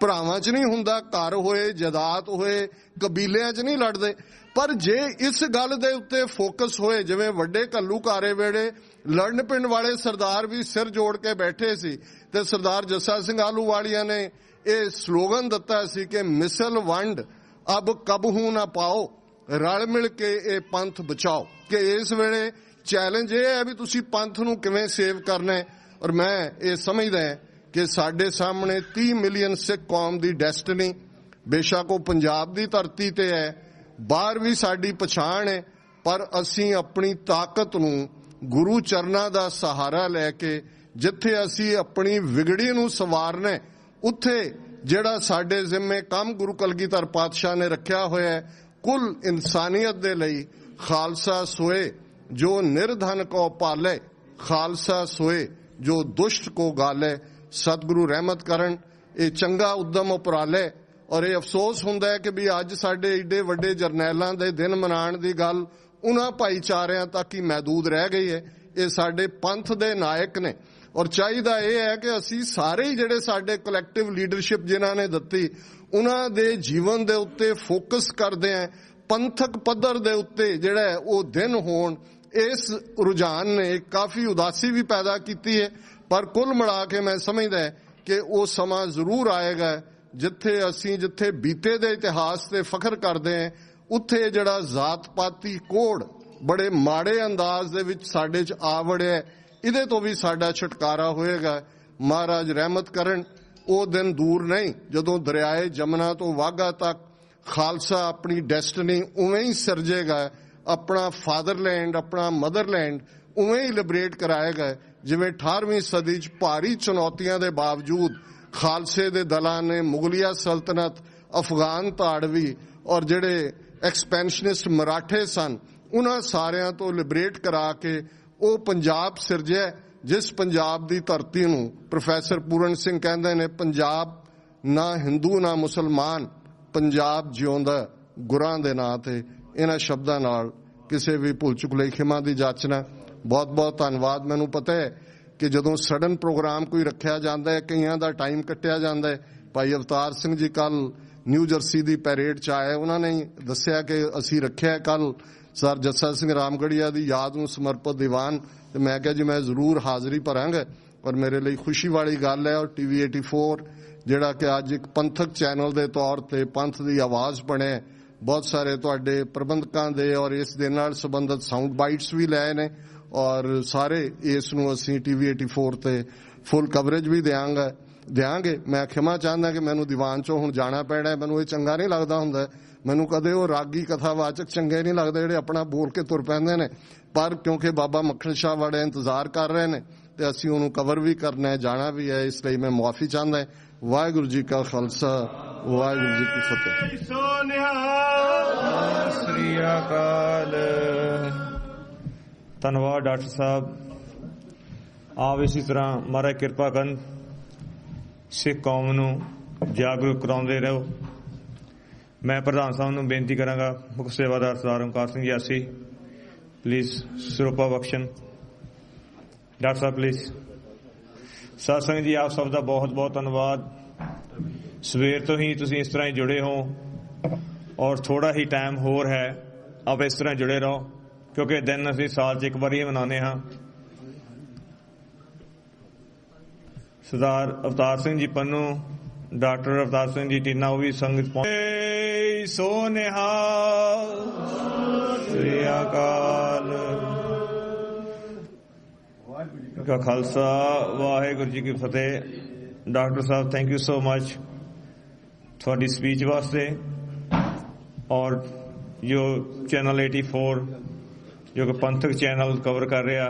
ਭਰਾਵਾਂ 'ਚ ਨਹੀਂ ਹੁੰਦਾ, ਘਰ ਹੋਏ, ਜਾਇਦਾਦ ਹੋਏ, ਕਬੀਲਿਆਂ 'ਚ ਨਹੀਂ ਲੜਦੇ। ਪਰ ਜੇ ਇਸ ਗੱਲ ਦੇ ਉੱਤੇ ਫੋਕਸ ਹੋਏ, ਜਿਵੇਂ ਵੱਡੇ ਘੱਲੂਘਾਰੇ ਵੇਲੇ ਲੜਨ ਪਿੰਡ ਵਾਲੇ ਸਰਦਾਰ ਵੀ ਸਿਰ ਜੋੜ ਕੇ ਬੈਠੇ ਸੀ ਤੇ ਸਰਦਾਰ ਜੱਸਾ ਸਿੰਘ ਆਹਲੂਵਾਲੀਆ ਨੇ ਇਹ ਸਲੋਗਨ ਦਿੱਤਾ ਸੀ ਕਿ ਮਿਸਲ ਵੰਡ ਅਬ ਕਬਹੂ ਨਾ ਪਾਓ, ਰਲ ਮਿਲ ਕੇ ਇਹ ਪੰਥ ਬਚਾਓ। ਕਿ ਇਸ ਵੇਲੇ ਚੈਲੰਜ ਇਹ ਹੈ ਵੀ ਤੁਸੀਂ ਪੰਥ ਨੂੰ ਕਿਵੇਂ ਸੇਵ ਕਰਨਾ ਹੈ। ਔਰ ਮੈਂ ਇਹ ਸਮਝਦਾ ਕਿ ਸਾਡੇ ਸਾਹਮਣੇ 30 ਮਿਲੀਅਨ ਸਿੱਖ ਕੌਮ ਦੀ ਡੈਸਟਨੀ, ਬੇਸ਼ੱਕ ਉਹ ਪੰਜਾਬ ਦੀ ਧਰਤੀ ਤੇ ਹੈ, ਬਾਹਰ ਵੀ ਸਾਡੀ ਪਛਾਣ ਹੈ, ਪਰ ਅਸੀਂ ਆਪਣੀ ਤਾਕਤ ਨੂੰ ਗੁਰੂ ਚਰਨਾਂ ਦਾ ਸਹਾਰਾ ਲੈ ਕੇ ਜਿੱਥੇ ਅਸੀਂ ਆਪਣੀ ਵਿਗੜੀ ਨੂੰ ਸੰਵਾਰਨਾ, ਉੱਥੇ ਜਿਹੜਾ ਸਾਡੇ ਜ਼ਿੰਮੇ ਕੰਮ ਗੁਰੂ ਕਲਗੀਧਰ ਪਾਤਸ਼ਾਹ ਨੇ ਰੱਖਿਆ ਹੋਇਆ ਹੈ, ਕੁੱਲ ਇਨਸਾਨੀਅਤ ਦੇ ਲਈ ਖਾਲਸਾ ਸੋਏ ਜੋ ਨਿਰਧਨ ਕੋ ਪਾਲੇ, ਖਾਲਸਾ ਸੋਏ ਜੋ ਦੁਸ਼ਟ ਕੋ ਗਾਲੇ। ਸਤਿਗੁਰੂ ਰਹਿਮਤ ਕਰਨ। ਇਹ ਚੰਗਾ ਉਦਮ ਉਪਰਾਲੇ। ਔਰ ਇਹ ਅਫਸੋਸ ਹੁੰਦਾ ਹੈ ਕਿ ਵੀ ਅੱਜ ਸਾਡੇ ਏਡੇ ਵੱਡੇ ਜਰਨੈਲਾਂ ਦੇ ਦਿਨ ਮਨਾਉਣ ਦੀ ਗੱਲ ਉਹਨਾਂ ਭਾਈਚਾਰਿਆਂ ਤੱਕ ਹੀ ਮਹਿਦੂਦ ਰਹਿ ਗਈ ਹੈ। ਇਹ ਸਾਡੇ ਪੰਥ ਦੇ ਨਾਇਕ ਨੇ ਔਰ ਚਾਹੀਦਾ ਇਹ ਹੈ ਕਿ ਅਸੀਂ ਸਾਰੇ ਹੀ ਜਿਹੜੇ ਸਾਡੇ ਕਲੈਕਟਿਵ ਲੀਡਰਸ਼ਿਪ ਜਿਨ੍ਹਾਂ ਨੇ ਦਿੱਤੀ, ਉਹਨਾਂ ਦੇ ਜੀਵਨ ਦੇ ਉੱਤੇ ਫੋਕਸ ਕਰਦੇ ਆਂ, ਪੰਥਕ ਪੱਧਰ ਦੇ ਉੱਤੇ ਜਿਹੜਾ ਉਹ ਦਿਨ ਹੋਣ। ਇਸ ਰੁਝਾਨ ਨੇ ਕਾਫੀ ਉਦਾਸੀ ਵੀ ਪੈਦਾ ਕੀਤੀ ਹੈ, ਪਰ ਕੁੱਲ ਮਿਲਾ ਕੇ ਮੈਂ ਸਮਝਦਾ ਕਿ ਉਹ ਸਮਾਂ ਜ਼ਰੂਰ ਆਏਗਾ ਜਿੱਥੇ ਬੀਤੇ ਦੇ ਇਤਿਹਾਸ ਤੇ ਫਖਰ ਕਰਦੇ ਆਂ, ਉੱਥੇ ਜਿਹੜਾ ਜ਼ਾਤ ਪਾਤੀ ਕੋੜ ਬੜੇ ਮਾੜੇ ਅੰਦਾਜ਼ ਦੇ ਵਿੱਚ ਸਾਡੇ 'ਚ ਆ ਵੜਿਆ, ਇਹਦੇ ਤੋਂ ਵੀ ਸਾਡਾ ਛੁਟਕਾਰਾ ਹੋਏਗਾ। ਮਹਾਰਾਜ ਰਹਿਮਤ ਕਰਨ। ਉਹ ਦਿਨ ਦੂਰ ਨਹੀਂ ਜਦੋਂ ਦਰਿਆਏ ਜਮਨਾ ਤੋਂ ਵਾਘਾ ਤੱਕ ਖਾਲਸਾ ਆਪਣੀ ਡੈਸਟਨੀ ਉਵੇਂ ਹੀ ਸਿਰਜੇਗਾ, ਆਪਣਾ ਫਾਦਰਲੈਂਡ, ਆਪਣਾ ਮਦਰਲੈਂਡ ਉਵੇਂ ਹੀ ਲਿਬਰੇਟ ਕਰਾਏਗਾ ਜਿਵੇਂ 18ਵੀਂ ਸਦੀ 'ਚ ਭਾਰੀ ਚੁਣੌਤੀਆਂ ਦੇ ਬਾਵਜੂਦ ਖਾਲਸੇ ਦੇ ਦਲਾਂ ਨੇ ਮੁਗਲਿਆ ਸਲਤਨਤ, ਅਫਗਾਨ ਧਾੜਵੀ ਔਰ ਜਿਹੜੇ ਐਕਸਪੈਂਸ਼ਨਿਸਟ ਮਰਾਠੇ ਸਨ, ਉਹਨਾਂ ਸਾਰਿਆਂ ਤੋਂ ਲਿਬਰੇਟ ਕਰਾ ਕੇ ਉਹ ਪੰਜਾਬ ਸਿਰਜਿਆ ਜਿਸ ਪੰਜਾਬ ਦੀ ਧਰਤੀ ਨੂੰ ਪ੍ਰੋਫੈਸਰ ਪੂਰਨ ਸਿੰਘ ਕਹਿੰਦੇ ਨੇ, ਪੰਜਾਬ ਨਾ ਹਿੰਦੂ ਨਾ ਮੁਸਲਮਾਨ, ਪੰਜਾਬ ਜਿਉਂਦਾ ਗੁਰਾਂ ਦੇ ਨਾਂ ਤੇ। ਇਹਨਾਂ ਸ਼ਬਦਾਂ ਨਾਲ ਕਿਸੇ ਵੀ ਭੁੱਲ ਚੁੱਕ ਲਈ ਖਿਮਾ ਦੀ ਜਾਚਨਾ। ਬਹੁਤ ਬਹੁਤ ਧੰਨਵਾਦ। ਮੈਨੂੰ ਪਤਾ ਹੈ ਕਿ ਜਦੋਂ ਸਡਨ ਪ੍ਰੋਗਰਾਮ ਕੋਈ ਰੱਖਿਆ ਜਾਂਦਾ ਹੈ, ਕਈਆਂ ਦਾ ਟਾਈਮ ਕੱਟਿਆ ਜਾਂਦਾ ਹੈ। ਭਾਈ ਅਵਤਾਰ ਸਿੰਘ ਜੀ ਕੱਲ ਨਿਊ ਜਰਸੀ ਦੀ ਪੈਰੇਡ 'ਚ ਆਏ, ਉਹਨਾਂ ਨੇ ਦੱਸਿਆ ਕਿ ਅਸੀਂ ਰੱਖਿਆ ਕੱਲ ਸਰ ਜੱਸਾ ਸਿੰਘ ਰਾਮਗੜੀਆ ਦੀ ਯਾਦ ਨੂੰ ਸਮਰਪਿਤ ਦੀਵਾਨ, ਤੇ ਮੈਂ ਕਿਹਾ ਜੀ ਮੈਂ ਜ਼ਰੂਰ ਹਾਜ਼ਰੀ ਭਰਾਂਗਾ। ਔਰ ਮੇਰੇ ਲਈ ਖੁਸ਼ੀ ਵਾਲੀ ਗੱਲ ਹੈ। ਔਰ TV 84 ਜਿਹੜਾ ਕਿ ਅੱਜ ਇੱਕ ਪੰਥਕ ਚੈਨਲ ਦੇ ਤੌਰ ਤੇ ਪੰਥ ਦੀ ਆਵਾਜ਼ ਬਣਿਆ, ਬਹੁਤ ਸਾਰੇ ਤੁਹਾਡੇ ਪ੍ਰਬੰਧਕਾਂ ਦੇ ਔਰ ਇਸ ਦੇ ਨਾਲ ਸੰਬੰਧਿਤ ਸਾਊਂਡ ਬਾਈਟਸ ਵੀ ਲਏ ਨੇ ਔਰ ਸਾਰੇ ਇਸ ਨੂੰ ਅਸੀਂ TV 84 ਤੇ ਫੁੱਲ ਕਵਰੇਜ ਵੀ ਦਿਆਂਗੇ। ਮੈਂ ਖਿਮਾ ਚਾਹੁੰਦਾ ਕਿ ਮੈਨੂੰ ਦੀਵਾਨ 'ਚੋਂ ਹੁਣ ਜਾਣਾ ਪੈਣਾ। ਮੈਨੂੰ ਇਹ ਚੰਗਾ ਨਹੀਂ ਲੱਗਦਾ ਹੁੰਦਾ, ਮੈਨੂੰ ਕਦੇ ਉਹ ਰਾਗੀ ਕਥਾਵਾਚਕ ਚੰਗੇ ਨਹੀਂ ਲੱਗਦੇ ਜਿਹੜੇ ਆਪਣਾ ਬੋਲ ਕੇ ਤੁਰ ਪੈਂਦੇ ਨੇ, ਪਰ ਕਿਉਂਕਿ ਬਾਬਾ ਮੱਖਣ ਸ਼ਾਹ ਬੜੇ ਇੰਤਜ਼ਾਰ ਕਰ ਰਹੇ ਨੇ ਤੇ ਅਸੀਂ ਉਹਨੂੰ ਕਵਰ ਵੀ ਕਰਨਾ ਹੈ, ਜਾਣਾ ਵੀ ਹੈ, ਇਸ ਲਈ ਮੈਂ ਮੁਆਫੀ ਚਾਹੁੰਦਾ। ਵਾਹਿਗੁਰੂ ਜੀ ਕਾ ਖਾਲਸਾ, ਵਾਹਿਗੁਰੂ ਜੀ ਕੀ ਫਤਿਹ। ਸ੍ਰੀ ਅਕਾਲ। ਧੰਨਵਾਦ ਡਾਕਟਰ ਸਾਹਿਬ। ਆਪ ਇਸੇ ਤਰ੍ਹਾਂ ਮਹਾਰਾਜ ਕਿਰਪਾ ਕਰਨ, ਸਿੱਖ ਕੌਮ ਨੂੰ ਜਾਗਰੂਕ ਕਰਾਉਂਦੇ ਰਹੋ। ਮੈਂ ਪ੍ਰਧਾਨ ਸਾਹਿਬ ਨੂੰ ਬੇਨਤੀ ਕਰਾਂਗਾ, ਮੁੱਖ ਸੇਵਾਦਾਰ ਸਰਦਾਰ ਓਮਕਾਰ ਸਿੰਘ ਜੀ ਆਸੀ please Sarupa ਬਖਸ਼ਣ। Doctor Sahib please. ਸਾਧ ਸੰਗਤ ਜੀ, ਆਪ ਸਭ ਦਾ ਬਹੁਤ ਬਹੁਤ ਧੰਨਵਾਦ। ਸਵੇਰ ਤੋਂ ਹੀ ਤੁਸੀਂ ਇਸ ਤਰ੍ਹਾਂ ਹੀ ਜੁੜੇ ਹੋ ਔਰ ਥੋੜਾ ਹੀ ਟਾਈਮ ਹੋਰ ਹੈ, ਆਪ ਇਸ ਤਰ੍ਹਾਂ ਜੁੜੇ ਰਹੋ ਕਿਉਂਕਿ ਦਿਨ ਅਸੀਂ ਸਾਲ 'ਚ ਇੱਕ ਵਾਰੀ ਮਨਾਉਂਦੇ ਹਾਂ। ਸਰਦਾਰ ਅਵਤਾਰ ਸਿੰਘ ਜੀ ਪੰਨੂ, ਡਾਕਟਰ ਅਵਤਾਰ ਸਿੰਘ ਜੀ ਟੀਨਾ, ਉਹ ਵੀ ਸੰਗਤ ਸੋ ਨਿਹਾਲ। ਸ੍ਰੀ ਅਕਾਲ। ਕਾ ਖਾਲਸਾ, ਵਾਹਿਗੁਰੂ ਜੀ ਕੀ ਫਤਿਹ। Doctor Sahib thank you so much ਤੁਹਾਡੀ ਸਪੀਚ ਵਾਸਤੇ ਔਰ ਜੋ ਚੈਨਲ 84 ਜੋ ਕਿ ਪੰਥਕ ਚੈਨਲ ਕਵਰ ਕਰ ਰਿਹਾ